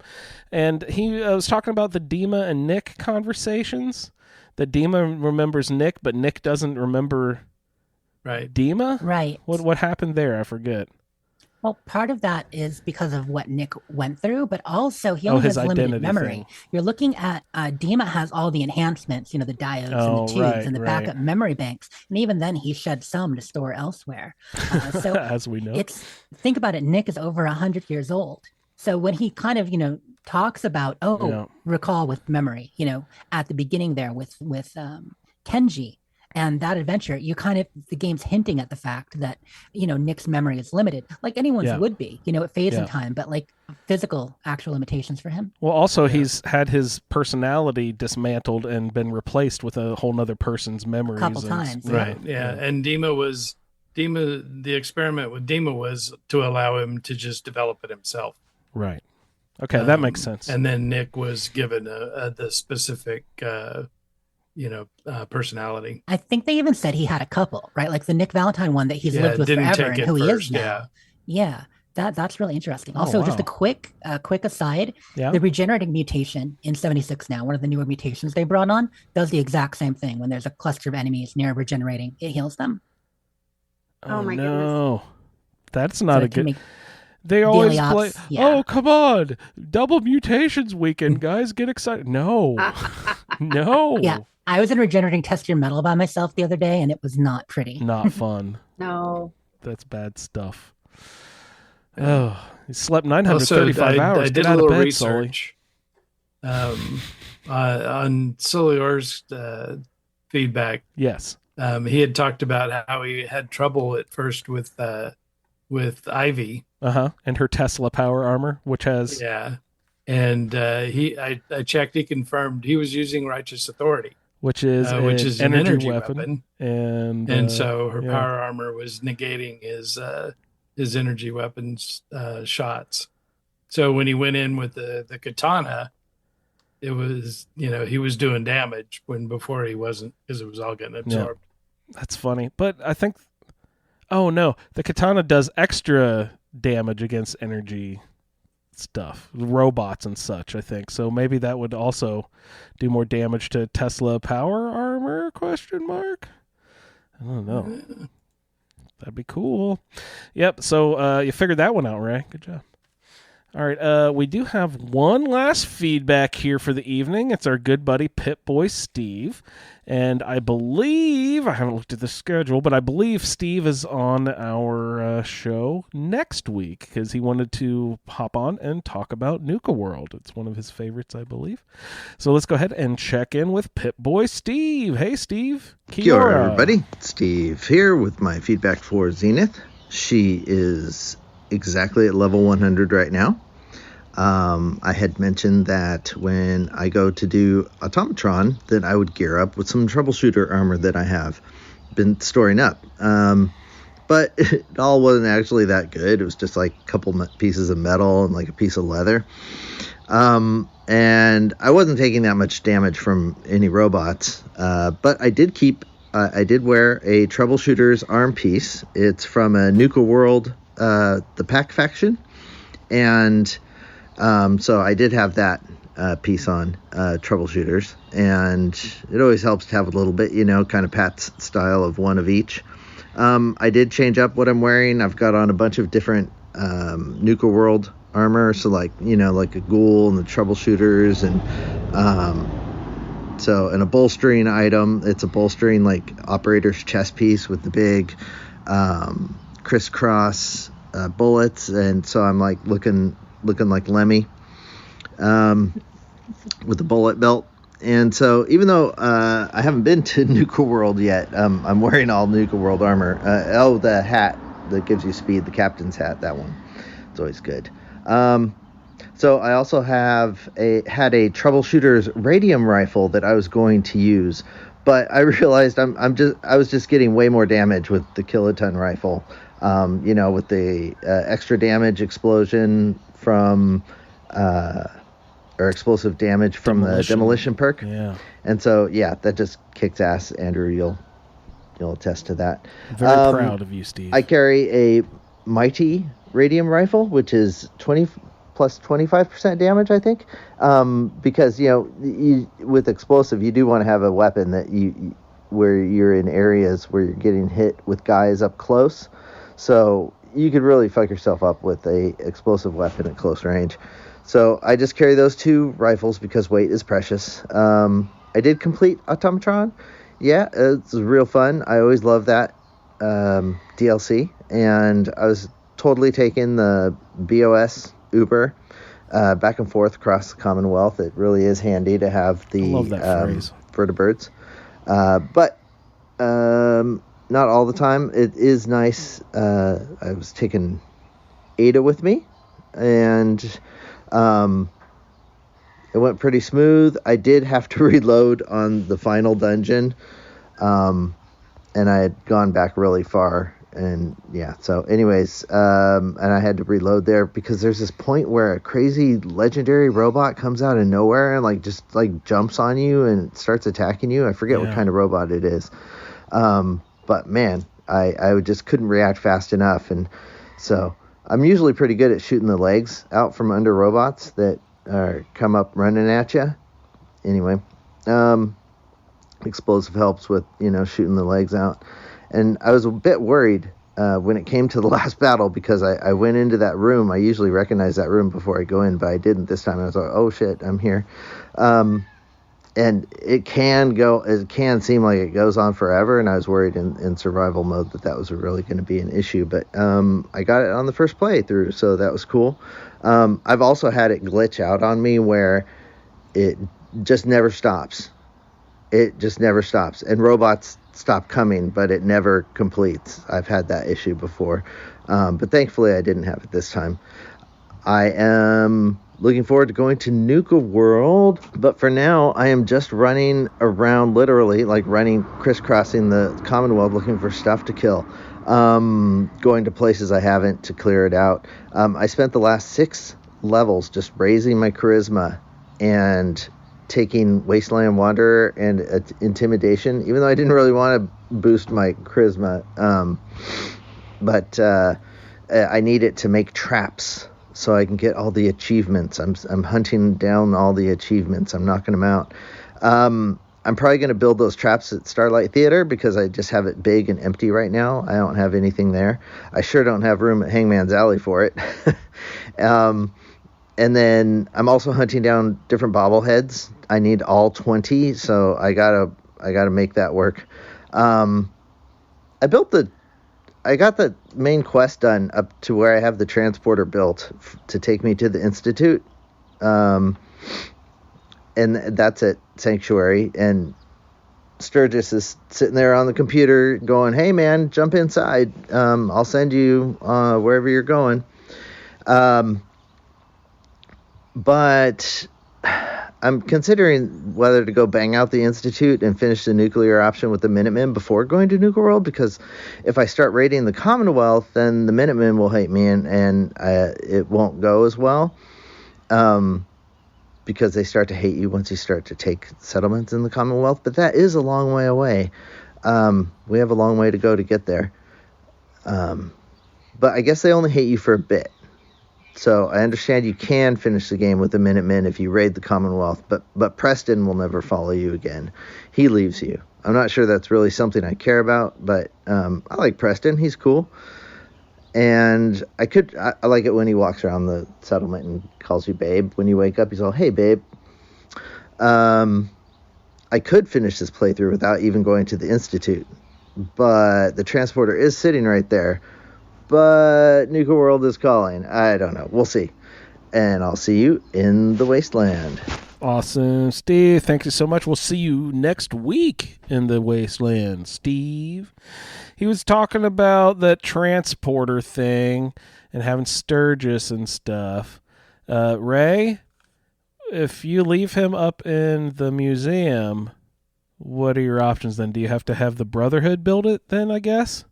And he was talking about the Dima and Nick conversations. That Dima remembers Nick, but Nick doesn't remember Dima. Right. What happened there? I forget. Well, part of that is because of what Nick went through, but also he only has limited memory. Thing. You're looking at Dima has all the enhancements, the diodes and the tubes and the backup memory banks, and even then he shed some to store elsewhere. So as we know, think about it. Nick is over 100 years old, so when he kind of talks about recall with memory, at the beginning there with Kenji. And that adventure, the game's hinting at the fact that, Nick's memory is limited, like anyone's would be. It fades in time, but like physical, actual limitations for him. Well, also, he's had his personality dismantled and been replaced with a whole nother person's memories. A couple times. Right, yeah. And the experiment with Dima was to allow him to just develop it himself. Right. Okay, that makes sense. And then Nick was given the specific... personality. I think they even said he had a couple, right? Like the Nick Valentine one that he's lived with forever and who he is now. Yeah. That's really interesting. Also, just a quick aside, the regenerating mutation in 76 now, one of the newer mutations they brought on, does the exact same thing. When there's a cluster of enemies near regenerating, it heals them. Oh my goodness. That's not a good... They always play, oh, come on, double mutations weekend, guys, get excited. No. No. Yeah. I was in regenerating test your metal by myself the other day, and it was not pretty. Not fun. No. That's bad stuff. Oh, you slept 935 hours. I did a little research on Suliore's feedback. Yes. He had talked about how he had trouble at first with Ivy. And her Tesla power armor, which has... Yeah. And I checked, he confirmed he was using Righteous Authority. Which is an energy weapon. And so her power armor was negating his energy weapons shots. So when he went in with the katana, it was, he was doing damage when before he wasn't, because it was all getting absorbed. Yeah. That's funny. But I think, oh no, the katana does extra damage against energy stuff, robots and such, I think. So maybe that would also do more damage to Tesla power armor, question mark? I don't know. That'd be cool. Yep, so you figured that one out, Ray. Good job. All right, we do have one last feedback here for the evening. It's our good buddy Pip-Boy Steve. And I believe, I haven't looked at the schedule, but I believe Steve is on our show next week because he wanted to hop on and talk about Nuka World. It's one of his favorites, I believe. So let's go ahead and check in with Pip-Boy Steve. Hey, Steve. Kia ora, everybody. Steve here with my feedback for Zenith. She is exactly at level 100 right now. I had mentioned that when I go to do Automatron that I would gear up with some troubleshooter armor that I have been storing up. But it all wasn't actually that good. It was just like a couple pieces of metal and like a piece of leather. And I wasn't taking that much damage from any robots. But I did wear a troubleshooter's arm piece. It's from a Nuka World, the pack faction. And so I did have that piece on, troubleshooters, and it always helps to have a little bit, kind of Pat's style of one of each. I did change up what I'm wearing. I've got on a bunch of different Nuka World armor, so like a ghoul and the troubleshooters, and and a bolstering item. It's a bolstering like operator's chest piece with the big crisscross bullets, and so I'm like looking like Lemmy with the bullet belt. And so even though I haven't been to Nuka World yet, I'm wearing all Nuka World armor. The hat that gives you speed, the captain's hat, that one. It's always good. So I also had a troubleshooter's radium rifle that I was going to use, but I realized I was just getting way more damage with the kiloton rifle. With the extra damage explosion from or explosive damage from the demolition perk. Yeah. And so that just kicks ass. Andrew, you'll attest to that. Very proud of you, Steve. I carry a mighty radium rifle, which is 20 plus 25% damage, I think. Because with explosive, you do want to have a weapon that where you're in areas where you're getting hit with guys up close. So you could really fuck yourself up with a explosive weapon at close range. So I just carry those two rifles because weight is precious. I did complete Automatron. Yeah, it's real fun. I always love that DLC. And I was totally taking the BOS Uber back and forth across the Commonwealth. It really is handy to have the vertibirds. But not all the time. It is nice. I was taking Ada with me, and it went pretty smooth. I did have to reload on the final dungeon, and I had gone back really far. And so anyways, and I had to reload there because there's this point where a crazy legendary robot comes out of nowhere and just jumps on you and starts attacking you. I forget what kind of robot it is. But man, I just couldn't react fast enough. And so I'm usually pretty good at shooting the legs out from under robots that come up running at you. Anyway, explosive helps with, shooting the legs out. And I was a bit worried when it came to the last battle because I went into that room. I usually recognize that room before I go in, but I didn't this time. I was like, oh shit, I'm here. And it can seem like it goes on forever, and I was worried in survival mode that was really going to be an issue, but I got it on the first playthrough, so that was cool. I've also had it glitch out on me where it just never stops. It just never stops, and robots stop coming, but it never completes. I've had that issue before, but thankfully I didn't have it this time. I am looking forward to going to Nuka World, but for now I am just running around, literally crisscrossing the Commonwealth looking for stuff to kill, going to places I haven't to clear it out. I spent the last 6 levels just raising my charisma and taking Wasteland Wanderer and Intimidation, even though I didn't really want to boost my charisma, but I need it to make traps so I can get all the achievements. I'm hunting down all the achievements. I'm knocking them out. I'm probably going to build those traps at Starlight Theater because I just have it big and empty right now. I don't have anything there. I sure don't have room at Hangman's Alley for it. And then I'm also hunting down different bobbleheads. I need all 20, so I gotta make that work. I got the main quest done up to where I have the transporter built to take me to the Institute. And that's at Sanctuary. And Sturgis is sitting there on the computer going, "Hey man, jump inside. I'll send you wherever you're going." But I'm considering whether to go bang out the Institute and finish the nuclear option with the Minutemen before going to Nuka World, because if I start raiding the Commonwealth, then the Minutemen will hate me and it won't go as well. Because they start to hate you once you start to take settlements in the Commonwealth. But that is a long way away. We have a long way to go to get there. But I guess they only hate you for a bit. So I understand you can finish the game with the Minutemen if you raid the Commonwealth, but Preston will never follow you again. He leaves you. I'm not sure that's really something I care about, but I like Preston. He's cool. And I like it when he walks around the settlement and calls you babe. When you wake up, he's all, "Hey, babe." I could finish this playthrough without even going to the Institute, but the transporter is sitting right there. But Nuka World is calling. I don't know. We'll see. And I'll see you in the Wasteland. Awesome, Steve. Thank you so much. We'll see you next week in the Wasteland, Steve. He was talking about that transporter thing and having Sturgis and stuff. Ray, if you leave him up in the museum, what are your options then? Do you have to have the Brotherhood build it then, I guess?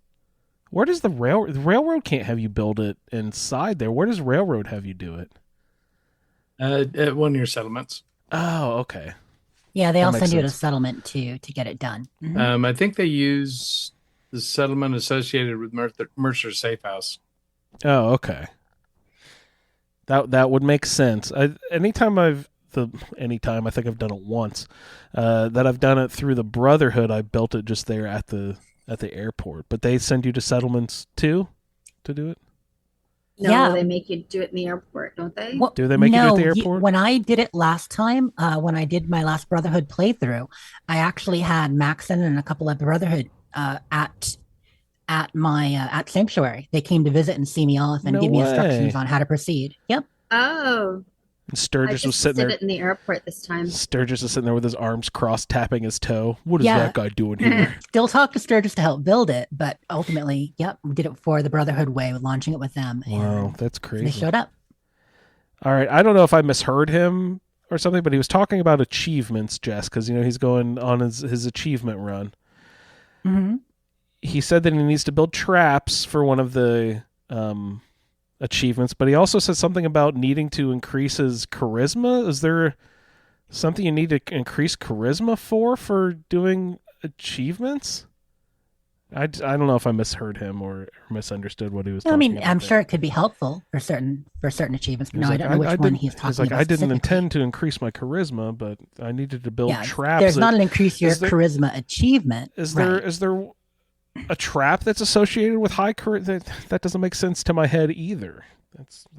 Where does the railroad can't have you build it inside there? Where does railroad have you do it? At one of your settlements. Oh, okay. Yeah, they That all makes send you to sense. settlement to get it done. Mhm. I think they use the settlement associated with Mercer Safe House. Oh, okay. That would make sense. Anytime I think I've done it once, that I've done it through the Brotherhood, I built it just there at the airport. But they send you to settlements too to do it? No, Yeah. they make you do it in the airport, don't they? Well, Do they make you do it at the no, airport? When I did it last time, when I did my last Brotherhood playthrough, I actually had Maxon and a couple of Brotherhood at Sanctuary. They came to visit and see me off and No give me way. instructions on how to proceed. Yep. Oh, And I Sturgis was just sitting did there. it in the airport this time. Sturgis is sitting there with his arms crossed, tapping his toe. What is Yeah. that guy doing here? Still talk to Sturgis to help build it, but ultimately, yep, we did it for the Brotherhood way, launching it with them. Wow, And that's they crazy. showed up. All right, I don't know if I misheard him or something, but he was talking about achievements, Jess, because he's going on his achievement run. Hmm. He said that he needs to build traps for one of the achievements, but he also said something about needing to increase his charisma. Is there something you need to increase charisma for doing achievements? I don't know if I misheard him or misunderstood what he was talking I mean, about. I'm there. sure it could be helpful for certain achievements, but He's no, like, I don't know which one didn't- he's talking he's like, about. I didn't specifically. intend to increase my charisma, but I needed to build Yeah, traps. there's not an increase your is there- charisma achievement. Is there right. a trap that's associated with high charisma? That doesn't make sense to my head either.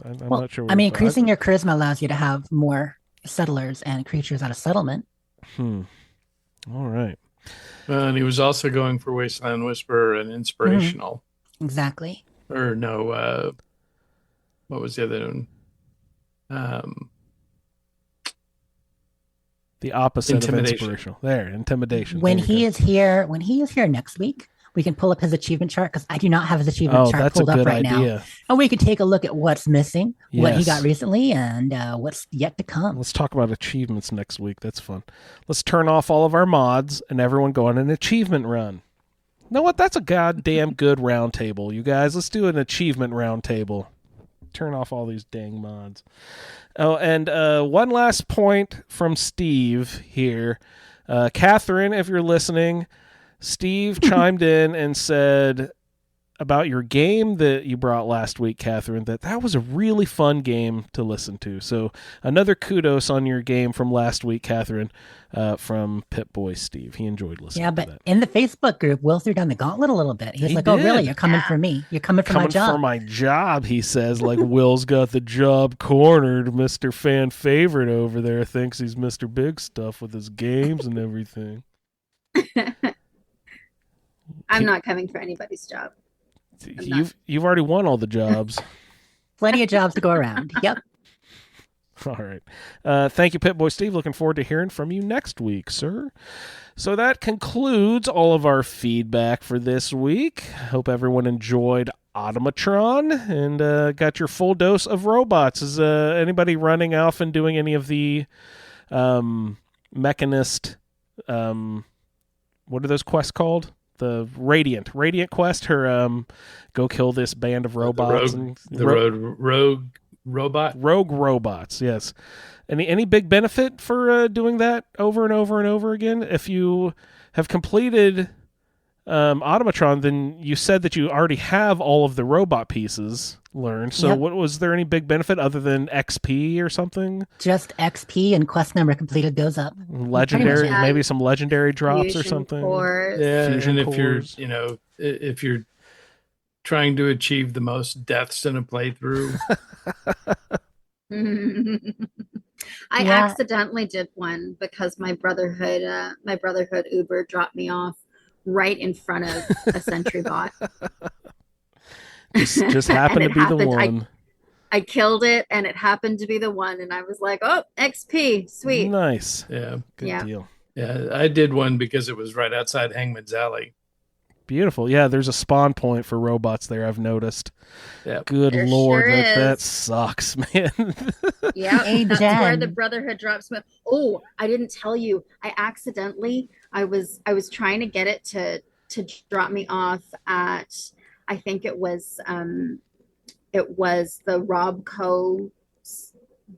I'm Well, not sure. I mean, increasing your charisma allows you to have more settlers and creatures at a settlement. All right. And he was also going for Wasteland Whisperer and Inspirational. Exactly. Or no, what was the other one? The opposite of Intimidation. inspirational. There, intimidation. When There you he go. is here next week, we can pull up his achievement chart because I do not have his achievement Oh, chart that's a pulled up good right now. idea. And we can take a look at what's missing, what he Yes. got recently, and what's yet to come. Let's talk about achievements next week. That's fun. Let's turn off all of our mods and everyone go on an achievement run. You know what? That's a goddamn good round table, you guys. Let's do an achievement round table. Turn off all these dang mods. Oh, and one last point from Steve here. Catherine, if you're listening, Steve chimed in and said about your game that you brought last week, Catherine, that was a really fun game to listen to. So another kudos on your game from last week, Catherine, from Pip-Boy Steve. He enjoyed listening to that. Yeah, but in the Facebook group, Will threw down the gauntlet a little bit. He's like, oh, really? You're coming for me. You're coming for my job. Coming for my job, he says, like Will's got the job cornered. Mr. Fan Favorite over there thinks he's Mr. Big Stuff with his games and everything. I'm not coming for anybody's job. You've already won all the jobs. Plenty of jobs to go around. Yep. All right. Thank you, Pip-Boy Steve. Looking forward to hearing from you next week, sir. So that concludes all of our feedback for this week. Hope everyone enjoyed Automatron and got your full dose of robots. Is anybody running off and doing any of the Mechanist, what are those quests called? The Radiant quest, her go kill this band of robots. Rogue robots, yes. Any big benefit for doing that over and over and over again? If you have completed Automatron, then you said that you already have all of the robot pieces learned. So Yep. what was there any big benefit other than XP or something? Just XP and quest number completed goes up. Legendary, much. maybe some legendary drops Fusion or something. cores. Yeah, Fusion and cores. if you're trying to achieve the most deaths in a playthrough, I Yeah. accidentally did one because my brotherhood Uber dropped me off right in front of a sentry bot. Just happened to And be it the happened. one. I killed it, and it happened to be the one, and I was like, "Oh, XP, sweet." Nice. yeah, Good Yeah. deal. yeah, I did one because it was right outside Hangman's Alley. Beautiful. Yeah, there's a spawn point for robots there, I've noticed. Yeah, Good There Lord, sure that is. sucks, man. Yeah, Hey, that's where Jen. the brotherhood drops me. Oh, I didn't tell you. I was trying to get it to drop me off at, I think it was the Robco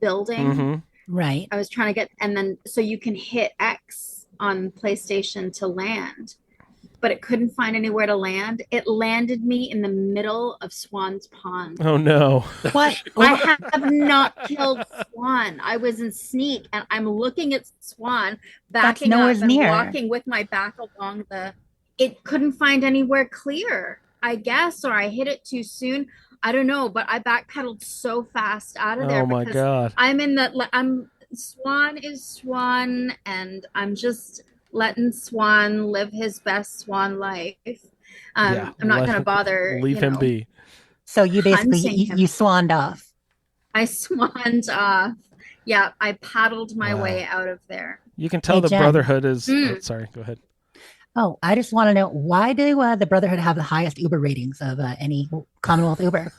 building. Mhm. Right. I was trying to get, and then so you can hit X on PlayStation to land, but it couldn't find anywhere to land. It landed me in the middle of Swan's Pond. Oh, no. What? I have not killed Swan. I was in sneak, and I'm looking at Swan, backing up nowhere and near. walking with my back along the. It couldn't find anywhere clear, I guess, or I hit it too soon. I don't know, but I backpedaled so fast out of there Oh, my because God. I'm in the. Swan is Swan, and I'm just letting Swan live his best Swan life. Yeah, I'm not let going to him- bother. Leave him be. So you basically Hunting him. you swanned off. I swanned off. Yeah, I paddled my Wow. way out of there. You can tell Hey, the Jen. Brotherhood is... Mm. Oh, sorry, go ahead. Oh, I just want to know, why do the Brotherhood have the highest Uber ratings of any Commonwealth Uber?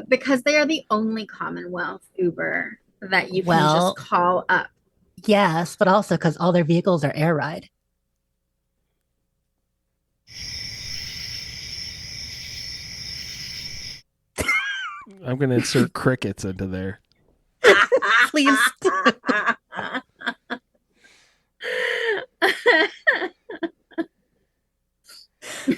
Because they are the only Commonwealth Uber that you can Well- just call up. Yes, but also because all their vehicles are air ride. I'm going to insert crickets into there. Please.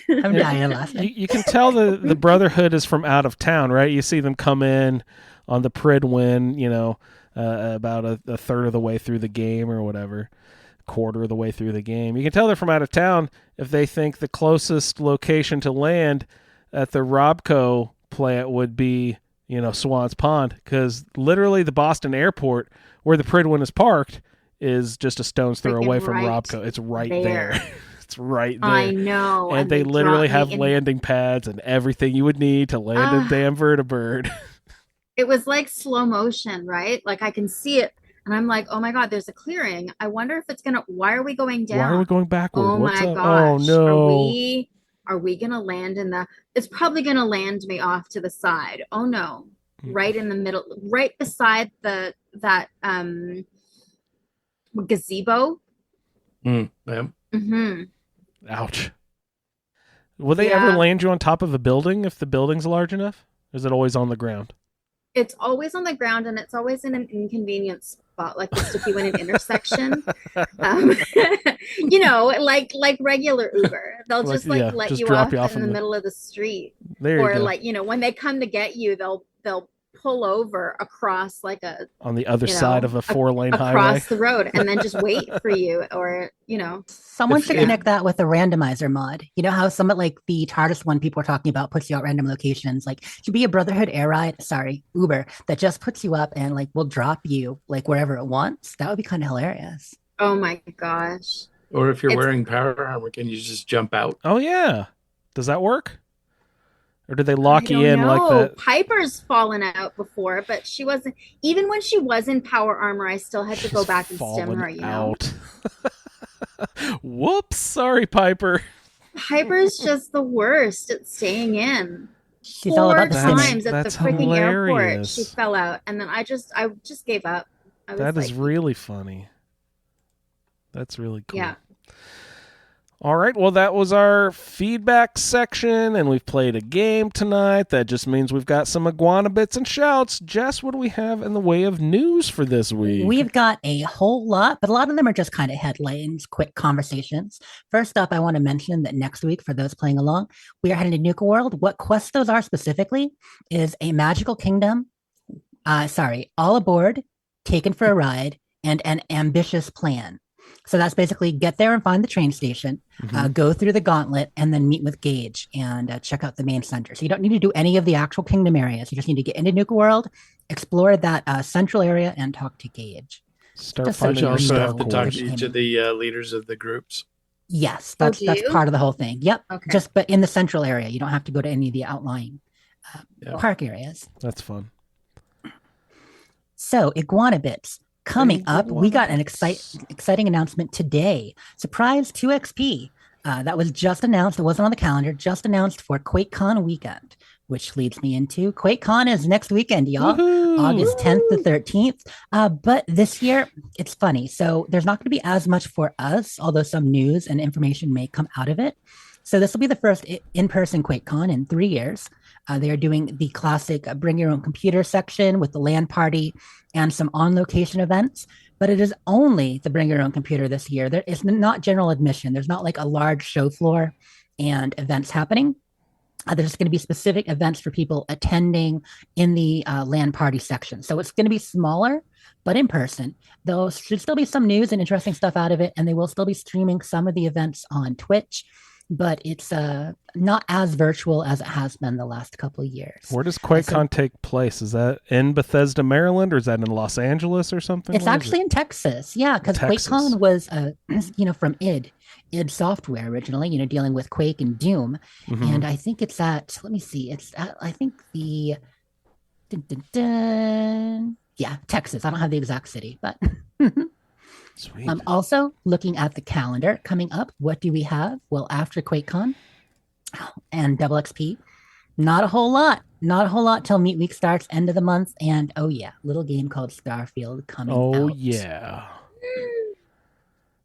I'm dying laughing. You can tell the Brotherhood is from out of town, right? You see them come in on the Pridwin, about a third of the way through the game or whatever, quarter of the way through the game. You can tell they're from out of town if they think the closest location to land at the Robco plant would be, Swans Pond, because literally the Boston airport where the Pridwin is parked is just a stone's throw Freaking away from right Robco. It's right there. there. It's right there. I know. And they literally dropped have me in- landing pads and everything you would need to land a Ah. damn vertibird. It was like slow motion, right? Like I can see it, and I'm like, oh my God, there's a clearing. I wonder if it's gonna. Why are we going down? Why are we going backward? Oh What's my up? gosh. Oh no. Are we gonna land in the? It's probably gonna land me off to the side. Oh no. Right in the middle, right beside that gazebo. yeah. Mm-hmm. Ouch. Will they ever Yeah. land you on top of a building if the building's large enough? Or is it always on the ground? It's always on the ground, and it's always in an inconvenient spot like this if you in an intersection. Um, you know, like regular Uber. They'll Like, just like yeah, let just you drop off you off in the in the- middle of the street. There Or you go. like, you know, when they come to get you, they'll pull over across like a On the other you side know, of a 4-lane highway. across the road and then just wait for you, or you know. Someone If- should if- connect that with a randomizer mod. You know how some of like the TARDIS one people are talking about puts you out random locations. Like should be a Brotherhood air ride, sorry, Uber, that just puts you up and like will drop you like wherever it wants. That would be kind of hilarious. Oh my gosh. Or if you're It's- wearing power armor, can you just jump out? Oh yeah. Does that work? Or do they lock I you don't in like know. that? Piper's fallen out before, but she wasn't. Even when she was in power armor, I still had to go She's back and stem fallen her. You know, out. Whoops, sorry, Piper. Piper's just the worst at staying in. She's all about the Four That's- times at the that's freaking airport, hilarious. she fell out, and then I just gave up. I was That is like, really funny. That's really cool. Yeah. All right, well, that was our feedback section, and we've played a game tonight. That just means we've got some iguana bits and shouts. Jess, what do we have in the way of news for this week? We've got a whole lot, but a lot of them are just kind of headlines, quick conversations. First up, I want to mention that next week, for those playing along, we are heading to Nuka World. What quests those are specifically is a magical kingdom, all aboard, taken for a ride, and an ambitious plan. So that's basically get there and find the train station, go through the gauntlet, and then meet with Gage and check out the main center. So you don't need to do any of the actual kingdom areas. You just need to get into Nuka World, explore that central area, and talk to Gage. Start Just so But finding you you also know have to talk which to each game- of the leaders of the groups. Yes, Oh, that's do that's you? part of the whole thing. Yep. Okay. Just but in the central area, you don't have to go to any of the outlying Yeah. park areas. That's fun. So Iguana Bits. Coming up, we got an exciting announcement today. Surprise 2XP. That was just announced. It wasn't on the calendar, just announced for QuakeCon weekend, which leads me into QuakeCon is next weekend, y'all. Woohoo! August 10th to 13th. But this year, it's funny. So there's not going to be as much for us, although some news and information may come out of it. So this will be the first in-person QuakeCon in 3 years. They are doing the classic bring your own computer section with the LAN party and some on-location events, but it is only the bring your own computer this year. There is not general admission. There's not like a large show floor and events happening. There's going to be specific events for people attending in the LAN party section. So it's going to be smaller, but in person. There should still be some news and interesting stuff out of it, and they will still be streaming some of the events on Twitch, but it's not as virtual as it has been the last couple of years. Where does QuakeCon take place? Is that in Bethesda, Maryland, or is that in Los Angeles or something? It's Where is actually it? in Texas. Yeah, because Texas. QuakeCon was, from id Software originally, dealing with Quake and Doom. Mhm. And I think it's at, let me see, it's at, I think the, yeah, Texas. I don't have the exact city, but Sweet. also looking at the calendar coming up, what do we have? Well, after QuakeCon and Double XP, not a whole lot. Not a whole lot till Meat Week starts, end of the month. And oh yeah, little game called Starfield coming Oh out. yeah.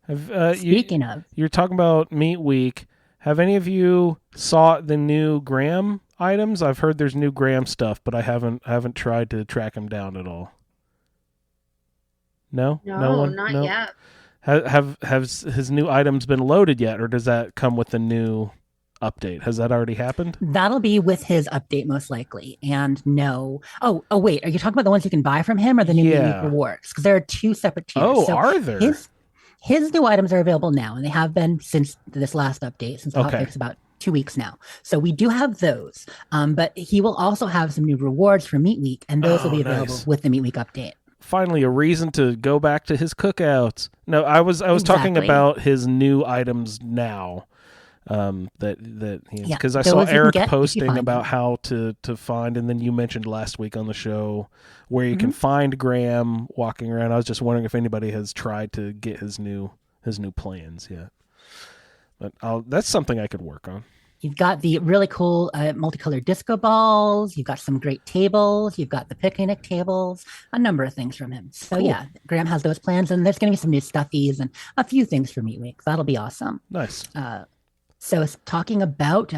Have, Speaking of, you're talking about Meat Week. Have any of you saw the new Graham items? I've heard there's new Graham stuff, but I haven't tried to track him down at all. No, No, one? not No? yet. Have his new items been loaded yet, or does that come with the new update? Has that already happened? that'll be with his update most likely. And no, oh wait, are you talking about the ones you can buy from him or the new Meat Yeah. Week rewards? Because there are two separate tiers. Oh, So are there? His new items are available now, and they have been since this last update, since the Okay. hot fix about 2 weeks now. So we do have those. But he will also have some new rewards for Meat Week, and those will be Oh, available nice. with the Meat Week update. Finally, a reason to go back to his cookouts. No, I was talking Exactly. about his new items now. Because Yeah, I those saw you can Eric get if you posting find about them. how to find, and then you mentioned last week on the show where you can Mm-hmm. find Graham walking around. I was just wondering if anybody has tried to get his new plans yet. But that's something I could work on. You've got the really cool multicolored disco balls. You've got some great tables. You've got the picnic tables, a number of things from him. So Cool. yeah, Graham has those plans, and there's going to be some new stuffies and a few things for Meat Week. That'll be awesome. Nice. So, talking about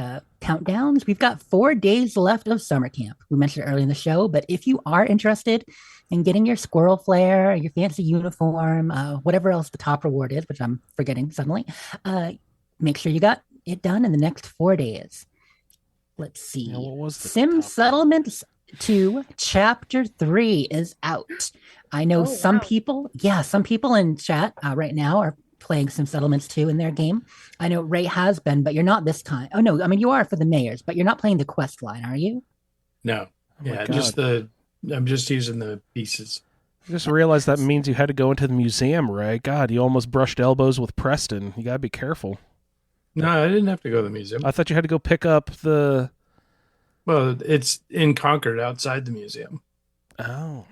countdowns, we've got 4 days left of summer camp. We mentioned it early in the show, but if you are interested in getting your squirrel flare, your fancy uniform, whatever else the top reward is, which I'm forgetting suddenly, make sure you got it done in the next 4 days. Let's see. Yeah, what was the Sim top Settlements 2 Chapter 3 is out. I know Oh, some wow. people in chat right now are playing Sim Settlements 2 in their game. I know Ray has been, but you're not this time. Oh, no. I mean, you are for the mayors, but you're not playing the quest line, are you? No. Oh my Yeah, God. I'm just using the pieces. I just realized that means you had to go into the museum, Ray. God, you almost brushed elbows with Preston. You gotta be careful. No, I didn't have to go to the museum. I thought you had to go pick up the. Well, it's in Concord outside the museum. Oh,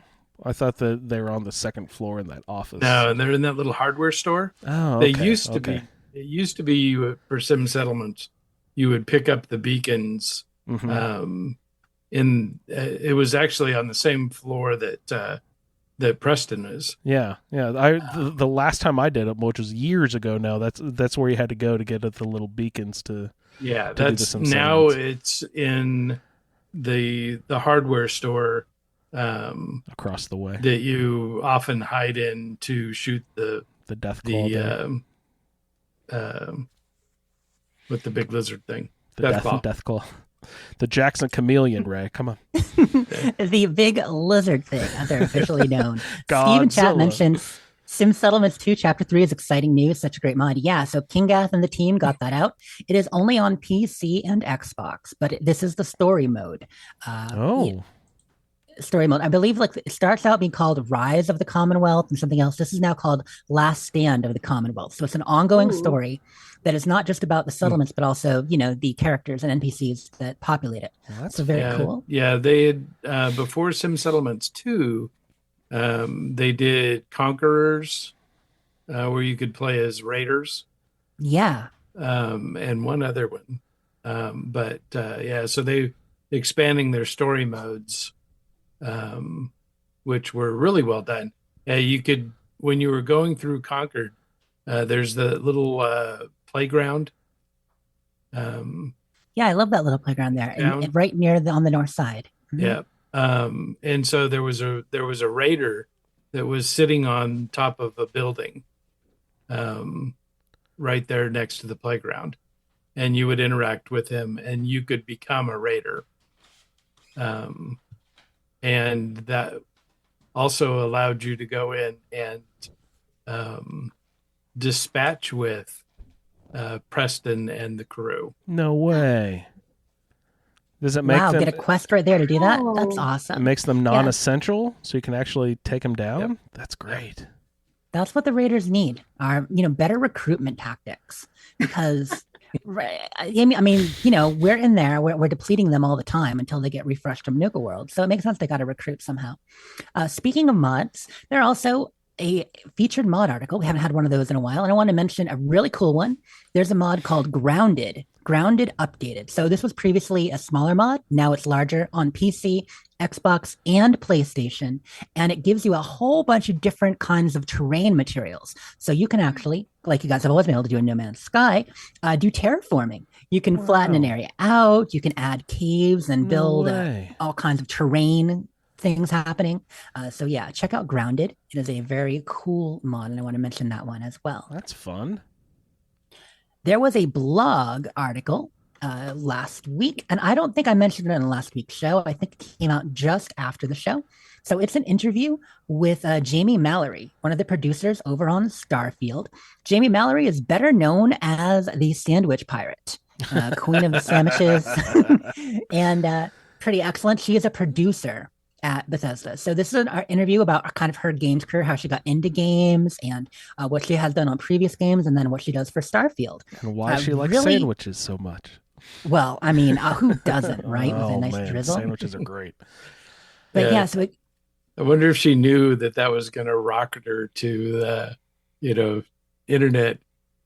I thought that they were on the second floor in that office. No, they're in that little hardware store. Oh, They okay. used to okay. be. It used to be for Sim Settlements, you would pick up the beacons. Mhm. It was actually on the same floor that Preston is. Yeah. The last time I did it, which was years ago now, that's where you had to go to get at the little beacons to. Yeah, do the that's Sim now Settlements. it's in the hardware store Across the way. that you often hide in to shoot The death claw. with the big lizard thing. Death claw. The Jackson chameleon, Ray. Come on. The big lizard thing, as they're officially known. Steve in chat Godzilla. mentioned Sim Settlements 2 Chapter 3 is exciting news. Such a great mod. Yeah, so Kingath and the team got that out. It is only on PC and Xbox, but this is the story mode. Oh. Story mode. I believe like it starts out being called Rise of the Commonwealth and something else. This is now called Last Stand of the Commonwealth. So it's an ongoing Ooh. story that is not just about the settlements, but also, the characters and NPCs that populate it. Well, that's So very cool. Yeah, they had before Sim Settlements 2, they did Conquerors, where you could play as raiders, Yeah. and one other one. So they expanding their story modes, which were really well done. You could, when you were going through Concord, there's the little playground. Yeah, I love that little playground there, and right near on the north side. Mhm. Yeah. And so there was a raider that was sitting on top of a building, right there next to the playground, and you would interact with him, and you could become a raider. And that also allowed you to go in and dispatch with Preston and the crew. No way. Does it make Wow, them? get a quest right there to do that? That's Oh. It awesome. makes them non-essential, so you can actually take them down. Yep. That's great. That's what the Raiders need are, better recruitment tactics because I mean, we're in there, we're depleting them all the time until they get refreshed from Nuka World. So it makes sense they got to recruit somehow. Speaking of mods, there are also a featured mod article. We haven't had one of those in a while. And I want to mention a really cool one. There's a mod called Grounded Updated. So this was previously a smaller mod. Now it's larger on PC, Xbox, and PlayStation. And it gives you a whole bunch of different kinds of terrain materials. So you can actually, like you guys have always been able to do in No Man's Sky, do terraforming. You can flatten an area out. You can add caves and build all kinds of terrain things happening. So yeah, check out Grounded. It is a very cool mod, and I want to mention that one as well. That's fun. There was a blog article last week, and I don't think I mentioned it in last week's show. I think it came out just after the show. So it's an interview with Jamie Mallory, one of the producers over on Starfield. Jamie Mallory is better known as the Sandwich Pirate, Queen of the Sandwiches, and pretty excellent. She is a producer at Bethesda. So this is our interview about kind of her games career, how she got into games, and what she has done on previous games, and then what she does for Starfield. And why she likes sandwiches so much. Well, I mean, who doesn't, right? With a nice man, drizzle. Sandwiches are great. But yeah, so I wonder if she knew that was going to rocket her to the, internet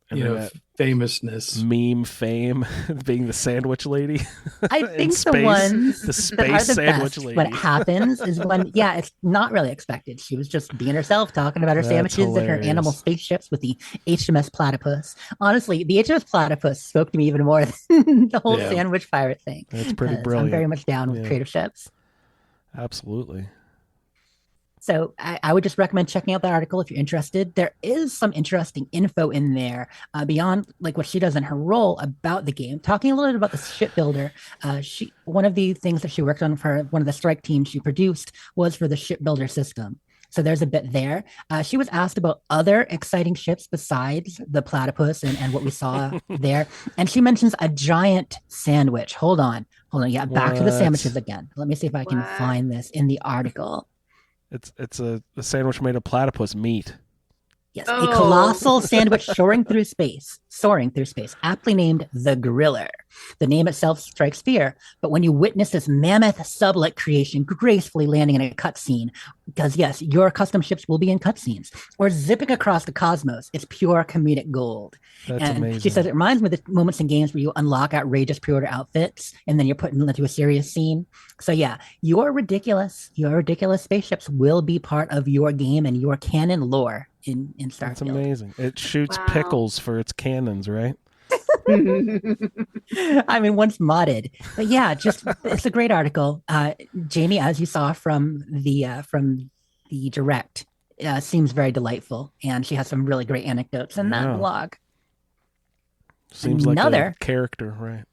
Internet famousness. meme fame, being the sandwich lady. I In think the space, ones the that are space the sandwich best lady. when it happens is when, it's not really expected. She was just being herself, talking about her That's sandwiches and her hilarious. animal spaceships with the HMS Platypus. Honestly, the HMS Platypus spoke to me even more than the whole Yeah. sandwich pirate thing. That's pretty 'Cause brilliant. I'm very much down with Yeah. creative ships. Absolutely. So I would just recommend checking out that article if you're interested. There is some interesting info in there beyond like what she does in her role about the game. Talking a little bit about the shipbuilder. One of the things that she worked on for one of the strike teams she produced was for the shipbuilder system. So there's a bit there. She was asked about other exciting ships besides the platypus and what we saw there. And she mentions a giant sandwich. Hold on. Yeah, back to the What? sandwiches again. Let me see if I can What? find this in the article. It's a sandwich made of platypus meat. Yes, Oh. a colossal sandwich soaring through space, aptly named the Griller. The name itself strikes fear, but when you witness this mammoth sublet creation gracefully landing in a cutscene, because yes, your custom ships will be in cutscenes, or zipping across the cosmos, it's pure comedic gold. That's And amazing. she says it reminds me of the moments in games where you unlock outrageous pre-order outfits and then you're put into a serious scene. So yeah, your ridiculous spaceships will be part of your game and your canon lore in Starfield. That's amazing. It shoots Wow. pickles for its cannons, right? I mean, once modded, but yeah, it's a great article. Jamie, as you saw from the direct, seems very delightful, and she has some really great anecdotes in that Yeah. blog. Seems like Another a character, right?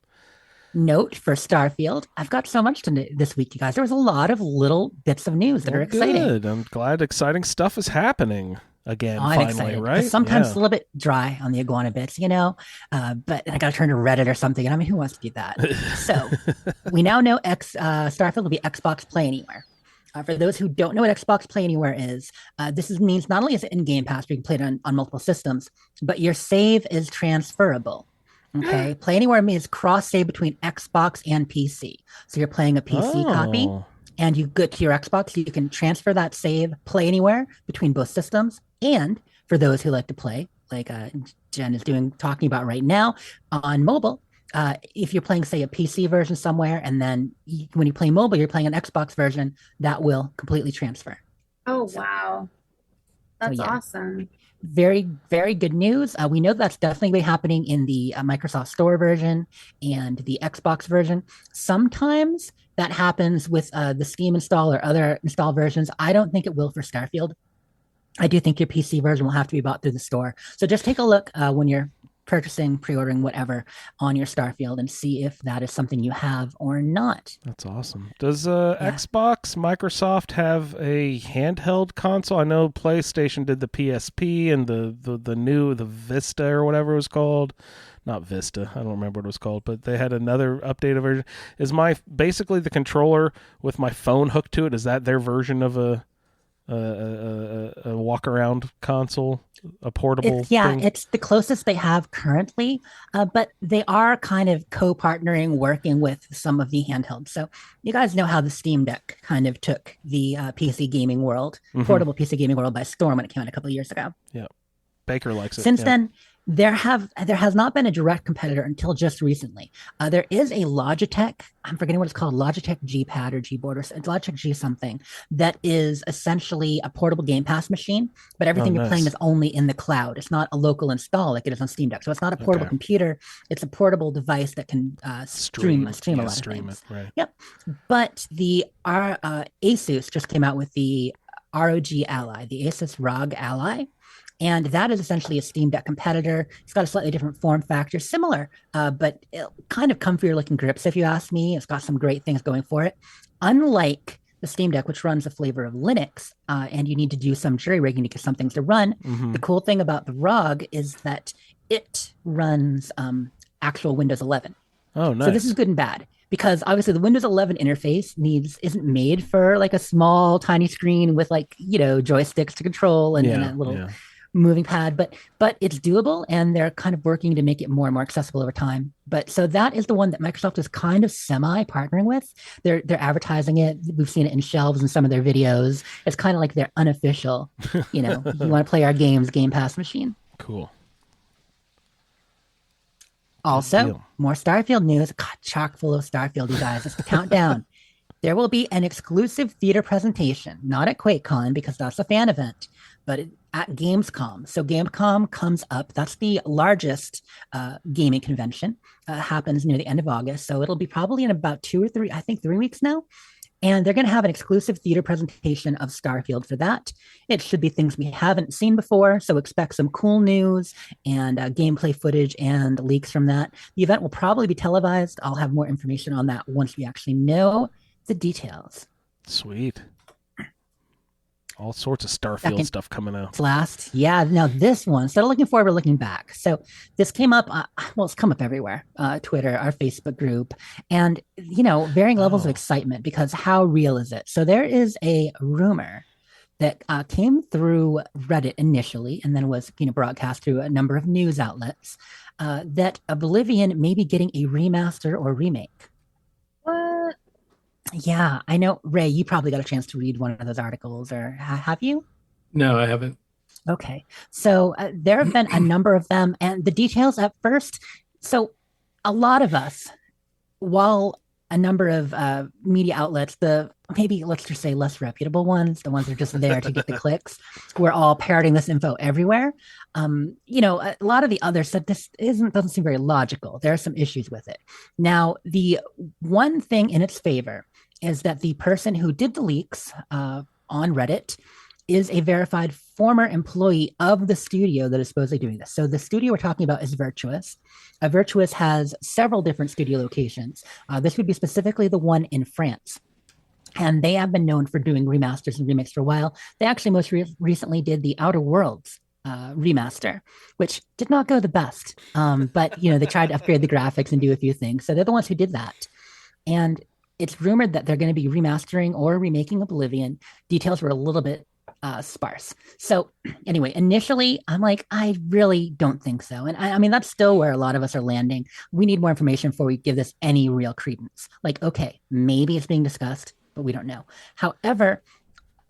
note for Starfield. I've got so much this week, you guys. There was a lot of little bits of news that are exciting. Good. I'm glad exciting stuff is happening again. I'm finally, excited. right? Sometimes Yeah. it's a little bit dry on the iguana bits, but I got to turn to Reddit or something. And I mean, who wants to do that? So we now know Starfield will be Xbox Play Anywhere. For those who don't know what Xbox Play Anywhere is, means not only is it in Game Pass, but you can play it on multiple systems, but your save is transferable. Okay, Play Anywhere means cross save between Xbox and PC. So you're playing a PC copy, and you go to your Xbox, you can transfer that save, play anywhere between both systems. And for those who like to play, like Jen is talking about right now on mobile, if you're playing, say, a PC version somewhere, and then when you play mobile, you're playing an Xbox version, that will completely transfer. Oh, wow. That's yeah. awesome. Very, very good news. We know that's definitely been happening in the Microsoft Store version and the Xbox version. Sometimes that happens with the Steam install or other install versions. I don't think it will for Starfield. I do think your PC version will have to be bought through the store. So just take a look when you're purchasing, pre-ordering, whatever on your Starfield and see if that is something you have or not. That's awesome. Does Xbox, Microsoft have a handheld console? I know PlayStation did the PSP and the new Vista or whatever it was called. Not Vista. I don't remember what it was called, but they had another updated version. Is basically the controller with my phone hooked to it? Is that their version of a walk around console, a portable thing? It's the closest they have currently, but they are kind of co-partnering, working with some of the handhelds. So you guys know how the Steam Deck kind of took the PC gaming world, portable PC gaming world by storm when it came out a couple of years ago. Yeah, Baker likes it. Since then, there has not been a direct competitor until just recently. There is a Logitech, I'm forgetting what it's called, Logitech G Pad or G Board or Logitech G something, that is essentially a portable Game Pass machine, but everything you're playing is only in the cloud. It's not a local install like it is on Steam Deck. So it's not a portable computer. It's a portable device that can stream a lot of things. Right. Yep. But the Asus just came out with the ROG Ally, the Asus ROG Ally. And that is essentially a Steam Deck competitor. It's got a slightly different form factor, similar, but kind of comfier looking grips, if you ask me. It's got some great things going for it. Unlike the Steam Deck, which runs a flavor of Linux, and you need to do some jury rigging to get some things to run. The cool thing about the ROG is that it runs actual Windows 11. Oh, nice. So this is good and bad. Because obviously the Windows 11 interface isn't made for like a small, tiny screen with joysticks to control and a little moving pad, but it's doable, and they're kind of working to make it more and more accessible over time. But so that is the one that Microsoft is kind of semi-partnering with. They're advertising it. We've seen it in shelves in some of their videos. It's kind of like their unofficial, you want to play our games, Game Pass machine. Cool. Also, deal. more Starfield news. God, chock full of Starfield, you guys. It's the countdown. There will be an exclusive theater presentation, not at QuakeCon because that's a fan event, but at Gamescom. So Gamescom comes up. That's the largest gaming convention. Happens near the end of August. So it'll be probably in about 3 weeks now. And they're going to have an exclusive theater presentation of Starfield for that. It should be things we haven't seen before. So expect some cool news and gameplay footage and leaks from that. The event will probably be televised. I'll have more information on that once we actually know the details. Sweet. All sorts of Starfield stuff coming out. Last, yeah. Now this one, instead of looking forward, we're looking back. So this came up. Well, it's come up everywhere. Twitter, our Facebook group, and varying levels of excitement because how real is it? So there is a rumor that came through Reddit initially, and then was broadcast through a number of news outlets that Oblivion may be getting a remaster or remake. What? Yeah, I know. Ray, you probably got a chance to read one of those articles, or have you? No, I haven't. Okay. So there have been a number of them, and the details at first. So a lot of us, while a number of media outlets, maybe let's just say less reputable ones, the ones that are just there to get the clicks, we're all parroting this info everywhere. A lot of the others said this doesn't seem very logical. There are some issues with it. Now, the one thing in its favor is that the person who did the leaks on Reddit is a verified former employee of the studio that is supposedly doing this. So the studio we're talking about is Virtuous. Virtuous has several different studio locations. This would be specifically the one in France. And they have been known for doing remasters and remakes for a while. They actually most recently did the Outer Worlds remaster, which did not go the best. But they tried to upgrade the graphics and do a few things. So they're the ones who did that. And it's rumored that they're going to be remastering or remaking Oblivion. Details were a little bit sparse. So anyway, initially, I'm like, I really don't think so. And I mean, that's still where a lot of us are landing. We need more information before we give this any real credence. Like, okay, maybe it's being discussed, but we don't know. However,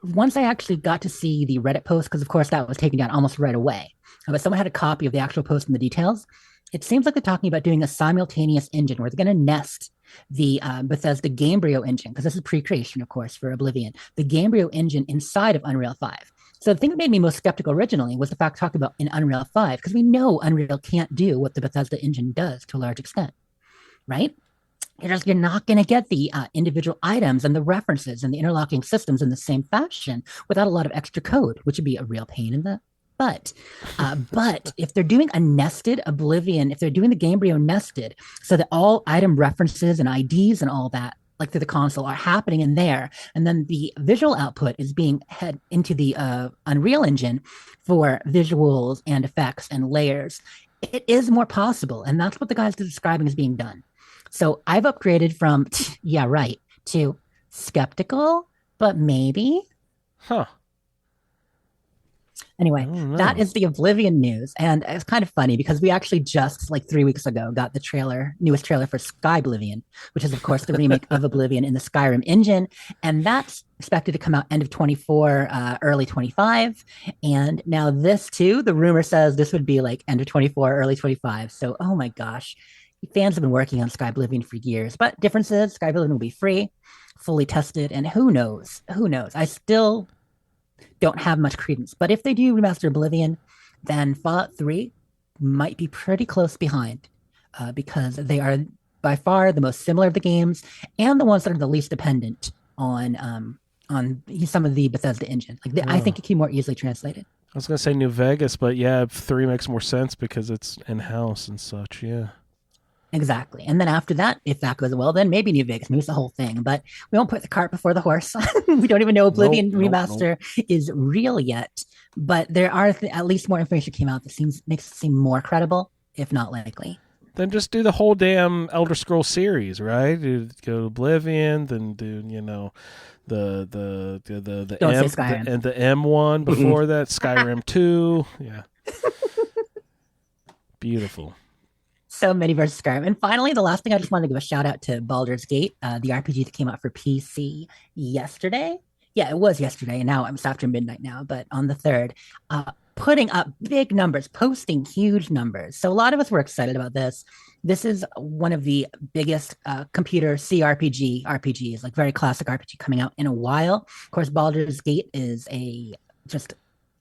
once I actually got to see the Reddit post, because of course that was taken down almost right away, but someone had a copy of the actual post and the details. It seems like they're talking about doing a simultaneous engine where they're going to nest the Bethesda Gamebryo engine, because this is pre-creation, of course, for Oblivion, the Gamebryo engine inside of Unreal 5. So the thing that made me most skeptical originally was the fact talking about in Unreal 5, because we know Unreal can't do what the Bethesda engine does to a large extent, right? You're not going to get the individual items and the references and the interlocking systems in the same fashion without a lot of extra code, which would be a real pain in the butt. But if they're doing a nested Oblivion, if they're doing the Gamebryo nested, so that all item references and IDs and all that, like through the console, are happening in there, and then the visual output is being head into the Unreal Engine for visuals and effects and layers, it is more possible, and that's what the guys are describing as being done. So I've upgraded from yeah, right, to skeptical, but maybe. Huh. Anyway, that is the Oblivion news. And it's kind of funny because we actually just like 3 weeks ago got the newest trailer for Sky Oblivion, which is of course the remake of Oblivion in the Skyrim engine. And that's expected to come out end of 24, early 25. And now this too, the rumor says this would be like end of 24, early 25. So, oh my gosh, fans have been working on Sky Oblivion for years, but difference is Sky Oblivion will be free, fully tested. And who knows? I still don't have much credence, but if they do remaster Oblivion, then Fallout 3 might be pretty close behind because they are by far the most similar of the games and the ones that are the least dependent on some of the Bethesda engine. I think it can be more easily translated. I was gonna say New Vegas, but yeah, 3 makes more sense because it's in house and such. Yeah. Exactly. And then after that, if that goes well, then maybe New Vegas, maybe it's the whole thing. But we won't put the cart before the horse. We don't even know Oblivion remaster is real yet. But there are at least more information came out that makes it seem more credible, if not likely. Then just do the whole damn Elder Scrolls series, right? Go to Oblivion, then do the M and the M1 before that, Skyrim 2. Yeah. Beautiful. So many versus Skyrim. And finally, the last thing I just wanted to give a shout out to Baldur's Gate, the RPG that came out for PC yesterday. Yeah, it was yesterday, and now it's after midnight now, but on the 3rd. putting up big numbers, posting huge numbers. So a lot of us were excited about this. This is one of the biggest computer RPGs, like very classic RPG coming out in a while. Of course, Baldur's Gate is a just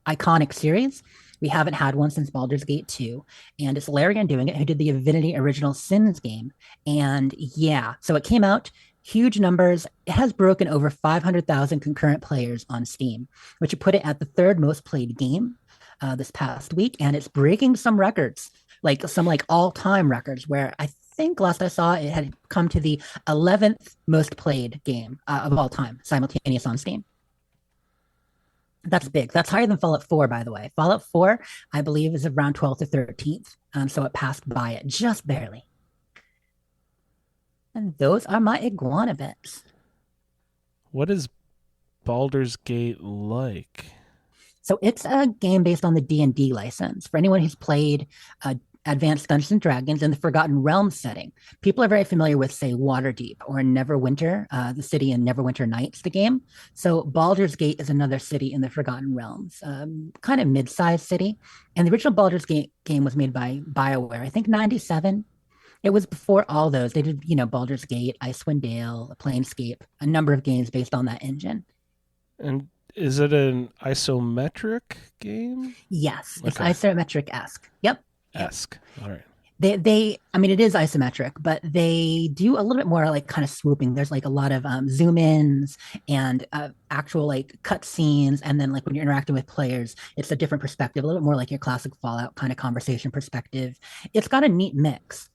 iconic series. We haven't had one since Baldur's Gate 2, and it's Larian doing it, who did the Divinity Original Sins game. And yeah, so it came out, huge numbers. It has broken over 500,000 concurrent players on Steam, which would put it at the third most played game this past week, and it's breaking some records, like some all-time records, where I think last I saw it had come to the 11th most played game of all time, simultaneous on Steam. That's big. That's higher than Fallout 4, by the way. Fallout 4, I believe, is around 12th or 13th. So it passed by it just barely. And those are my iguana bits. What is Baldur's Gate like? So it's a game based on the D&D license. For anyone who's played Advanced Dungeons and Dragons in the Forgotten Realms setting, people are very familiar with, say, Waterdeep or Neverwinter, the city in Neverwinter Nights, the game. So Baldur's Gate is another city in the Forgotten Realms, kind of mid-sized city. And the original Baldur's Gate game was made by BioWare, I think 97. It was before all those. They did, Baldur's Gate, Icewind Dale, Planescape, a number of games based on that engine. And is it an isometric game? Yes, it's isometric-esque. Yep. Esque. All right. It is isometric, but they do a little bit more like kind of swooping. There's like a lot of zoom ins and actual like cut scenes. And then like when you're interacting with players, it's a different perspective, a little bit more like your classic Fallout kind of conversation perspective. It's got a neat mix.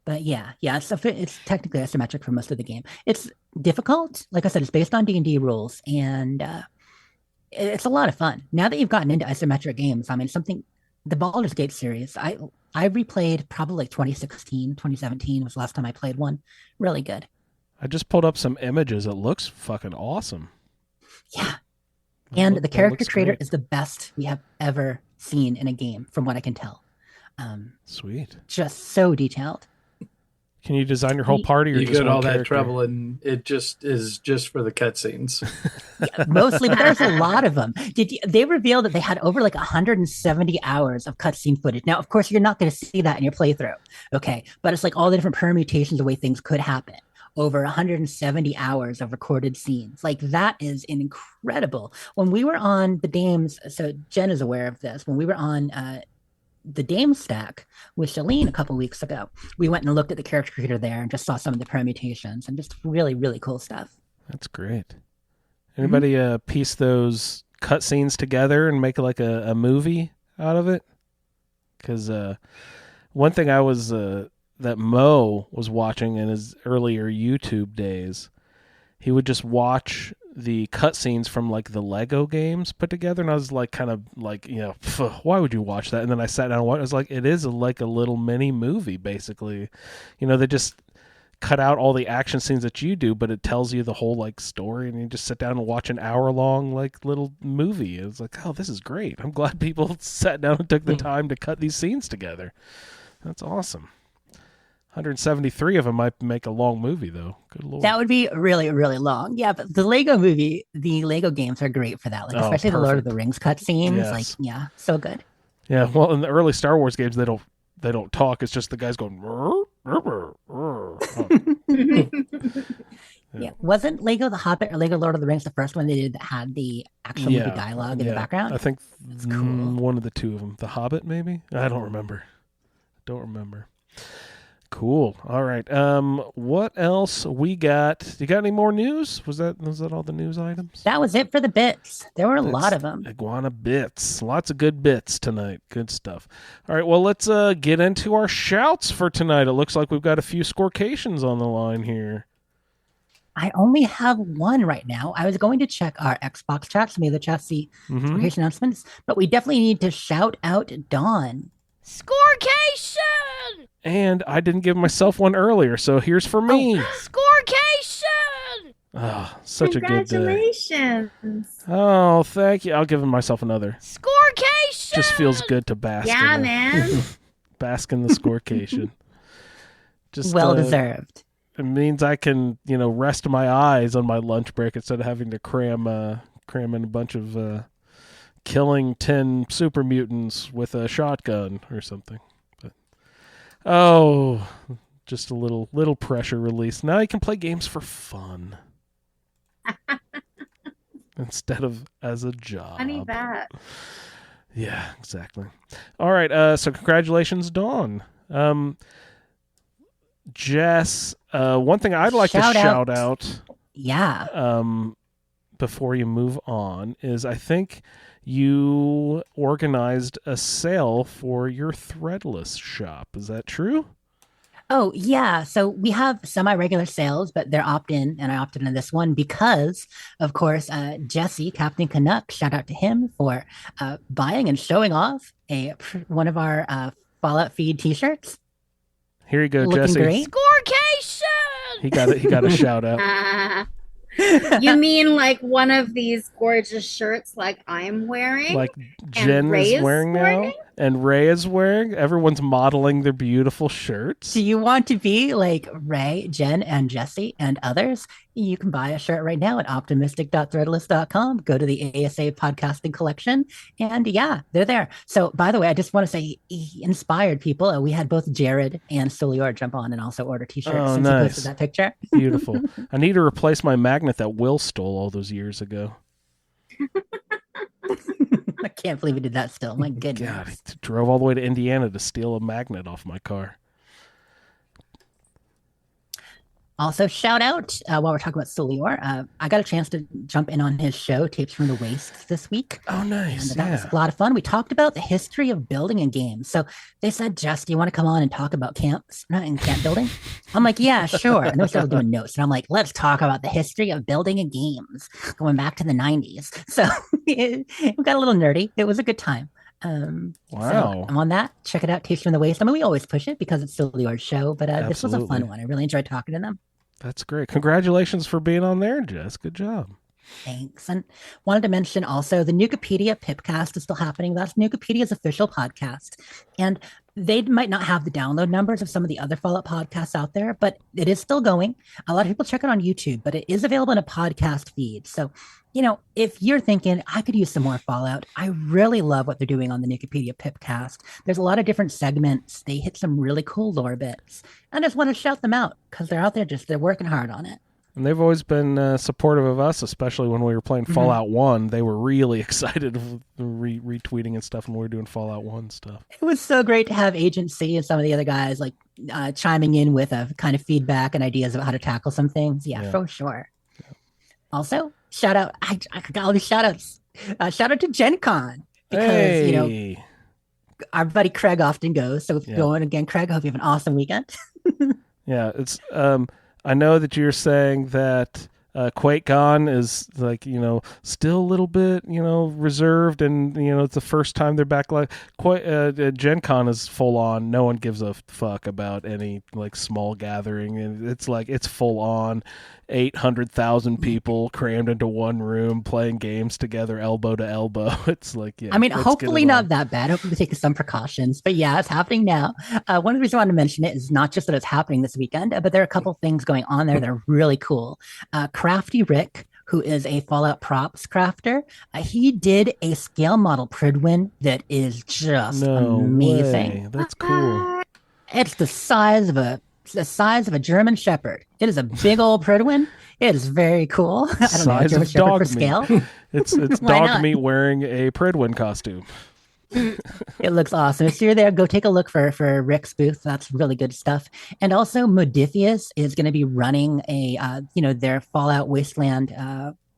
But yeah, it's technically isometric for most of the game. It's difficult. Like I said, it's based on D&D rules, and it's a lot of fun. Now that you've gotten into isometric games, the Baldur's Gate series, I replayed probably like 2016, 2017 was the last time I played one. Really good. I just pulled up some images. It looks fucking awesome. Yeah. And the character creator is the best we have ever seen in a game, from what I can tell. Sweet. Just so detailed. Can you design your whole party, or you just go to one all that character? trouble and it just is just for the cutscenes? Yeah, mostly, but there's a lot of them. They revealed that they had over like 170 hours of cutscene footage. Now, of course, you're not going to see that in your playthrough, okay? But it's like all the different permutations of the way things could happen. Over 170 hours of recorded scenes. Like, that is incredible. When we were on the Dames, so Jen is aware of this, when we were on the Dame Stack with Shalene a couple weeks ago, we went and looked at the character creator there and just saw some of the permutations and just really, really cool stuff. That's great. Anybody piece those cutscenes together and make like a movie out of it? Because one thing I was that Mo was watching in his earlier YouTube days, he would just watch the cutscenes from like the Lego games put together, and I was like, kind of like, why would you watch that? And then I sat down and watched. I was like, it is like a little mini movie, basically. They just cut out all the action scenes that you do, but it tells you the whole like story, and you just sit down and watch an hour-long like little movie. It was like, oh, this is great. I'm glad people sat down and took the time to cut these scenes together. That's awesome. 173 of them might make a long movie, though. Good Lord. That would be really, really long. Yeah, but the Lego games are great for that. Like, especially the Lord of the Rings cutscenes. Yes. Like, yeah, so good. Yeah, well, in the early Star Wars games, they don't talk. It's just the guys going. Yeah, wasn't Lego The Hobbit or Lego Lord of the Rings the first one they did that had the actual movie dialogue in the background? I think That's cool. One of the two of them. The Hobbit, maybe? I don't remember. Cool. All right. What else we got? You got any more news? Was that all the news items? That was it for the bits. There were a lot of them. Iguana bits. Lots of good bits tonight. Good stuff. All right. Well, let's get into our shouts for tonight. It looks like we've got a few scorecations on the line here. I only have one right now. I was going to check our Xbox chat, some of the chat, see scorecation announcements, but we definitely need to shout out Dawn. Scorecation! And I didn't give myself one earlier, so here's for me. Scorecation! Oh, such a good day. Congratulations. Oh, thank you. I'll give myself another. Scorecation! Just feels good to bask Yeah, in man. bask in the scorecation. Just Well deserved. It means I can, rest my eyes on my lunch break instead of having to cram in a bunch of killing 10 super mutants with a shotgun or something. But, oh, just a little pressure release. Now you can play games for fun instead of as a job. Funny that. Yeah, exactly. All right, so congratulations, Dawn. Jess, one thing I'd like to shout out. Yeah. Before you move on is I think you organized a sale for your Threadless shop. Is that true? Oh, yeah. So we have semi-regular sales, but they're opt-in, and I opted in this one because, of course, Jesse, Captain Canuck, shout out to him for buying and showing off one of our Fallout Feed t-shirts. Here you go, Looking Jesse. great. Scorecation! He got a shout out. You mean like one of these gorgeous shirts like I'm wearing? Like Jen is wearing now? And Ray is wearing? Everyone's modeling their beautiful shirts. Do you want to be like Ray, Jen, and Jesse and others? You can buy a shirt right now at optimistic.threadless.com. Go to the ASA podcasting collection. And yeah, they're there. So by the way, I just want to say he inspired people. We had both Jared and Suliore jump on and also order t-shirts since he posted that picture. Beautiful. I need to replace my magnet that Will stole all those years ago. I can't believe he did that still. My goodness. God, he drove all the way to Indiana to steal a magnet off my car. Also, shout out while we're talking about Suliore. I got a chance to jump in on his show, Tapes from the Waste, this week. Oh, nice. And that was a lot of fun. We talked about the history of building in games. So they said, Jess, do you want to come on and talk about camps and camp building? I'm like, yeah, sure. And then we started doing notes. And I'm like, let's talk about the history of building in games going back to the 90s. So we got a little nerdy. It was a good time. Wow. So I'm on that. Check it out, Tapes from the Waste. I mean, we always push it because it's Suliore's show, but this was a fun one. I really enjoyed talking to them. That's great. Congratulations for being on there, Jess. Good job. Thanks. And wanted to mention also the Nukipedia Pipcast is still happening. That's Nukipedia's official podcast. And they might not have the download numbers of some of the other Fallout podcasts out there, but it is still going. A lot of people check it on YouTube, but it is available in a podcast feed. So, you know, if you're thinking, I could use some more Fallout, I really love what they're doing on the Nukipedia Pipcast. There's a lot of different segments. They hit some really cool lore bits. I just want to shout them out because they're out there they're working hard on it. And they've always been supportive of us, especially when we were playing Fallout 1. They were really excited of retweeting and stuff when we were doing Fallout 1 stuff. It was so great to have Agent C and some of the other guys like chiming in with a kind of feedback and ideas about how to tackle some things. Yeah. For sure. Yeah. Also, shout out. I got all these shout outs. Shout out to Gen Con because, you know, our buddy Craig often goes. So if you're going again, Craig, I hope you have an awesome weekend. Yeah. It's, I know that you're saying that QuakeCon is like, you know, still a little bit, you know, reserved, and, you know, it's the first time they're back. Like Gen Con is full on. No one gives a fuck about any like small gathering, and it's like it's full on 800,000 people crammed into one room playing games together, elbow to elbow. It's like, yeah. I mean, hopefully not that bad. Hopefully we're taking some precautions, but yeah, it's happening now. One of the reasons I wanted to mention it is not just that it's happening this weekend, but there are a couple things going on there that are really cool. Crafty Rick, who is a Fallout props crafter, he did a scale model Pridwin that is just amazing. Way. That's cool. It's the size of a German Shepherd. It is a big old Pridwin. It is very cool. I don't know, German Shepherd for scale. It's dog meat wearing a Pridwin costume. It looks awesome. If you're there, go take a look for Rick's booth. That's really good stuff. And also, Modifius is going to be running their Fallout Wasteland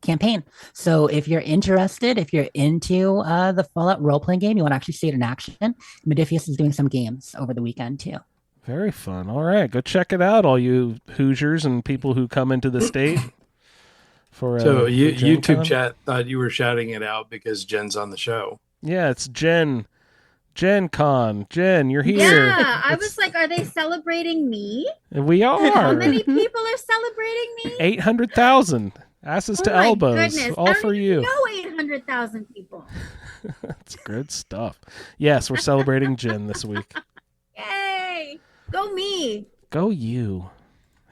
campaign. So if you're interested, if you're into the Fallout role-playing game, you want to actually see it in action, Modifius is doing some games over the weekend too. Very fun. All right, go check it out, all you Hoosiers and people who come into the state. So YouTube chat thought you were shouting it out because Jen's on the show. Yeah, it's Gen Con. Jen, you're here. Yeah, I was like, are they celebrating me? We are. How many people are celebrating me? 800,000. Asses to elbows. Goodness. All for you. No, 800,000 people. That's good stuff. Yes, we're celebrating Jen this week. Yay! Go me. Go you.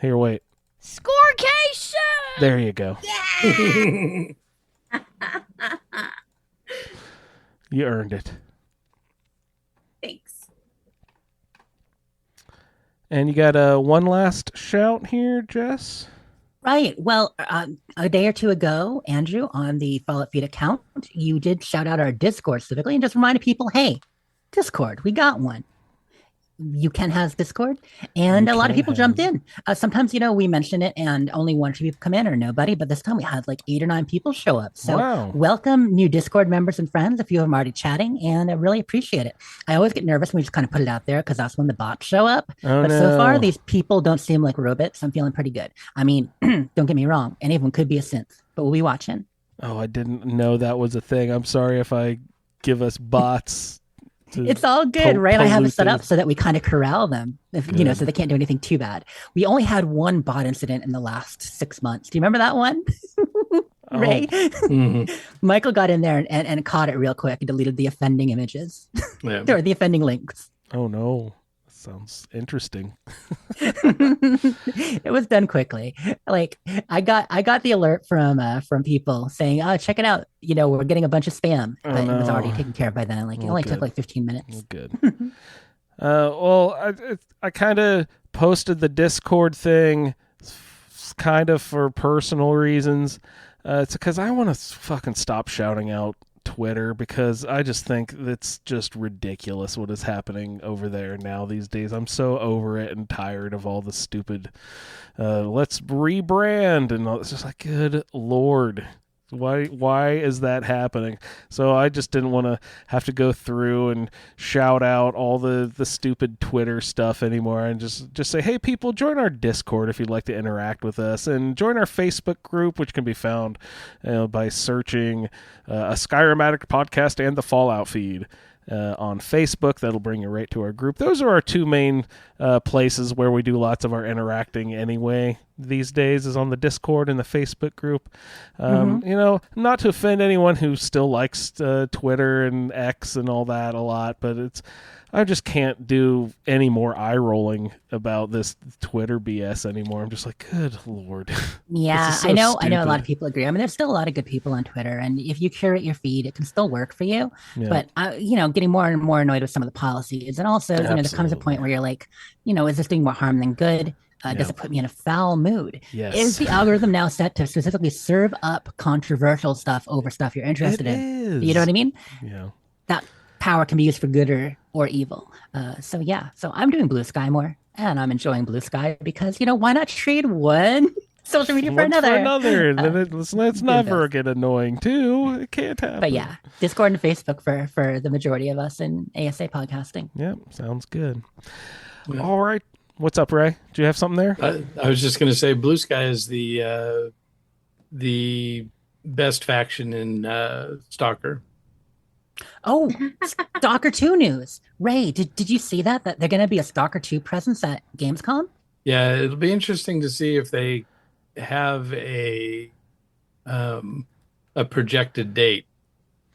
Here, wait. Scorecation! There you go. Yeah! You earned it. Thanks. And you got one last shout here, Jess? Right. Well, a day or two ago, Andrew, on the Fallout Feed account, you did shout out our Discord specifically and just reminded people, hey, Discord, we got one. You can has Discord, and a lot of people jumped in. Sometimes, we mention it and only one or two people come in or nobody, but this time we had like 8 or 9 people show up. So welcome new Discord members and friends, a few of them already chatting, and I really appreciate it. I always get nervous when we just kind of put it out there because that's when the bots show up. So far, these people don't seem like robots. I'm feeling pretty good. I mean, don't get me wrong, any of them could be a synth, but we'll be watching. Oh, I didn't know that was a thing. I'm sorry if I give us bots. It's all good, right? I have it set up so that we kind of corral them, so they can't do anything too bad. We only had one bot incident in the last 6 months. Do you remember that one? Ray? Mm-hmm. Michael got in there and caught it real quick and deleted the offending images. Yeah. Or the offending links. Oh, no. Sounds interesting. It was done quickly. Like I got the alert from people saying, "Oh, check it out! We're getting a bunch of spam," but it was already taken care of by then. Like it only took like 15 minutes. Good. Well, I kind of posted the Discord thing, kind of for personal reasons. It's because I want to fucking stop shouting out Twitter, because I just think it's just ridiculous what is happening over there now these days. I'm so over it and tired of all the stupid let's rebrand and all. It's just like, good Lord, why is that happening? So I just didn't want to have to go through and shout out all the stupid Twitter stuff anymore, and just say, hey people, join our Discord if you'd like to interact with us, and join our Facebook group, which can be found by searching a Skyrim Addict podcast and the Fallout Feed on Facebook. That'll bring you right to our group. Those are our two main places where we do lots of our interacting anyway these days, is on the Discord and the Facebook group. Not to offend anyone who still likes Twitter and X and all that a lot, but I just can't do any more eye rolling about this Twitter BS anymore. I'm just like, good Lord. Yeah, so I know a lot of people agree. I mean, there's still a lot of good people on Twitter, and if you curate your feed, it can still work for you. Yeah. But getting more and more annoyed with some of the policies, and also, there comes a point where you're like, is this doing more harm than good? Does it put me in a foul mood? Yes. Is the algorithm now set to specifically serve up controversial stuff over stuff you're interested in? Is. You know what I mean? Yeah. That power can be used for good or evil. So I'm doing Blue Sky more, and I'm enjoying Blue Sky because, why not trade one social media for another? And then let's never get annoying too. It can't happen. But yeah, Discord and Facebook for the majority of us in ASA podcasting. Yep, sounds good. Yeah. All right. What's up, Ray? Do you have something there? I was just going to say Blue Sky is the best faction in Stalker. Oh, Stalker 2 news. Ray, did you see that they're going to be a Stalker 2 presence at Gamescom? Yeah, it'll be interesting to see if they have a projected date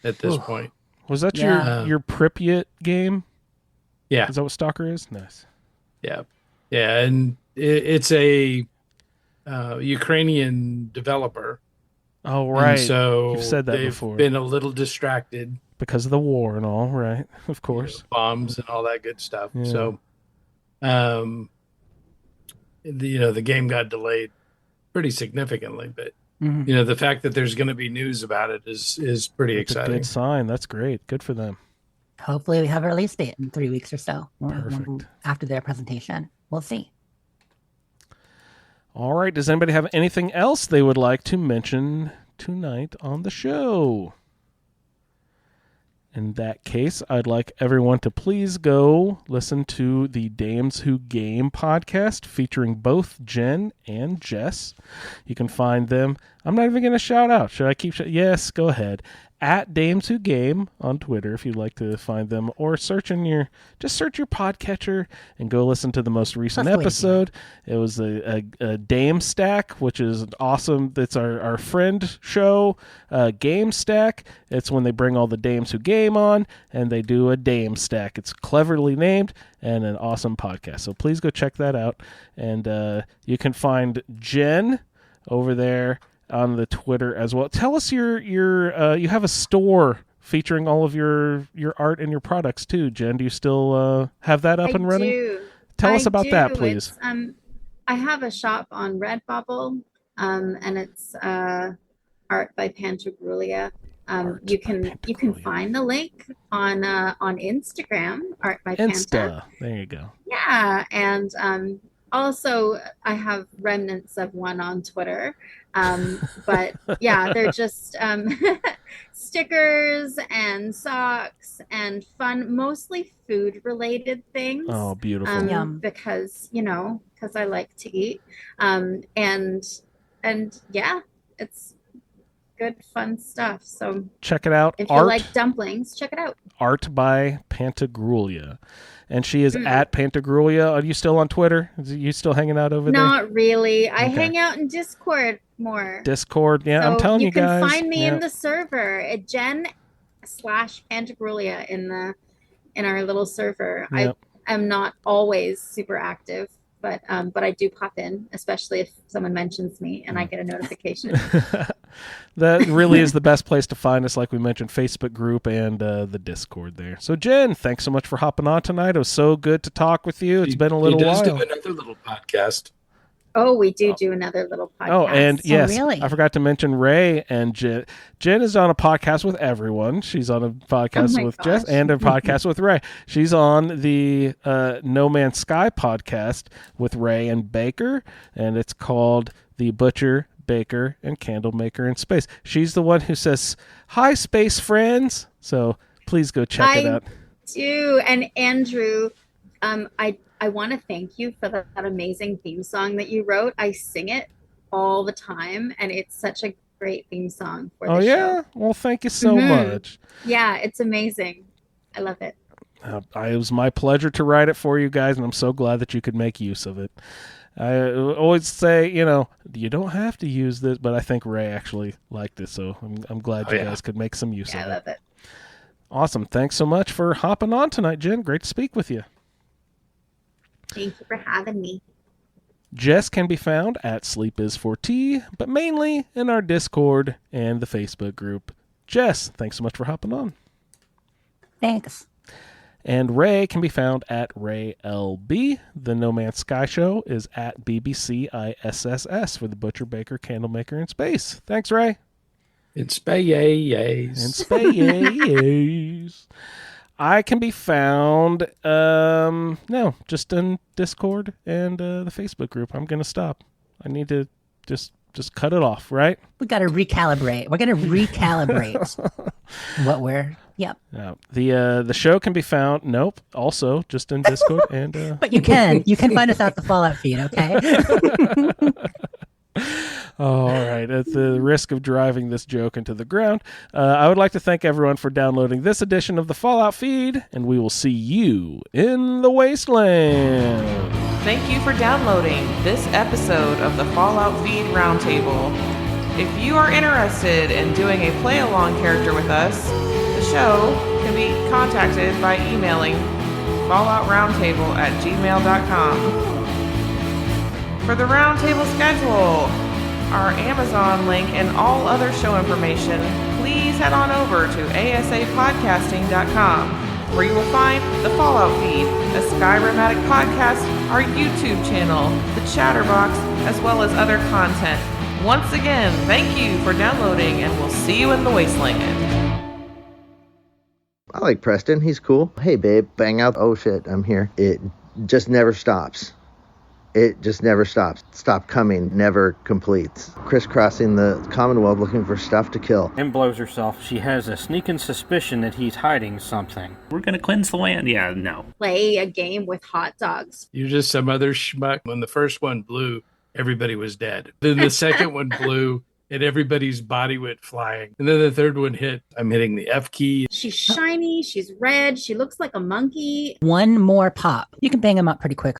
at this point. Was that your Pripyat game? Yeah. Is that what Stalker is? Nice. Yeah. Yeah, and it's a Ukrainian developer. Oh, right. And so you've said that they've before. Been a little distracted. Because of the war and all, right? Of course. Bombs and all that good stuff. Yeah. So, the game got delayed pretty significantly, but the fact that there's going to be news about it is pretty exciting. A good sign. That's great. Good for them. Hopefully we have a release date in 3 weeks or so. Perfect. After their presentation. We'll see. All right. Does anybody have anything else they would like to mention tonight on the show? In that case, I'd like everyone to please go listen to the Dames Who Game podcast featuring both Jen and Jess. You can find them. I'm not even going to shout out. Should I keep? Yes, go ahead. At Dames Who Game on Twitter if you'd like to find them, or search your podcatcher and go listen to the most recent episode. It was a Dame Stack, which is awesome. It's our friend show, Game Stack. It's when they bring all the dames who game on and they do a Dame Stack. It's cleverly named and an awesome podcast. So please go check that out. And you can find Jen over there on the Twitter as well. Tell us you have a store featuring all of your art and your products too. Jen, do you still have that up and running? Do. Tell us about that, do. please. I have a shop on Redbubble, and it's art by Pantagruelia. You can find the link on Instagram, art by Panta. There you go. Yeah, and also I have remnants of one on Twitter. But yeah, they're just stickers and socks and fun, mostly food related things. Oh, beautiful. Yum. Because I like to eat. And yeah, it's good fun stuff. So check it out. If you like dumplings, check it out. Art by Pantagruelia. And she is at Pantagruelia. Are you still on Twitter? Are you still hanging out over there? Not really. I hang out in Discord more. Discord, yeah. So I'm telling you guys. You can find me in the server at Jen/Pantagruelia in our little server. Yep. I am not always super active, but I do pop in, especially if someone mentions me and I get a notification. That really is the best place to find us, like we mentioned, Facebook group and the Discord there. So, Jen, thanks so much for hopping on tonight. It was so good to talk with you. It's been a little while. He does do another little podcast. Oh, we do another little podcast. Oh, and yes, really? I forgot to mention Ray and Jen. Jen is on a podcast with everyone. She's on a podcast with Jess and a podcast with Ray. She's on the No Man's Sky podcast with Ray and Baker, and it's called The Butcher, Baker, and Candlemaker in Space. She's the one who says, "Hi, space friends." So please go check it out. I do. And Andrew, I want to thank you for that amazing theme song that you wrote. I sing it all the time, and it's such a great theme song for the show. Well, thank you so much. Yeah, it's amazing. I love it. It was my pleasure to write it for you guys, and I'm so glad that you could make use of it. I always say, you don't have to use this, but I think Ray actually liked it, so I'm glad you guys could make some use of it. I love it. Awesome. Thanks so much for hopping on tonight, Jen. Great to speak with you. Thank you for having me. Jess can be found at SleepIs4T, but mainly in our Discord and the Facebook group. Jess, thanks so much for hopping on. Thanks. And Ray can be found at RayLB. The No Man's Sky Show is at BBCISSS for the Butcher, Baker, Candlemaker in Space. Thanks, Ray. In space. In space. I can be found, just in Discord and the Facebook group. I'm going to stop. I need to just cut it off, right? We got to recalibrate. We're going to recalibrate what we're, yep. The show can be found, also just in Discord. and. But you can find us out the Fallout feed, okay? All right. At the risk of driving this joke into the ground, I would like to thank everyone for downloading this edition of the Fallout feed, and we will see you in the wasteland. Thank you for downloading this episode of the Fallout Feed Roundtable. If you are interested in doing a play-along character with us, the show can be contacted by emailing falloutroundtable@gmail.com. For the Roundtable schedule, our Amazon link, and all other show information, please head on over to asapodcasting.com, where you will find the Fallout feed, a Skyrimatic podcast, our YouTube channel, the Chatterbox, as well as other content. Once again, thank you for downloading, and we'll see you in the wasteland. I like Preston. He's cool. Hey, babe, bang out. Oh, shit, I'm here. It just never stops. It just never stops. Stop coming never completes. Crisscrossing the Commonwealth looking for stuff to kill. And blows herself. She has a sneaking suspicion that he's hiding something. We're going to cleanse the land? Yeah, no. Play a game with hot dogs. You're just some other schmuck. When the first one blew, everybody was dead. Then the second one blew, and everybody's body went flying. And then the third one hit. I'm hitting the F key. She's shiny. She's red. She looks like a monkey. One more pop. You can bang him up pretty quick.